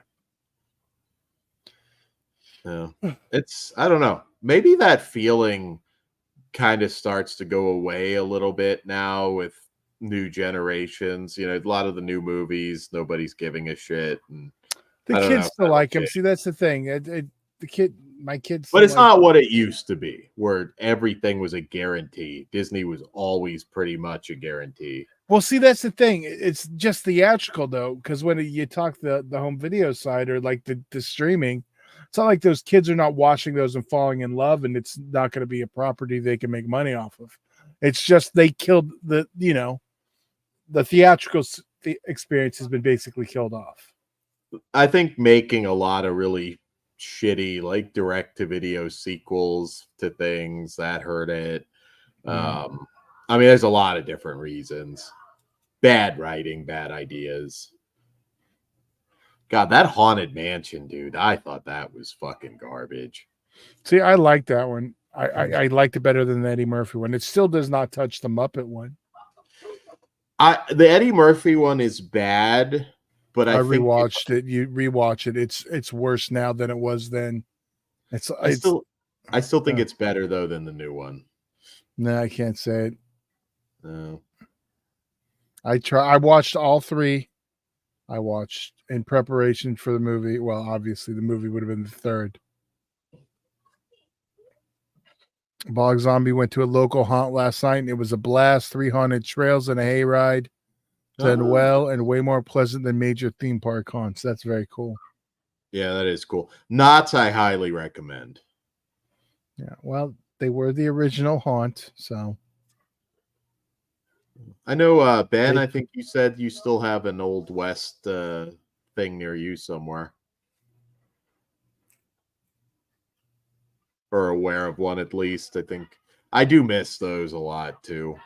I don't know. Maybe that feeling kind of starts to go away a little bit now with new generations. You know, a lot of the new movies, nobody's giving a shit. And the kids still like them. See, that's the thing. My kids. But it's not what it used to be, where everything was a guarantee. Disney was always pretty much a guarantee. Well, see, that's the thing. It's just theatrical, though, because when you talk the home video side or like the streaming, it's not like those kids are not watching those and falling in love, and it's not going to be a property they can make money off of. It's just they killed the theatrical experience has been basically killed off. I think making a lot of really shitty, like direct-to-video sequels to things that hurt it. I mean, there's a lot of different reasons. Bad writing, bad ideas. God, that Haunted Mansion, dude, I thought that was fucking garbage. See, I like that one. I liked it better than the Eddie Murphy one. It still does not touch the Muppet one. The Eddie Murphy one is bad, but I rewatched it. You rewatch it. It's worse now than it was then. I still think it's better though than the new one. No, I can't say it. No. I watched all three. I watched in preparation for the movie. Well, obviously the movie would have been the third. Bog Zombie went to a local haunt last night, and it was a blast. 3 haunted trails and a hayride. Done well and way more pleasant than major theme park haunts. That's very cool. Yeah, that is cool. Knott's I highly recommend. Yeah, well, they were the original haunt, so. I know, Ben, I think you said you still have an Old West thing near you somewhere. Or aware of one at least. I think I do miss those a lot too.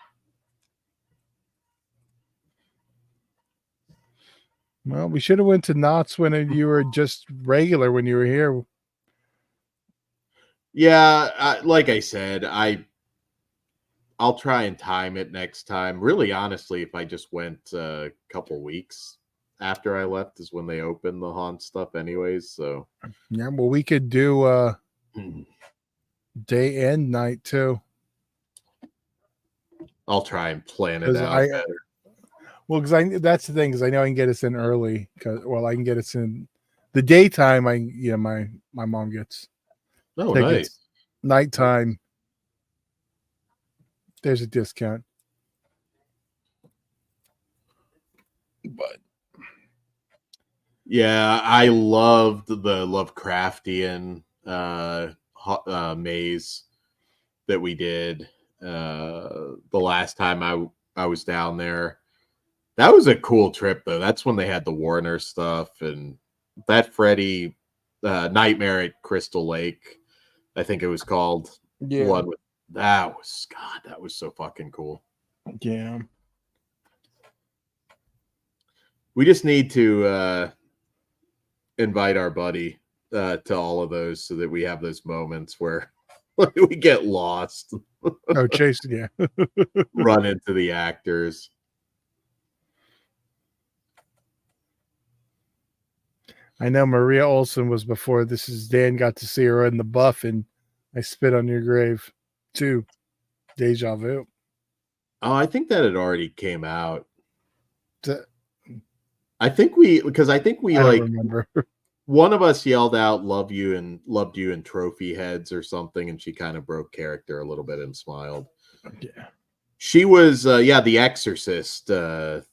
Well, we should have went to Knott's when you were just regular when you were here. Yeah, like I said, I'll try and time it next time. Really, honestly, if I just went a couple weeks after I left is when they opened the haunt stuff anyways. So yeah, well, we could do day and night too. I'll try and plan it out better. Well, because that's the thing, because I know I can get us in early. I can get us in the daytime. My mom gets tickets. Nice. Nighttime. There's a discount. But yeah, I loved the Lovecraftian maze that we did the last time I was down there. That was a cool trip though. That's when they had the Warner stuff and that Freddy Nightmare at Crystal Lake, I think it was called. Yeah. One with That was so fucking cool. Yeah. We just need to invite our buddy to all of those so that we have those moments where we get lost. Oh, Chase, yeah. Run into the actors. I know Maria Olsen was before this. Is Dan got to see her in the Buff and I Spit on Your Grave too. Deja vu. Oh, I think that had already came out. I think we like remember. One of us yelled out loved you in trophy heads or something, and she kind of broke character a little bit and smiled. Yeah. She was The Exorcist, the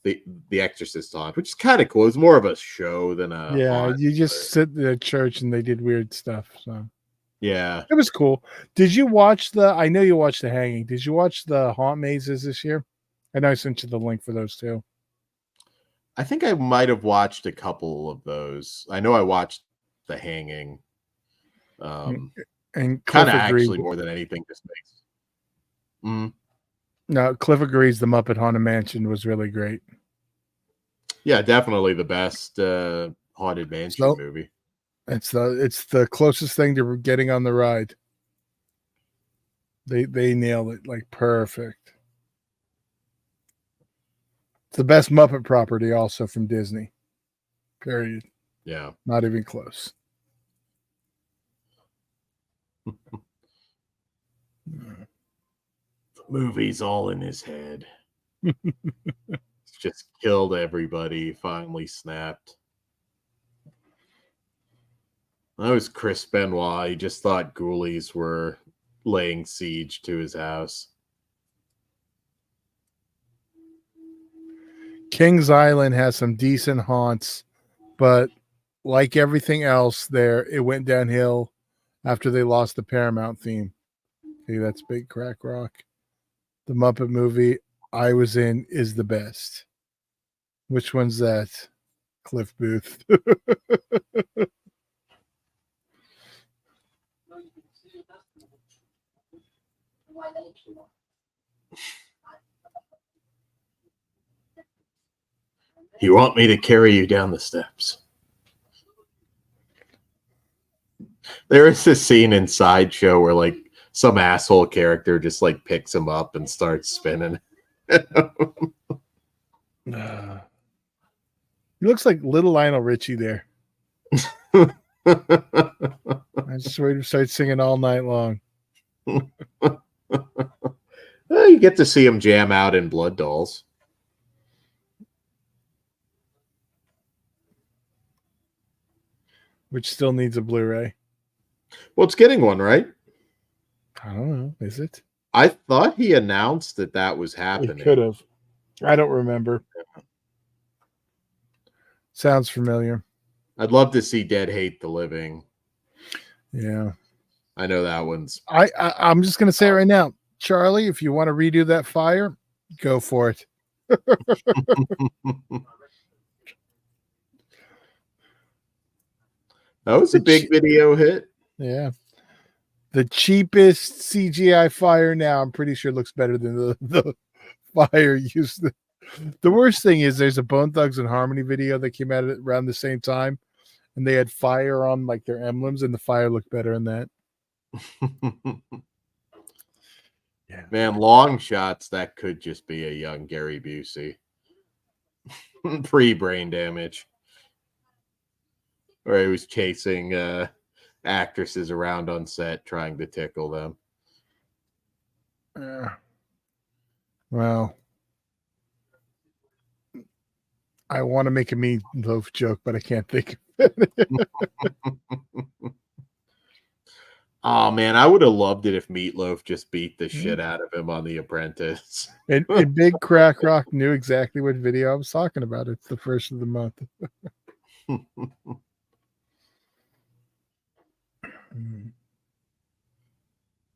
Exorcist haunt, which is kind of cool. It's more of a show than a haunt, you just sit in a church and they did weird stuff. So yeah. it was cool. Did you watch I know you watched The Hanging. Did you watch the Haunt Mazes this year? I know I sent you the link for those too. I think I might have watched a couple of those. I know I watched The Hanging. And kind of actually more than anything just makes. No, Cliff agrees the Muppet Haunted Mansion was really great. Yeah, definitely the best Haunted Mansion movie. It's the closest thing to getting on the ride. They nailed it like perfect. It's the best Muppet property also from Disney. Period. Yeah. Not even close. The movie's all in his head. It's just killed everybody. Finally snapped. That was Chris Benoit. He just thought ghoulies were laying siege to his house. Kings Island has some decent haunts, but like everything else there, it went downhill after they lost the Paramount theme. Okay, that's Big Crack Rock. The Muppet movie I was in is the best. Which one's that? Cliff Booth. You want me to carry you down the steps? There is this scene in Sideshow where like some asshole character just like picks him up and starts spinning. He looks like little Lionel Richie there. I just wait to start singing all night long. Well, you get to see him jam out in Blood Dolls. Which still needs a Blu-ray. Well, it's getting one, right? I don't know. Is it? I thought he announced that was happening. He could have. I don't remember. Sounds familiar. I'd love to see Dead Hate the Living. Yeah. I know that one's... I'm just going to say it right now. Charlie, if you want to redo that fire, go for it. That was a big video hit. Yeah. The cheapest CGI fire now, I'm pretty sure looks better than the fire used. The worst thing is there's a Bone Thugs and Harmony video that came out around the same time, and they had fire on like their emblems, and the fire looked better in that. Yeah. Man, long shots, that could just be a young Gary Busey. Pre-brain damage. Or he was chasing actresses around on set trying to tickle them. Yeah. Well, I want to make a meatloaf joke, but I can't think of it. Oh man, I would have loved it if Meatloaf just beat the shit out of him on The Apprentice. And Big Crack Rock knew exactly what video I was talking about. It's the first of the month.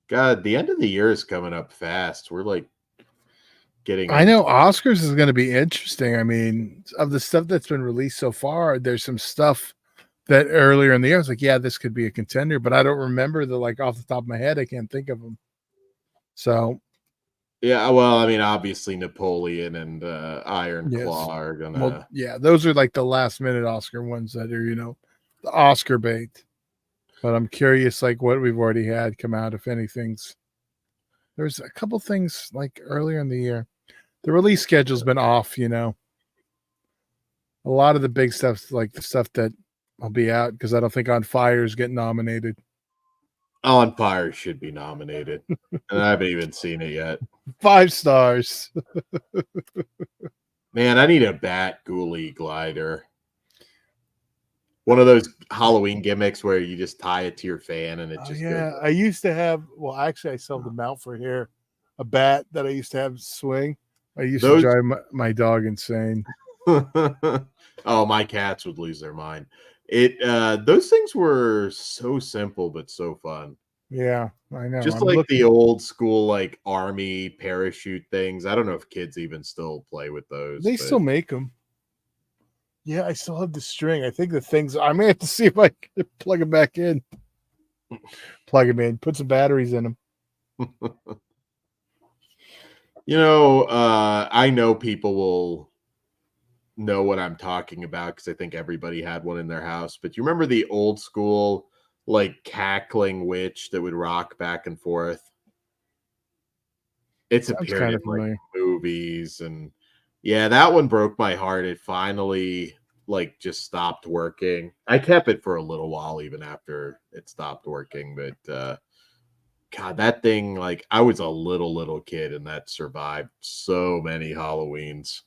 God, the end of the year is coming up fast. We're like getting... I know Oscars is going to be interesting. I mean, of the stuff that's been released so far, there's some stuff that earlier in the year I was like, yeah, this could be a contender, but I don't remember the like off the top of my head. I can't think of them. So yeah, well, I mean, obviously Napoleon and Iron yes. Claw are gonna. Well, yeah, those are like the last minute Oscar ones that are, the Oscar bait. But I'm curious, like what we've already had come out, if anything's. There's a couple things like earlier in the year. The release schedule's been off, A lot of the big stuff, like the stuff that will be out, because I don't think On Fire's getting nominated. On Fire should be nominated, and I haven't even seen it yet. 5 stars. Man, I need a Bat Ghoulie glider. One of those Halloween gimmicks where you just tie it to your fan and it just goes. I used to have. Well, actually, I sold them out for here. A bat that I used to have swing. I used to drive my dog insane. Oh, my cats would lose their mind. Those things were so simple but so fun. Yeah, I know. Just like the old school like army parachute things. I don't know if kids even still play with those. They still make them. Yeah, I still have the string. I think the things I may have to see if I can plug them back in. Plug them in. Put some batteries in them. I know people will know what I'm talking about because I think everybody had one in their house. But you remember the old school like cackling witch that would rock back and forth? It's appeared in like movies, and yeah, that one broke my heart. It finally like just stopped working. I kept it for a little while even after it stopped working, but God, that thing, like I was a little kid and that survived so many Halloweens.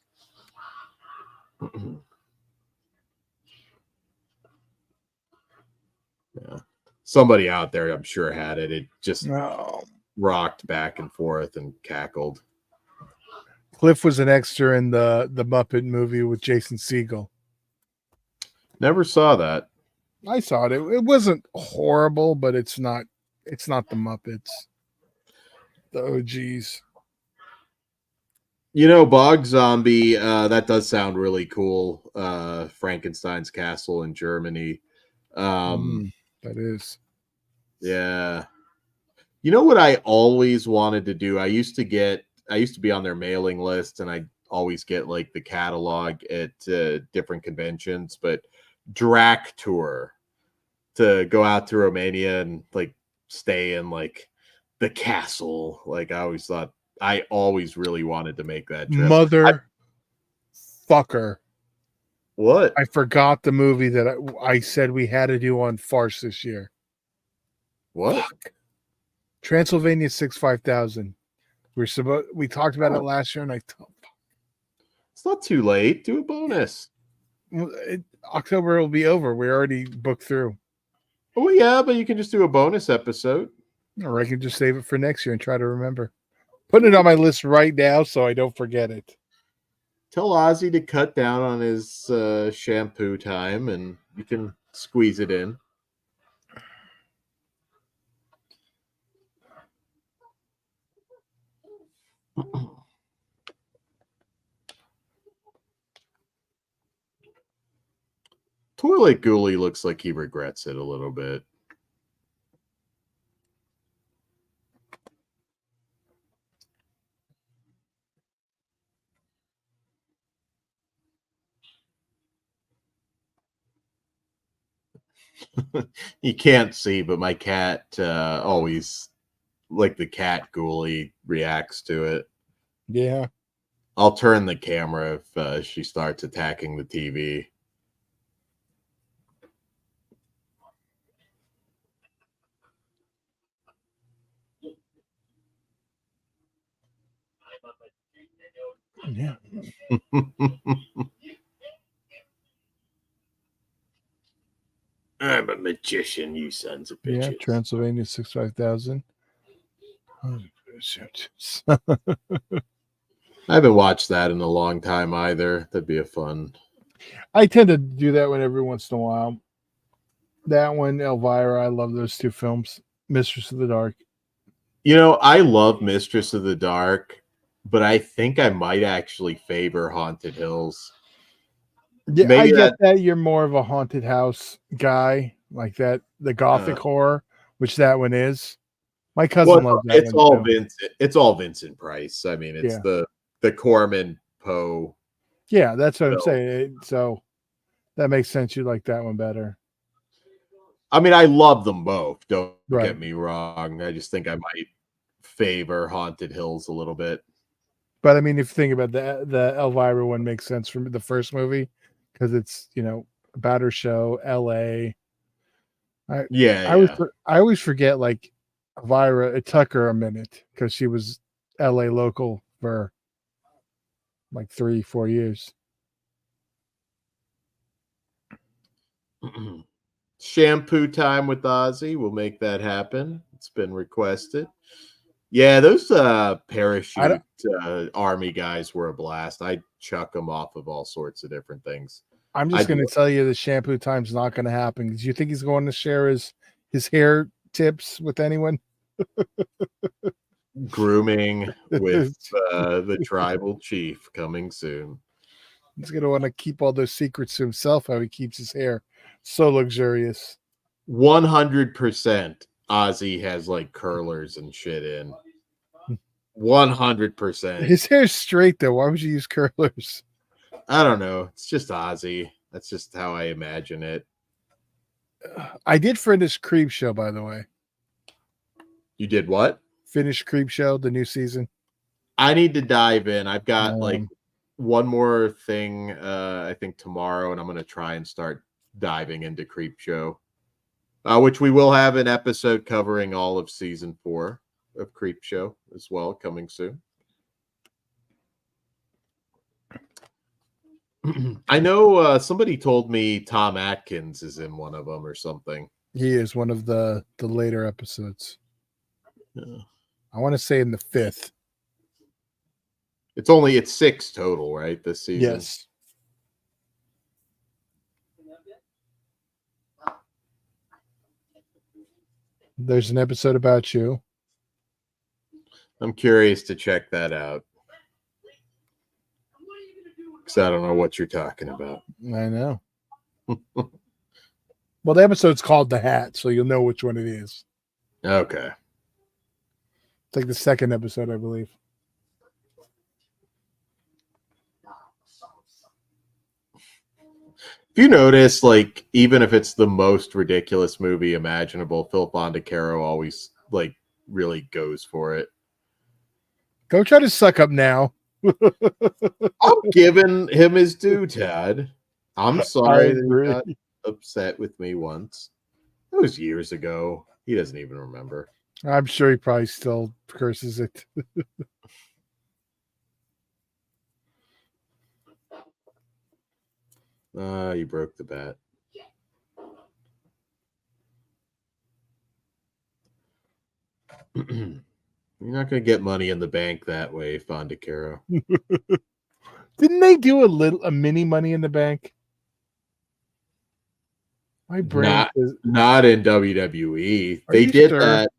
Yeah. Somebody out there, I'm sure, had it. It just rocked back and forth and cackled. Cliff was an extra in the Muppet movie with Jason Segel. Never saw that. I saw it. It wasn't horrible, but it's not the Muppets. The OGs. Bog Zombie, that does sound really cool. Frankenstein's Castle in Germany. That is. Yeah. You know what I always wanted to do? I used to be on their mailing list, and I always get like the catalog at different conventions, but Drac Tour, to go out to Romania and like stay in like the castle. Like I always really wanted to make that trip. Fucker. What? I forgot the movie that I said we had to do on Farce this year. What? Fuck. Transylvania 65000. We talked about it last year, and I thought, it's not too late. Do a bonus. October will be over. We're already booked through. Oh yeah, but you can just do a bonus episode. Or I can just save it for next year and try to remember. Putting it on my list right now so I don't forget it. Tell Ozzy to cut down on his shampoo time, and you can squeeze it in. Toilet Ghoulie looks like he regrets it a little bit. You can't see, but my cat always, like the cat Ghoulie, reacts to it. Yeah. I'll turn the camera if she starts attacking the TV. Yeah. I'm a magician, you sons of bitches. Yeah, Transylvania 65000. Oh, shit. I haven't watched that in a long time either. That'd be a fun. I tend to do that one every once in a while. That one, Elvira, I love those two films. Mistress of the Dark. I love Mistress of the Dark, but I think I might actually favor Haunted Hills. Yeah, maybe I get that you're more of a haunted house guy, like that, the gothic horror, which that one is. My cousin loves that it's one all too. Vincent. It's all Vincent Price. I mean, it's Yeah. the Corman Poe. Yeah, that's what I'm film. saying. So that makes sense. You like that one better. I mean, I love them both. Don't Right. get me wrong. I just think I might favor Haunted Hills a little bit. But I mean, if you think about the Elvira one makes sense from the first movie because it's about her show, L.A. I always forget like Elvira. It took her a minute because she was L.A. local for like 3-4 years. Shampoo time with Ozzy. We'll make that happen. It's been requested. Yeah, those parachute army guys were a blast. I chuck them off of all sorts of different things. I'm just going to tell you the shampoo time's not going to happen. Do you think he's going to share his hair tips with anyone? Grooming with the tribal chief coming soon. He's going to want to keep all those secrets to himself, how he keeps his hair so luxurious. 100% Ozzy has like curlers and shit in. 100%. His hair's straight though. Why would you use curlers? I don't know. It's just Ozzy. That's just how I imagine it. I did finish Creep Show, by the way. You did what? Finish Creep Show, the new season. I need to dive in. I've got like one more thing, I think tomorrow, and I'm going to try and start diving into Creep Show, which we will have an episode covering all of season 4 of Creep Show as well, coming soon. I know somebody told me Tom Atkins is in one of them or something. He is one of the later episodes. Yeah. I want to say in the 5th. It's 6 total, right? This season. Yes. There's an episode about you. I'm curious to check that out. Because I don't know what you're talking about. I know. Well, the episode's called The Hat, so you'll know which one it is. Okay. It's like the second episode, I believe. If you notice, like, even if it's the most ridiculous movie imaginable, Phil Bondacaro always, like, really goes for it. Go try to suck up now. I'm giving him his due, Tad. I'm sorry that he got upset with me once. It was years ago. He doesn't even remember. I'm sure he probably still curses it. You broke the bat. You're not going to get money in the bank that way, Fondacaro. Didn't they do a mini Money in the Bank? My brain not in WWE. Are They you did sure? that.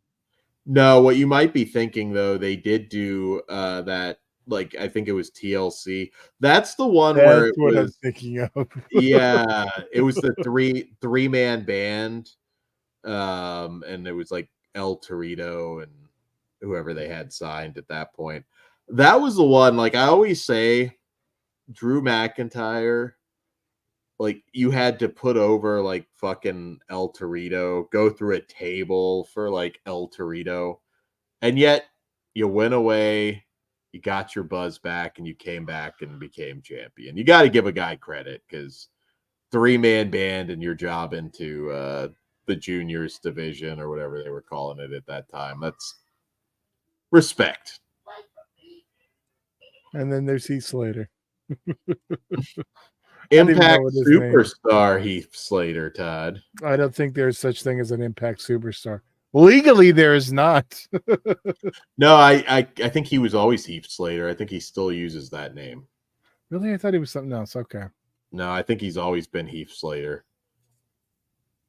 No, what you might be thinking though, they did do that. Like I think it was TLC. That's the one where it what was. I'm thinking of. Yeah, it was the three-man band, and it was like El Torito and whoever they had signed at that point. That was the one. Like I always say, Drew McIntyre, like you had to put over like fucking El Torito, go through a table for like El Torito, and yet you went away, you got your buzz back, and you came back and became champion. You got to give a guy credit because 3-man band and your job into the juniors division or whatever they were calling it at that time. That's respect. And then there's Heath Slater. Impact Superstar Heath Slater, Todd. I don't think there's such thing as an Impact Superstar. Legally, there is not. No, I think he was always Heath Slater. I think he still uses that name. Really? I thought he was something else. Okay. No, I think he's always been Heath Slater.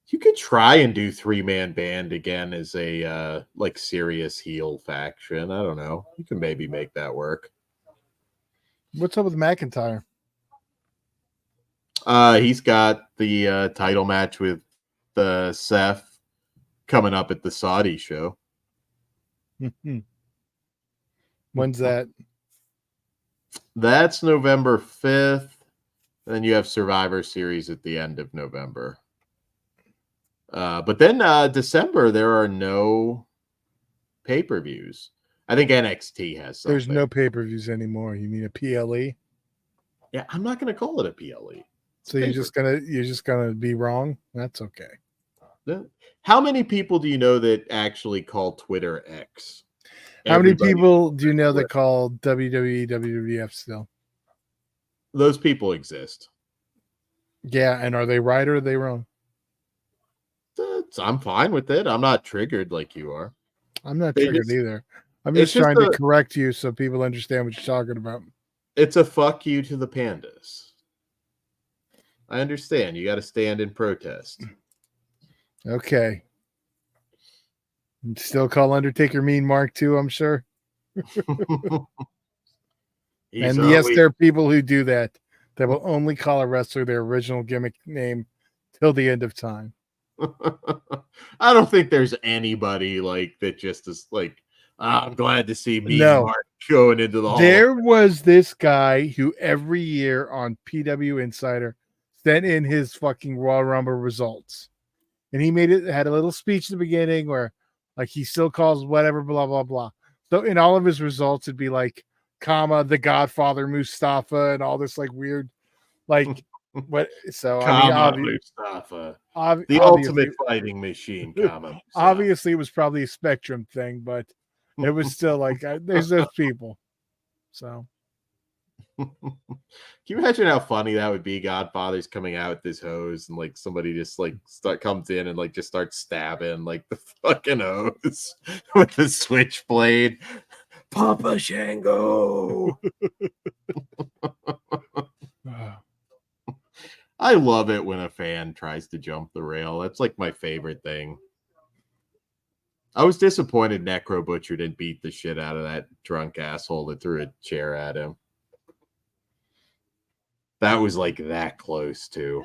You could try and do 3-man band again as a like serious heel faction. I don't know. You can maybe make that work. What's up with McIntyre? He's got the title match with Seth coming up at the Saudi show. When's that? That's November 5th. Then you have Survivor Series at the end of November. But then December, there are no pay-per-views. I think NXT has something. There's no pay-per-views anymore. You mean a PLE? Yeah, I'm not going to call it a PLE. So you're just gonna be wrong? That's okay. How many people do you know that actually call Twitter X? How many people do you know that call WWE WWF still? Those people exist. Yeah, and are they right or are they wrong? I'm fine with it. I'm not triggered like you are. I'm not triggered either. I'm just trying to correct you so people understand what you're talking about. It's a fuck you to the pandas. I understand. You got to stand in protest. Okay. Still call Undertaker Mean Mark too, I'm sure. And yes, there are people who do that. That will only call a wrestler their original gimmick name till the end of time. I don't think there's anybody like that just is like, I'm glad to see Mean Mark going into the hall. There was this guy who every year on PW Insider sent in his fucking Royal Rumble results. And he had a little speech at the beginning where like he still calls whatever, blah, blah, blah. So in all of his results, it'd be like, comma, the Godfather Mustafa and all this like weird, like what? So I mean, Mustafa, the ultimate fighting machine. Comma. Obviously, it was probably a Spectrum thing, but it was still like there's those people. So. Can you imagine how funny that would be? Godfather's coming out with this hose, and like somebody just like comes in and like just starts stabbing like the fucking hose with the switchblade. Papa Shango. I love it when a fan tries to jump the rail. That's like my favorite thing. I was disappointed Necro Butcher didn't beat the shit out of that drunk asshole that threw a chair at him. That was like that close too.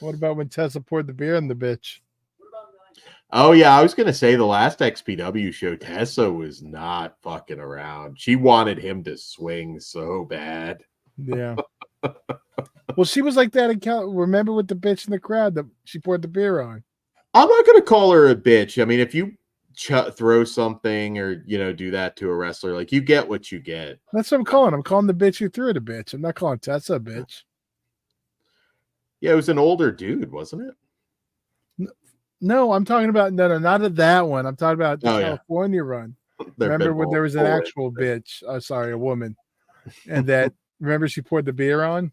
What about when Tessa poured the beer in the bitch? Oh yeah, I was gonna say the last XPW show, Tessa was not fucking around. She wanted him to swing so bad. Yeah. Well, she was like that in remember with the bitch in the crowd that she poured the beer on. I'm not gonna call her a bitch. I mean, if you throw something or do that to a wrestler, like you get what you get. That's what I'm calling. I'm calling the bitch who threw it a bitch. I'm not calling Tessa a bitch. Yeah, it was an older dude, wasn't it? No, I'm talking about not at that one. I'm talking about the California run. Remember when there was an actual bitch? Sorry, a woman, and that remember she poured the beer on.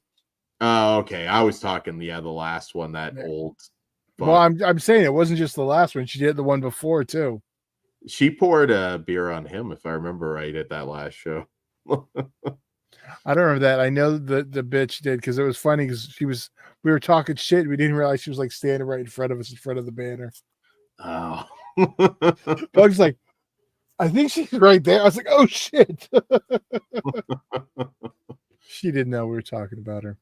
Oh, okay. I was talking the last one, that old. Well, I'm saying it wasn't just the last one. She did the one before too. She poured a beer on him, if I remember right, at that last show. I don't remember that. I know the bitch did because it was funny because we were talking shit. We didn't realize she was like standing right in front of us in front of the banner. Oh. Bug's like, I think she's right there. I was like, oh shit. She didn't know we were talking about her.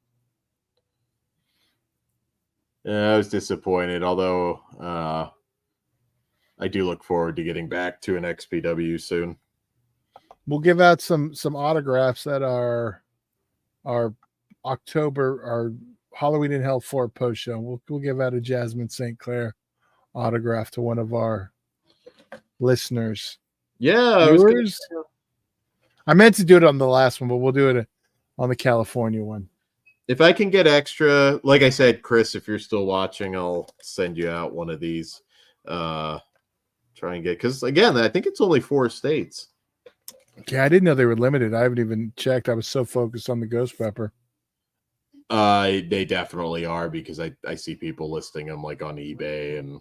Yeah, I was disappointed, although I do look forward to getting back to an XPW soon. We'll give out some autographs at our Halloween in Hell 4 post show. We'll give out a Jasmine St. Clair autograph to one of our listeners. Yeah, I meant to do it on the last one, but we'll do it on the California one. If I can get extra, like I said, Chris, if you're still watching, I'll send you out one of these. Try and get, because again, I think it's only 4 states. Yeah, I didn't know they were limited. I haven't even checked. I was so focused on the Ghost Pepper. They definitely are, because I see people listing them like on eBay and.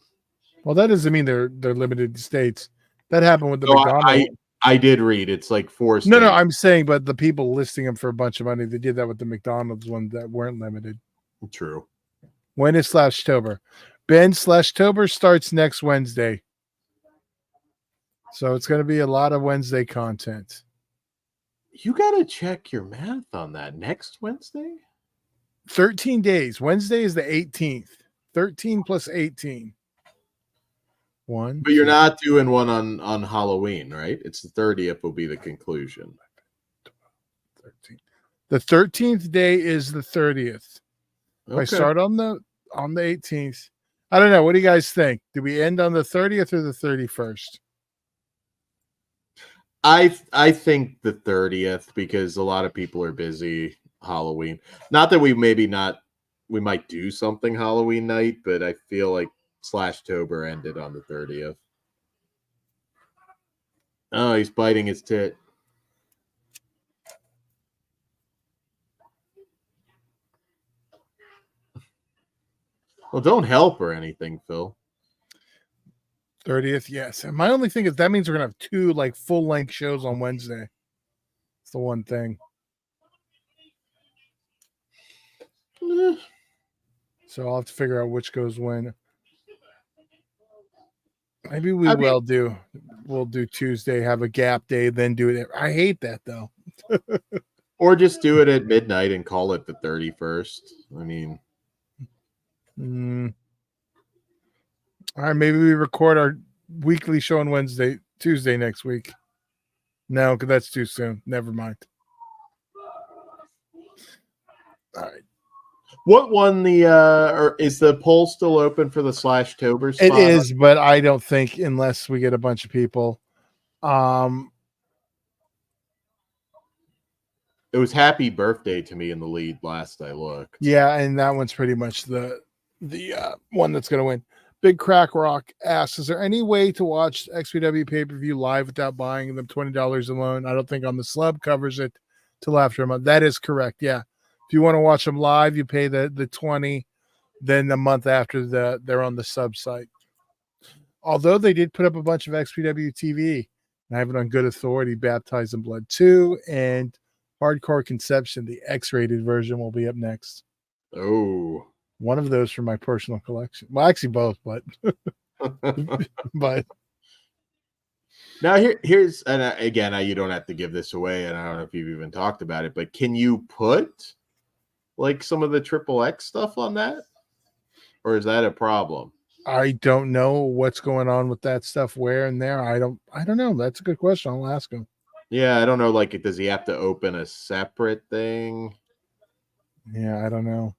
Well, that doesn't mean they're limited to states. That happened with the McDonald's. I did read it's like 4 states. No, I'm saying, but the people listing them for a bunch of money, they did that with the McDonald's ones that weren't limited. True. When is Slashtober? Ben, Slashtober starts next Wednesday. So it's going to be a lot of Wednesday content. You got to check your math on that. Next Wednesday? 13 days. Wednesday is the 18th. 13 plus 18. One. But you're not doing one on Halloween, right? It's the 30th will be the conclusion. 13. The 13th day is the 30th. If I Okay. start on the 18th. I don't know. What do you guys think? Do we end on the 30th or the 31st? I think the 30th because a lot of people are busy Halloween. Not that we might do something Halloween night, but I feel like Slashtober ended on the 30th. Oh, he's biting his tit. Well, don't help or anything, Phil. 30th, yes. And my only thing is that means we're gonna have 2 like full-length shows on Wednesday. It's the one thing. So I'll have to figure out which goes when. Maybe we'll do Tuesday, have a gap day, then do it. I hate that though. Or just do it at midnight and call it the 31st. I mean, all right, maybe we record our weekly show on Tuesday next week. No, because that's too soon. Never mind. All right. What won the or is the poll still open for the Slashtober spot? It is, but I don't think unless we get a bunch of people. It was Happy Birthday to Me in the lead last I looked. Yeah, and that one's pretty much the one that's going to win. Big Crack Rock asks, is there any way to watch XPW pay-per-view live without buying them $20 alone? I don't think on the slub covers it till after a month. That is correct. Yeah. If you want to watch them live, you pay the $20, then the month after they're on the sub site. Although they did put up a bunch of XPW TV, I have it on good authority, Baptized in Blood 2 and Hardcore Conception, the X-rated version will be up next. Oh. One of those from my personal collection. Well, actually both, but but now here's and again, you don't have to give this away, and I don't know if you've even talked about it, but can you put like some of the XXX stuff on that, or is that a problem? I don't know what's going on with that stuff where and there. I don't know. That's a good question. I'll ask him. Yeah, I don't know. Like, does he have to open a separate thing? Yeah, I don't know.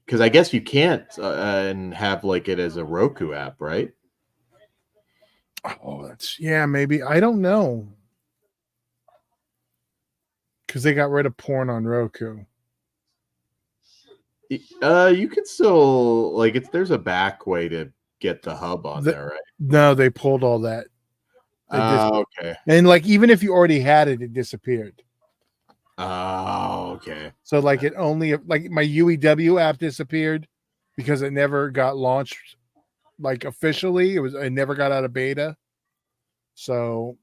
Because I guess you can't and have like it as a Roku app, right? Oh, maybe. I don't know. Because they got rid of porn on Roku. You could still like there's a back way to get the hub on there, right? No, they pulled all that. Okay. And like even if you already had it, it disappeared. Oh, okay. So like it only like my UEW app disappeared because it never got launched like officially. It never got out of beta. So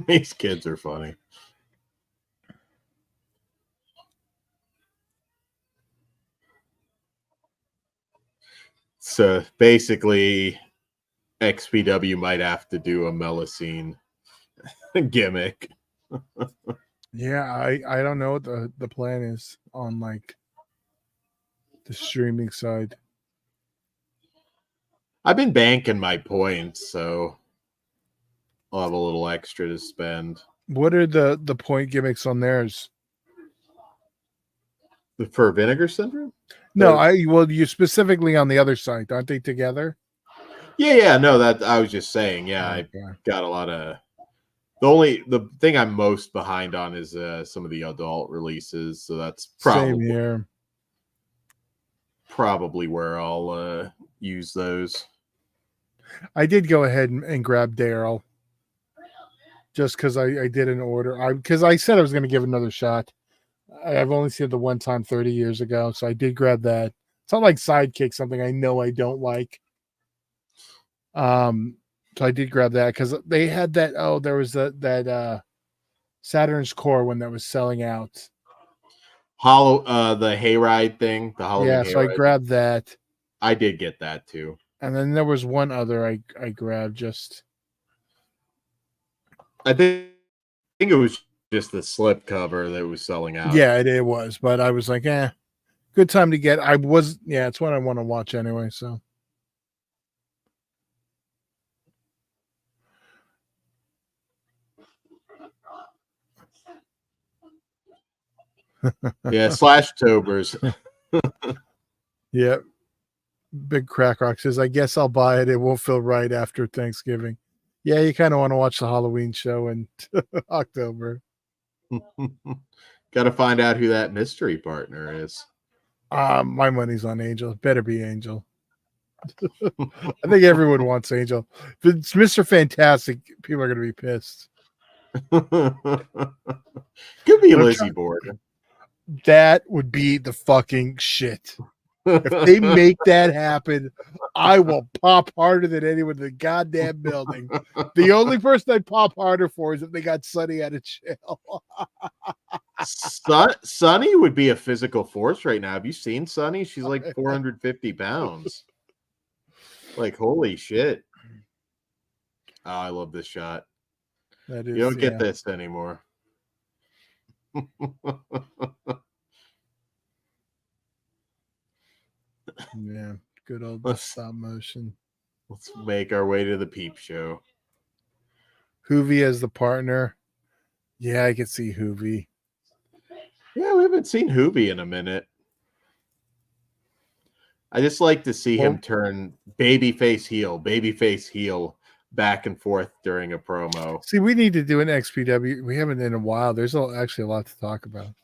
these kids are funny. So basically, XPW might have to do a Melusine gimmick. yeah, I don't know what the plan is on like the streaming side. I've been banking my points, so I'll have a little extra to spend. What are the point gimmicks on theirs? For Vinegar Syndrome? No, you specifically on the other side, aren't they together? Yeah, no, that I was just saying. Yeah, okay. I got a lot of. The thing I'm most behind on is some of the adult releases, so that's same here. Probably where I'll use those. I did go ahead and grab Daryl just because I did an order. Because I said I was going to give another shot. I've only seen it the one time 30 years ago, so I did grab that. It's not like Sidekick, something I know I don't like. So I did grab that because they had that. Oh, there was that Saturn's Core one that was selling out. The hayride thing, the Halloween. Yeah, so I grabbed that. I did get that too. And then there was one other I grabbed just. I think it was just the slip cover that was selling out. Yeah, it was, but I was like, good time to get. It's what I want to watch anyway. So yeah, /tobers. Yeah. Big Crack Rock says, I guess I'll buy it. It won't feel right after Thanksgiving. Yeah, you kind of want to watch the Halloween show in October. Got to find out who that mystery partner is. My money's on Angel. It better be Angel. I think everyone wants Angel. If it's Mr. Fantastic, people are going to be pissed. Could be Lizzie Borden. That would be the fucking shit. If they make that happen, I will pop harder than anyone in the goddamn building. The only person I'd pop harder for is if they got Sunny out of jail. Sunny would be a physical force right now. Have you seen Sunny? She's like 450 pounds. Like, holy shit. Oh, I love this shot. That is, you don't get this anymore. Yeah, good old stop motion. Let's make our way to the peep show. Hoovy as the partner. Yeah, I could see Hoovy. Yeah, we haven't seen Hoovy in a minute. I just like to see him turn babyface heel back and forth during a promo. See, we need to do an XPW. We haven't in a while. There's actually a lot to talk about.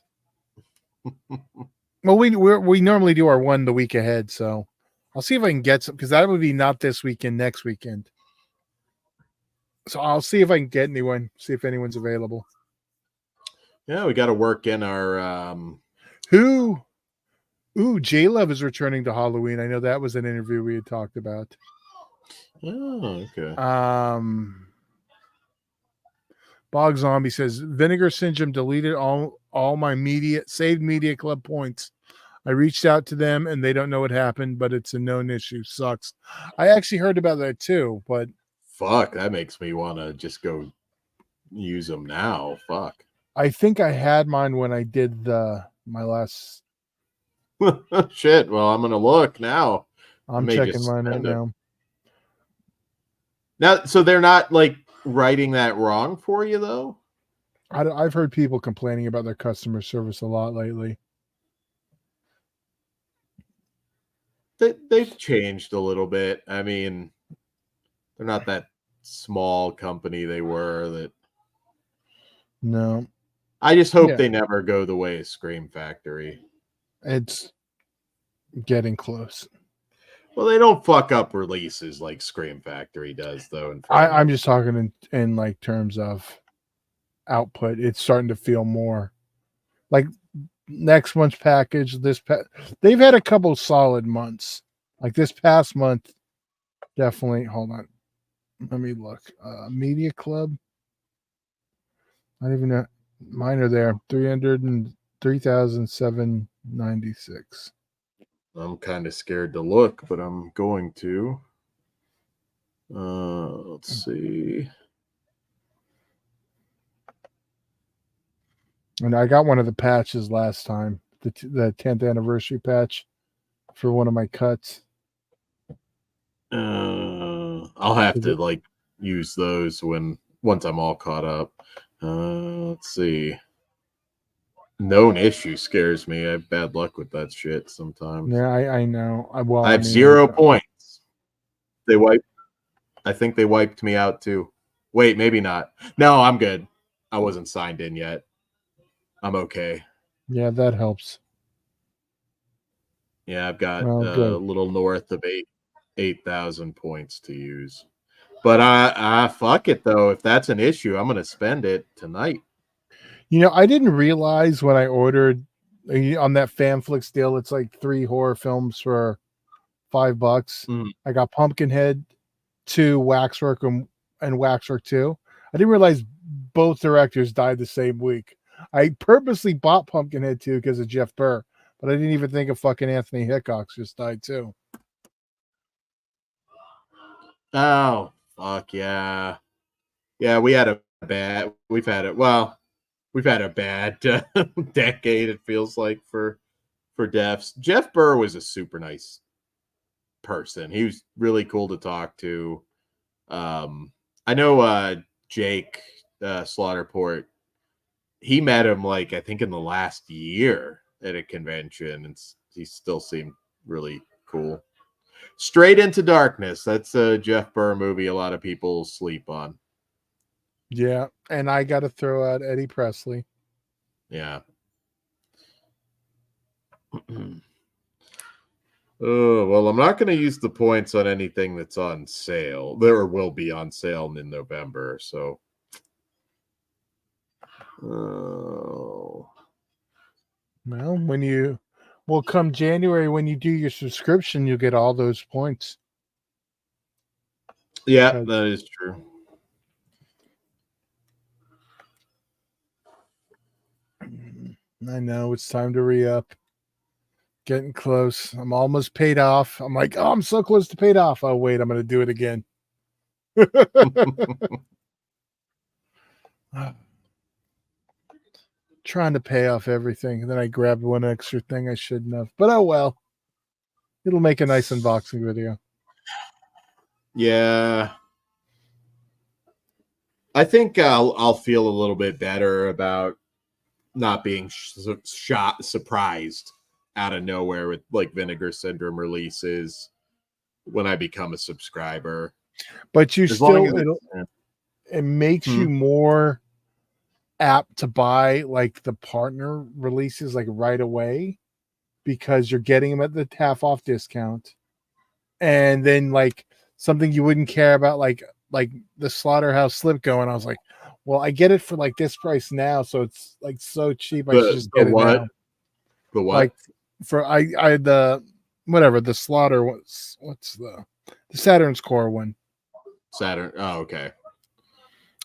Well, we normally do our one the week ahead, so I'll see if I can get some, because that would be not this weekend, next weekend. So I'll see if I can get anyone, see if anyone's available. Yeah, we got to work in our J Love is returning to Halloween. I know that was an interview we had talked about. Oh, okay. Bog Zombie says Vinegar Syndrome deleted all my saved media club points. I reached out to them and they don't know what happened, but it's a known issue. Sucks. I actually heard about that too, but fuck, that makes me want to just go use them now. Fuck. I think I had mine when I did my last. Shit. Well, I'm gonna look now. I'm checking mine right now. Now, so they're not like writing that wrong for you, though? I've heard people complaining about their customer service a lot lately. They've changed a little bit. I mean, they're not that small company they were. That no. I just hope they never go the way of Scream Factory. It's getting close. Well, they don't fuck up releases like Scream Factory does, though. I'm just talking in like terms of output. It's starting to feel more like next month's package. They've had a couple solid months. Like this past month, definitely. Hold on, let me look. Media Club. I don't even know. Mine are there. 3,796. I'm kind of scared to look, but I'm going to. Let's see. And I got one of the patches last time, the 10th anniversary patch for one of my cuts. I'll have to like use those once I'm all caught up. Let's see. Known issue scares me. I have bad luck with that shit sometimes. Yeah, I know. I have 0 points. I think they wiped me out too. Wait, maybe not. No, I'm good. I wasn't signed in yet. I'm okay. Yeah, that helps. Yeah, I've got a little north of 8,000 points to use. But I fuck it though. If that's an issue, I'm gonna spend it tonight. You know, I didn't realize when I ordered on that Fanflix deal, it's like 3 horror films for $5. I got Pumpkinhead 2, Waxwork, and Waxwork 2. I didn't realize both directors died the same week. I purposely bought Pumpkinhead 2 because of Jeff Burr, but I didn't even think of fucking Anthony Hickox just died too. Oh, fuck yeah. Yeah, we've had it. Well, we've had a bad decade. It feels like for deaths. Jeff Burr was a super nice person. He was really cool to talk to. I know Jake Slaughterport. He met him like I think in the last year at a convention, and he still seemed really cool. Straight Into Darkness. That's a Jeff Burr movie a lot of people sleep on. Yeah, and I got to throw out Eddie Presley. Yeah. Oh, well, I'm not going to use the points on anything that's on sale. There will be on sale in November, so. Oh. Well, come January, when you do your subscription, you'll get all those points. Yeah, that is true. I know it's time to re-up. Getting close. I'm almost paid off. I'm like, oh, I'm so close to paid off. Oh, wait, I'm going to do it again. Trying to pay off everything. And then I grabbed one extra thing I shouldn't have. But oh, well. It'll make a nice unboxing video. Yeah. I think I'll feel a little bit better about not being surprised out of nowhere with like Vinegar Syndrome releases when I become a subscriber. But you it makes you more apt to buy like the partner releases like right away because you're getting them at the half off discount. And then like something you wouldn't care about, like the Slaughterhouse Slip going, I was like, well, I get it for like this price now, so it's like so cheap. I should just get it now. The what? Like for I the whatever the Slaughter what's the Saturn's Core one. Saturn. Oh, okay.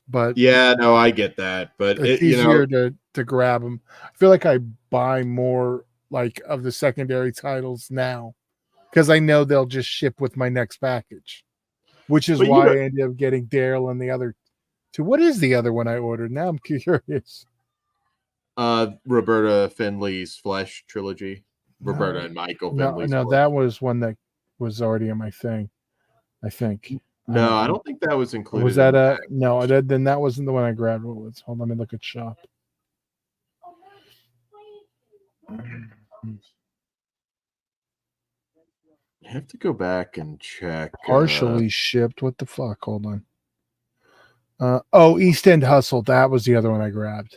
But yeah, no, I get that. But it's easier to grab them. I feel like I buy more like of the secondary titles now because I know they'll just ship with my next package, which is why I ended up getting Daryl and the other two. What is the other one I ordered? Now I'm curious. Roberta Finley's Flesh trilogy. Roberta and Michael Finley's No, that was one that was already in my thing, I think. No, I don't think that was included. Was that no? Then that wasn't the one I grabbed. What was? Hold on, let me look at shop. I have to go back and check. Partially shipped. What the fuck? Hold on. East End Hustle. That was the other one I grabbed.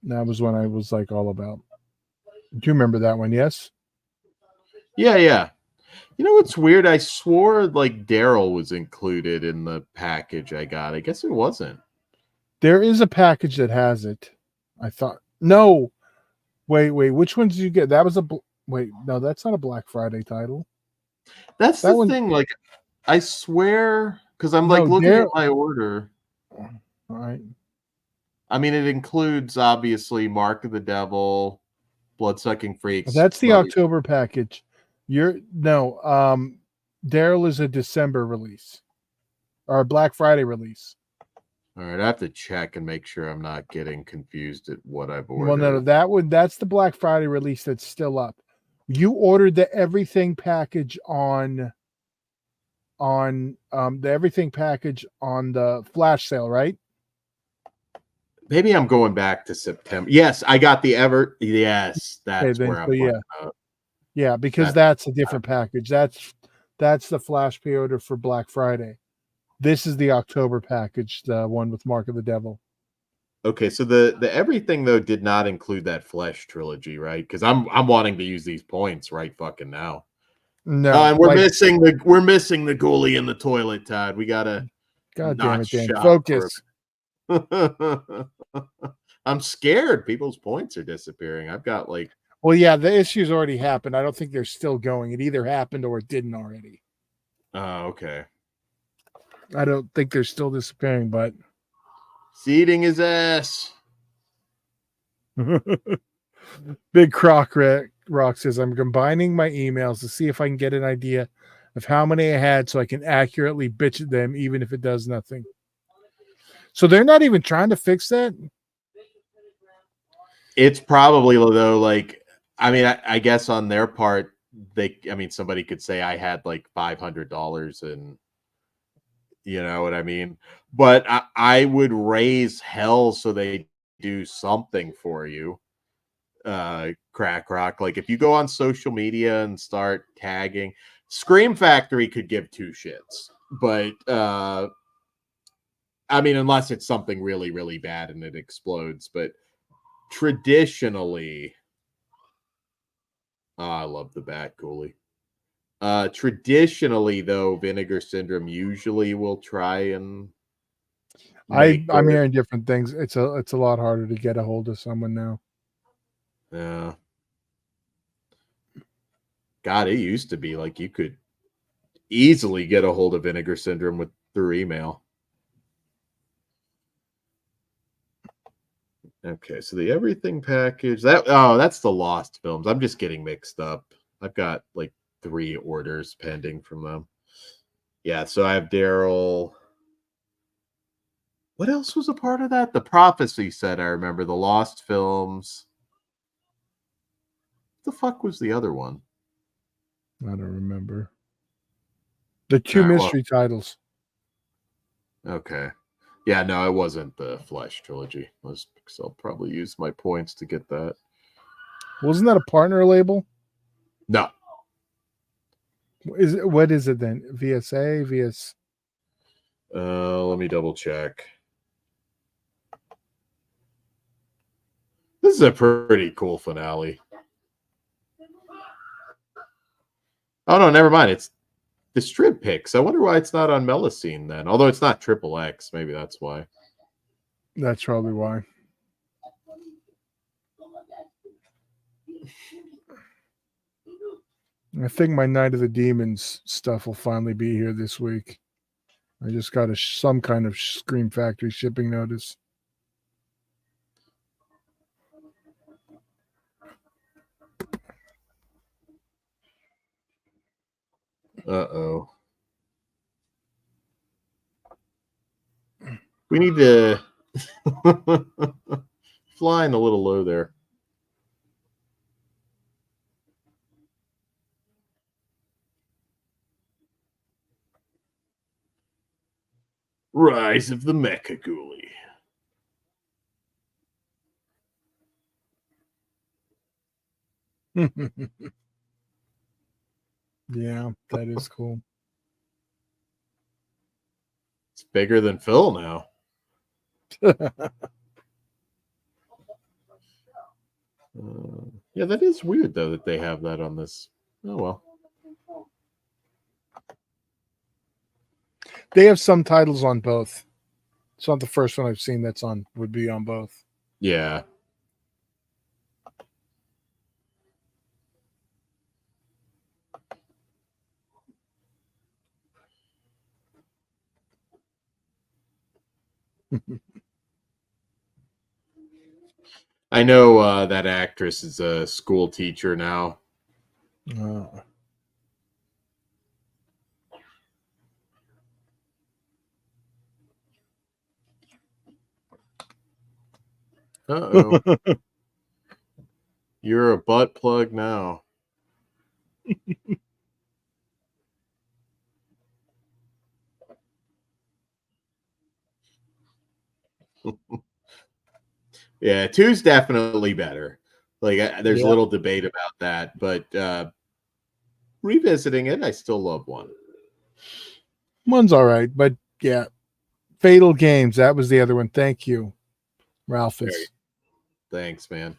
That was one I was like all about. Do you remember that one? Yes. Yeah. You know what's weird? I swore like Daryl was included in the package I got. I guess it wasn't. There is a package that has it. I thought no. Wait. Which ones did you get? That was wait. No, that's not a Black Friday title. That's the thing. Like, I swear, because I'm like looking at my order. All right. I mean, it includes obviously Mark of the Devil, Bloodsucking Freaks. That's the October package. Daryl is a December release or a Black Friday release. All right, I have to check and make sure I'm not getting confused at what I've ordered. Well, no, that's the Black Friday release that's still up. You ordered the everything package on the everything package on the flash sale, right? Maybe I'm going back to September. Yes, I got the Yes, that's where I'm going. Yeah, because that's a different package. That's the flash pre-order for Black Friday. This is the October package, the one with Mark of the Devil. Okay, so the everything though did not include that Flesh trilogy, right? Because I'm wanting to use these points right fucking now. No, and we're missing the Ghoulie in the toilet, Todd. We gotta. God damn it, Dan. Focus. I'm scared. People's points are disappearing. I've got like. Well, yeah, the issue's already happened. I don't think they're still going. It either happened or it didn't already. Oh, okay. I don't think they're still disappearing, but eating his ass. Big Rock says, I'm combining my emails to see if I can get an idea of how many I had so I can accurately bitch at them, even if it does nothing. So they're not even trying to fix that? It's probably, though, like, I mean, I guess on their part, somebody could say I had like $500 and you know what I mean? But I would raise hell so they do something for you. Crack Rock. Like if you go on social media and start tagging, Scream Factory could give two shits. But unless it's something really, really bad and it explodes. But traditionally, I love the Bat Ghoulie. Traditionally, though, Vinegar Syndrome usually will try and I'm hearing different things. It's a lot harder to get a hold of someone now. Yeah. God, it used to be like you could easily get a hold of Vinegar Syndrome through email. Okay, so the everything package, that's the Lost films. I'm just getting mixed up. I've got like 3 orders pending from them. Yeah, so I have Daryl. What else was a part of that? The Prophecy set, I remember. The Lost films. What the fuck was the other one? I don't remember. The 2 mystery titles. Okay. Yeah, no, it wasn't the Flesh trilogy. I'll probably use my points to get that. Wasn't that a partner label? No. What is it then? VSA, VS. Let me double check. This is a pretty cool finale. Oh no, never mind. It's the strip picks. I wonder why it's not on Melusine then. Although it's not XXX, maybe that's why. That's probably why. I think my Night of the Demons stuff will finally be here this week. I just got some kind of Scream Factory shipping notice. Uh-oh. We need to flying a little low there. Rise of the Mecha Ghoulie. Yeah, that is cool. It's bigger than Phil now. Yeah, that is weird though that they have that on this. Oh well. They have some titles on both. It's not the first one I've seen would be on both. Yeah. I know that actress is a school teacher now. Uh-oh. You're a butt plug now. Yeah, 2's definitely better. Like there's a little debate about that, but revisiting it, I still love 1. 1's all right, but yeah. Fatal Games, that was the other one. Thank you, Ralphus. Thanks, man.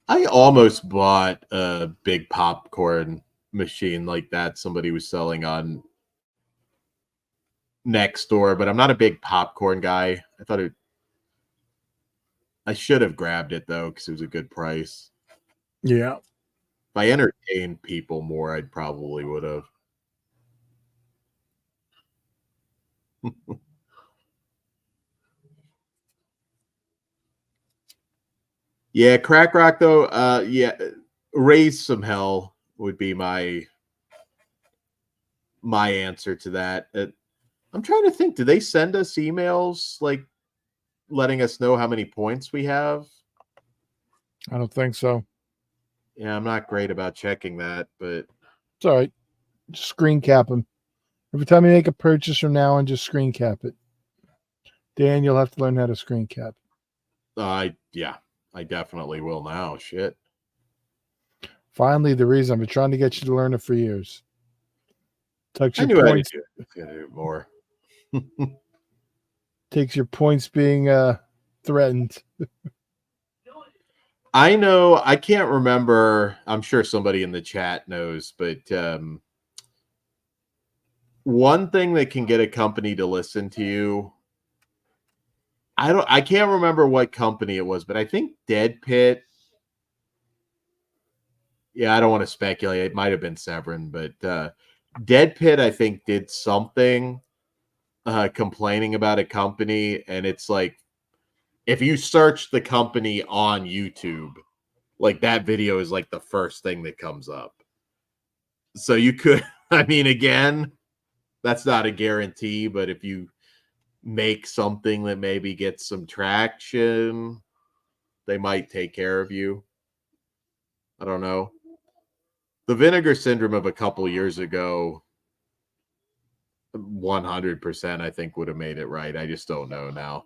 I almost bought a big popcorn machine like that somebody was selling on Nextdoor, but I'm not a big popcorn guy. I should have grabbed it though because it was a good price. Yeah. If I entertained people more, I probably would have. Yeah, crack rock though. Yeah, raise some hell would be my answer to that. I'm trying to think. Do they send us emails like letting us know how many points we have? I don't think so. Yeah, I'm not great about checking that, but It's all right. Just screen cap them. Every time you make a purchase from now on, just screen cap it. Dan, you'll have to learn how to screen cap. Yeah, I definitely will now. Shit. Finally, the reason I've been trying to get you to learn it for years. Takes I your knew I points. to do it more. Takes your points being threatened. I know. I can't remember. I'm sure somebody in the chat knows, but one thing that can get a company to listen to you. I can't remember what company it was, but I think Dead Pit. Yeah, I don't want to speculate. It might have been Severin, but Dead Pit, I think, did something complaining about a company, and it's like if you search the company on YouTube, like that video is like the first thing that comes up. So you could, I mean, again, that's not a guarantee, but if you make something that maybe gets some traction, they might take care of you. I don't know. The Vinegar Syndrome of a couple years ago, 100% I think would have made it right. I just don't know now.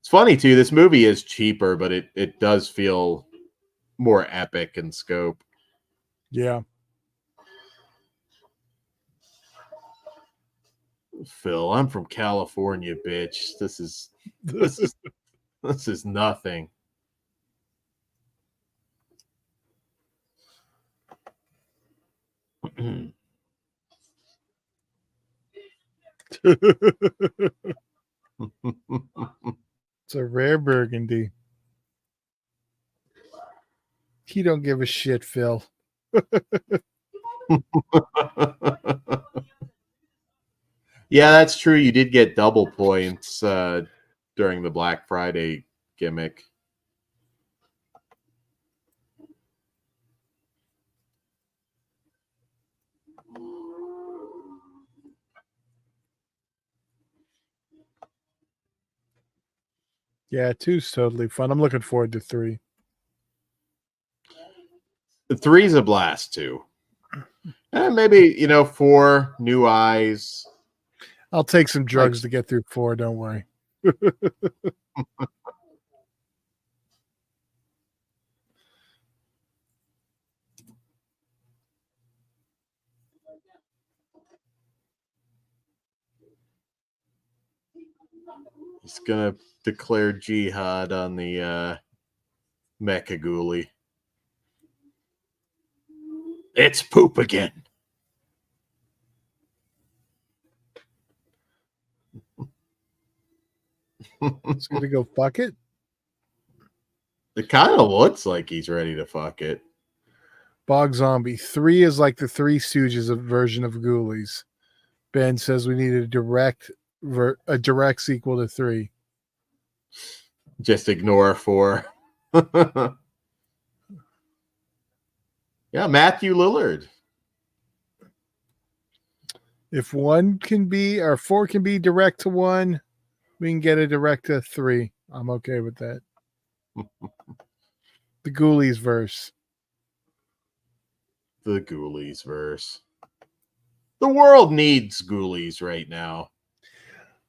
It's funny too. This movie is cheaper, but it does feel more epic in scope. Yeah. Phil, I'm from California, bitch. This is nothing. It's a rare burgundy. He don't give a shit, Phil. Yeah, that's true. You did get double points during the Black Friday gimmick. Yeah, 2's totally fun. I'm looking forward to 3. The 3's a blast too. And maybe 4 new eyes. I'll take some drugs to get through 4. Don't worry. He's gonna declare jihad on the Mecha Ghoulie. It's poop again. He's gonna go fuck it. It kind of looks like he's ready to fuck it. Bog Zombie 3 is like the Three Stooges version of Ghoulies. Ben says we need a direct sequel to 3. Just ignore 4. Yeah, Matthew Lillard. If 1 can be or 4 can be direct to 1, we can get a direct to 3. I'm okay with that. The Ghoulies verse. The Ghoulies verse. The world needs Ghoulies right now.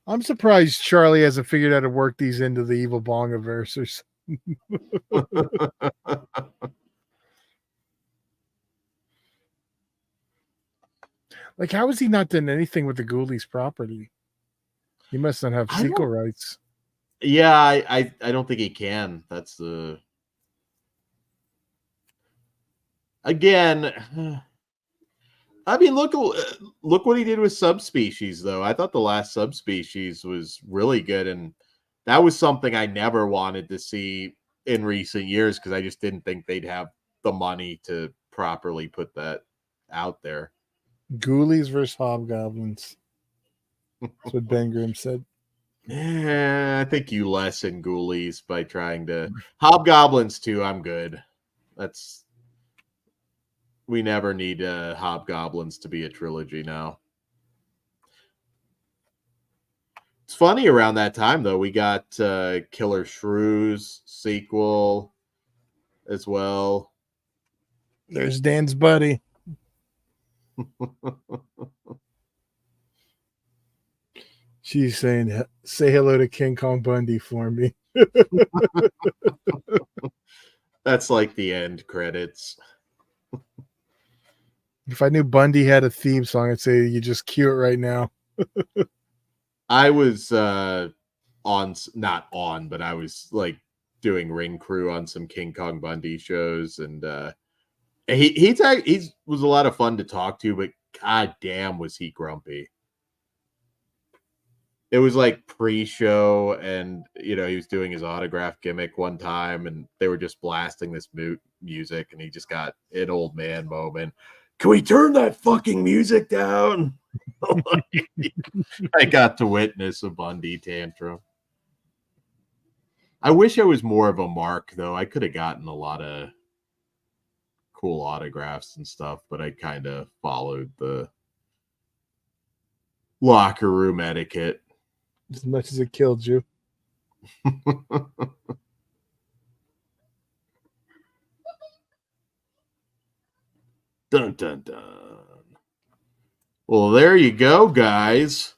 I'm surprised Charlie hasn't figured out how to work these into the Evil Bongaverse or something. Like, how has he not done anything with the Ghoulies property? He must not have sequel rights. Yeah, I don't think he can. That's the... Again, I mean, look what he did with Subspecies, though. I thought the last Subspecies was really good, and that was something I never wanted to see in recent years because I just didn't think they'd have the money to properly put that out there. Ghoulies versus Hobgoblins. That's what Ben Grimm said. Yeah, I think you lessen Ghoulies by trying to Hobgoblins too. I'm good. We never need Hobgoblins to be a trilogy now. It's funny around that time though. We got Killer Shrews sequel as well. There's Dan's buddy. She's saying, "Say hello to King Kong Bundy for me." That's like the end credits. If I knew Bundy had a theme song, I'd say you just cue it right now. I was not on, but I was like doing ring crew on some King Kong Bundy shows, and he was a lot of fun to talk to, but god damn was he grumpy. It was like pre-show, and he was doing his autograph gimmick one time, and they were just blasting this music, and he just got an old man moment. Can we turn that fucking music down? I got to witness a Bundy tantrum. I wish I was more of a mark, though. I could have gotten a lot of cool autographs and stuff, but I kind of followed the locker room etiquette. As much as it killed you. Dun, dun, dun. Well, there you go, guys.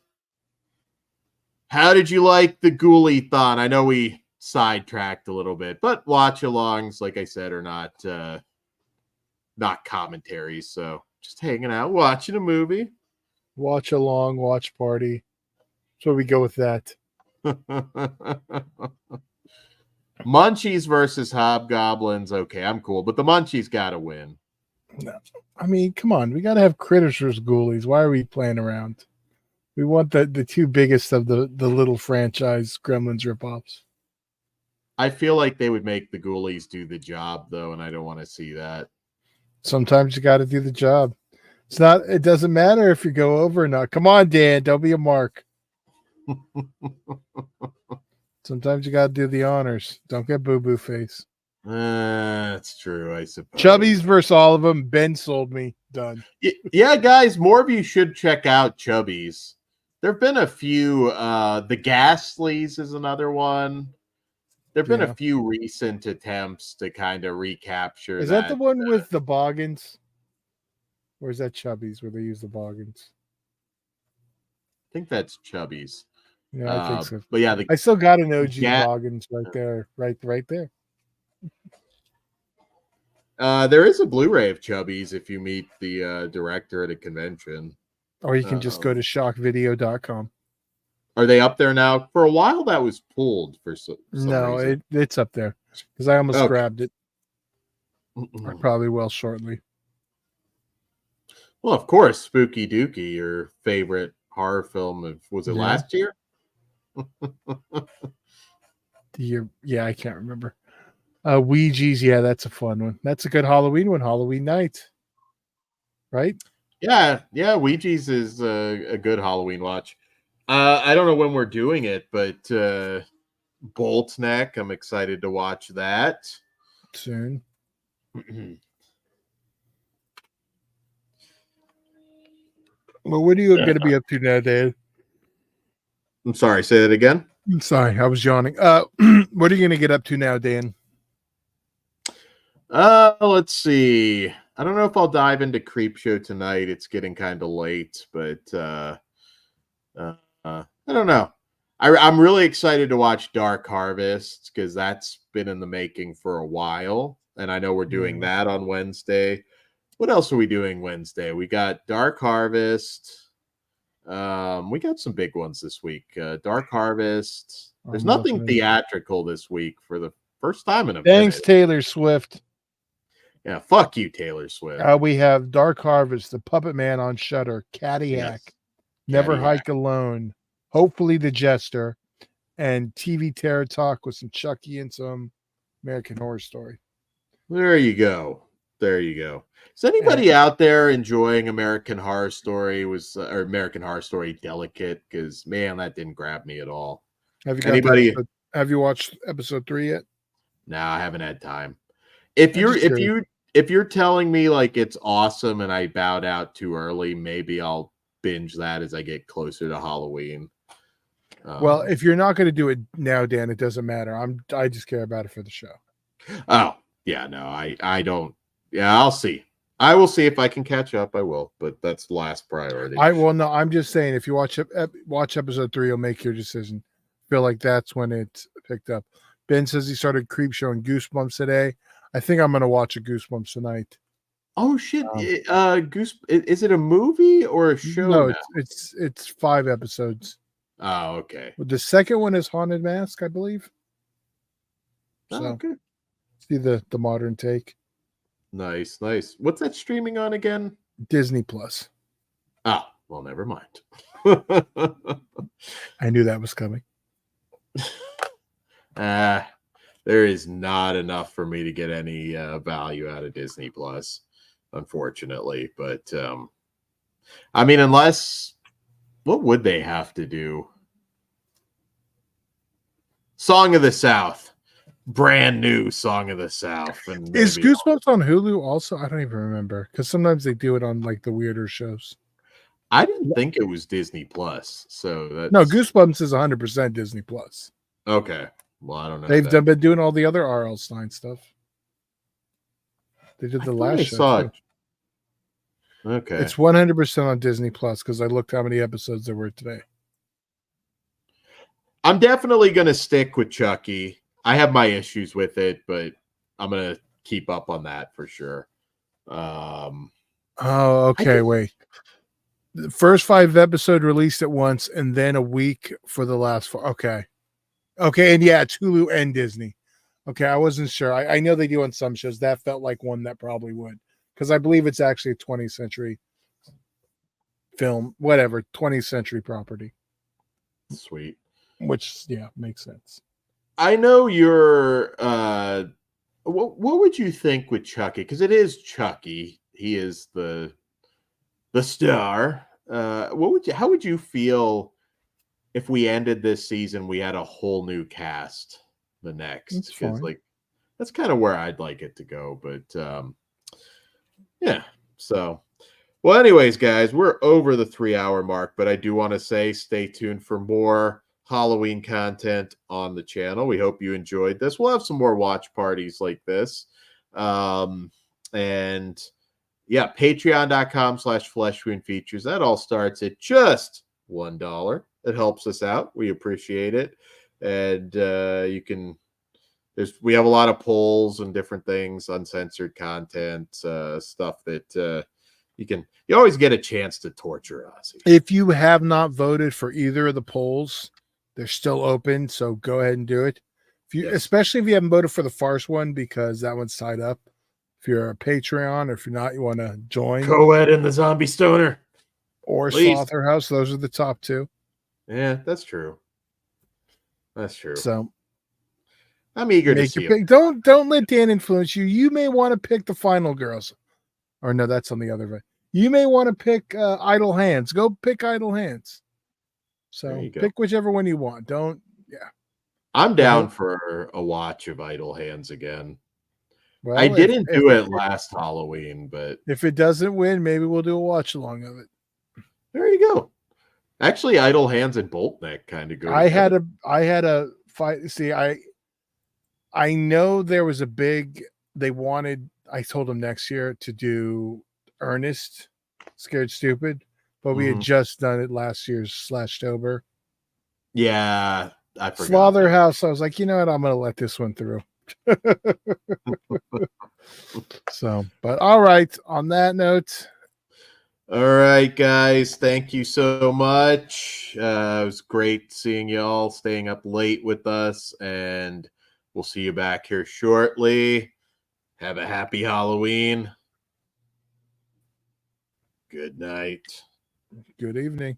How did you like the Ghoulie-thon? I know we sidetracked a little bit, but watch-alongs, like I said, are not commentaries. So just hanging out, watching a movie. Watch along, watch party. So we go with that. Munchies versus Hobgoblins. Okay, I'm cool, but the Munchies got to win. No. I mean, come on. We got to have Critters versus Ghoulies. Why are we playing around? We want the two biggest of the little franchise Gremlins ripoffs. I feel like they would make the Ghoulies do the job, though, and I don't want to see that. Sometimes you got to do the job. It doesn't matter if you go over or not. Come on, Dan. Don't be a mark. Sometimes you got to do the honors. Don't get boo-boo face. That's true, I suppose. Chubbies versus all of them. Ben sold me. Done. Yeah, guys, more of you should check out Chubbies. There have been a few. The Ghastlies is another one. There have been a few recent attempts to kind of recapture. Is that the one with the Boggins? Or is that Chubbies where they use the Boggins? I think that's Chubbies. Yeah, I think so. But yeah, I still got an OG Boggins right there. Right there. There is a Blu-ray of Chubbies if you meet the director at a convention. Or you can just go to shockvideo.com. Are they up there now? For a while, that was pulled for some reason. It's up there because I almost grabbed it. I probably will shortly. Well, of course, Spooky Dookie, your favorite horror film was it last year? Yeah, I can't remember. Ouija's, yeah, that's a fun one. That's a good Halloween one, Halloween night. Right? Yeah, Ouija's is a good Halloween watch. I don't know when we're doing it, but Bolt Neck, I'm excited to watch that. Soon. Well, what are you going to be up to now, Dad? I'm sorry, say that again? I'm sorry, I was yawning. What are you going to get up to now, Dan? Let's see. I don't know if I'll dive into Creepshow tonight. It's getting kind of late, but I don't know. I'm really excited to watch Dark Harvest because that's been in the making for a while, and I know we're doing that on Wednesday. What else are we doing Wednesday? We got Dark Harvest. We got some big ones this week. Dark Harvest. There's nothing theatrical this week for the first time in a Thanks, minute. Taylor Swift. Yeah, fuck you, Taylor Swift. We have Dark Harvest, The Puppet Man on Shudder, Cadillac, Never Hike Alone, Hopefully the Jester, and TV Terror Talk with some Chucky and some American Horror Story. There you go. There you go. Is anybody out there enjoying American Horror Story? Or American Horror Story Delicate? Because man, that didn't grab me at all. Have you Anybody? have you watched episode 3 yet? No, I haven't had time. If you're telling me like it's awesome and I bowed out too early, maybe I'll binge that as I get closer to Halloween. Well, if you're not going to do it now, Dan, it doesn't matter. I just care about it for the show. Oh, yeah, no, I don't. Yeah, I'll see. I will see if I can catch up. I will, but that's last priority. No, I'm just saying if you watch episode 3, you'll make your decision. Feel like that's when it's picked up. Ben says he started creep showing Goosebumps today. I think I'm going to watch a Goosebumps tonight. Oh shit! Is it a movie or a show? No, now? it's 5 episodes. Oh, okay. The second one is Haunted Mask, I believe. So, okay. See the modern take. Nice. What's that streaming on again? Disney Plus. Oh, well, never mind. I knew that was coming. There is not enough for me to get any value out of Disney Plus, unfortunately. But I mean, unless what would they have to do? Song of the South, brand new Song of the South. And is Goosebumps on Hulu also? I don't even remember because sometimes they do it on like the weirder shows. I didn't think it was Disney Plus. So no, Goosebumps is 100% Disney Plus. Okay. Well, I don't know. They've been doing all the other R.L. Stein stuff. They did the last show. Okay. It's 100% on Disney Plus because I looked how many episodes there were today. I'm definitely going to stick with Chucky. I have my issues with it, but I'm going to keep up on that for sure. Okay. Wait. The first 5 episodes released at once and then a week for the last 4. Okay. And yeah, it's Hulu and Disney. Okay, I wasn't sure. I know they do on some shows. That felt like one that probably would. Because I believe it's actually a 20th century film, whatever, 20th century property. Sweet. Which, yeah, makes sense. I know you're what would you think with Chucky? Because it is Chucky. He is the star. How would you feel if we ended this season, we had a whole new cast the next? Because like that's kind of where I'd like it to go. But yeah. So well, anyways, guys, we're over the 3-hour mark, but I do want to say stay tuned for more Halloween content on the channel. We hope you enjoyed this. We'll have some more watch parties like this. And yeah, patreon.com/fleshwoundfeatures. That all starts at just $1. It helps us out. We appreciate it. And you can, we have a lot of polls and different things, uncensored content, stuff that you always get a chance to torture us. If you have not voted for either of the polls, they're still open. So go ahead and do it. Especially if you haven't voted for the farce one, because that one's tied up. If you're a Patreon, or if you're not, you want to join. Co-ed and the Zombie Stoner. Or Slaughterhouse. Those are the top 2. Yeah, that's true. That's true. So I'm eager to see it. Don't let Dan influence you. You may want to pick the Final Girls. Or no, that's on the other way. You may want to pick Idle Hands. Go pick Idle Hands. So pick whichever one you want. I'm down for a watch of Idle Hands again. Well, I didn't do it last Halloween, but if it doesn't win, maybe we'll do a watch along of it. There you go. Actually, Idle Hands and Bolt Neck kind of go. I had a fight. See, I know there was a big. They wanted. I told them next year to do Ernest, Scared Stupid, but we had just done it last year's /Tober. Yeah, I forgot. Slaughterhouse. I was like, you know what? I'm going to let this one through. So, but all right. On that note. All right, guys. Thank you so much. It was great seeing y'all staying up late with us, and we'll see you back here shortly. Have a happy Halloween. Good night. Good evening.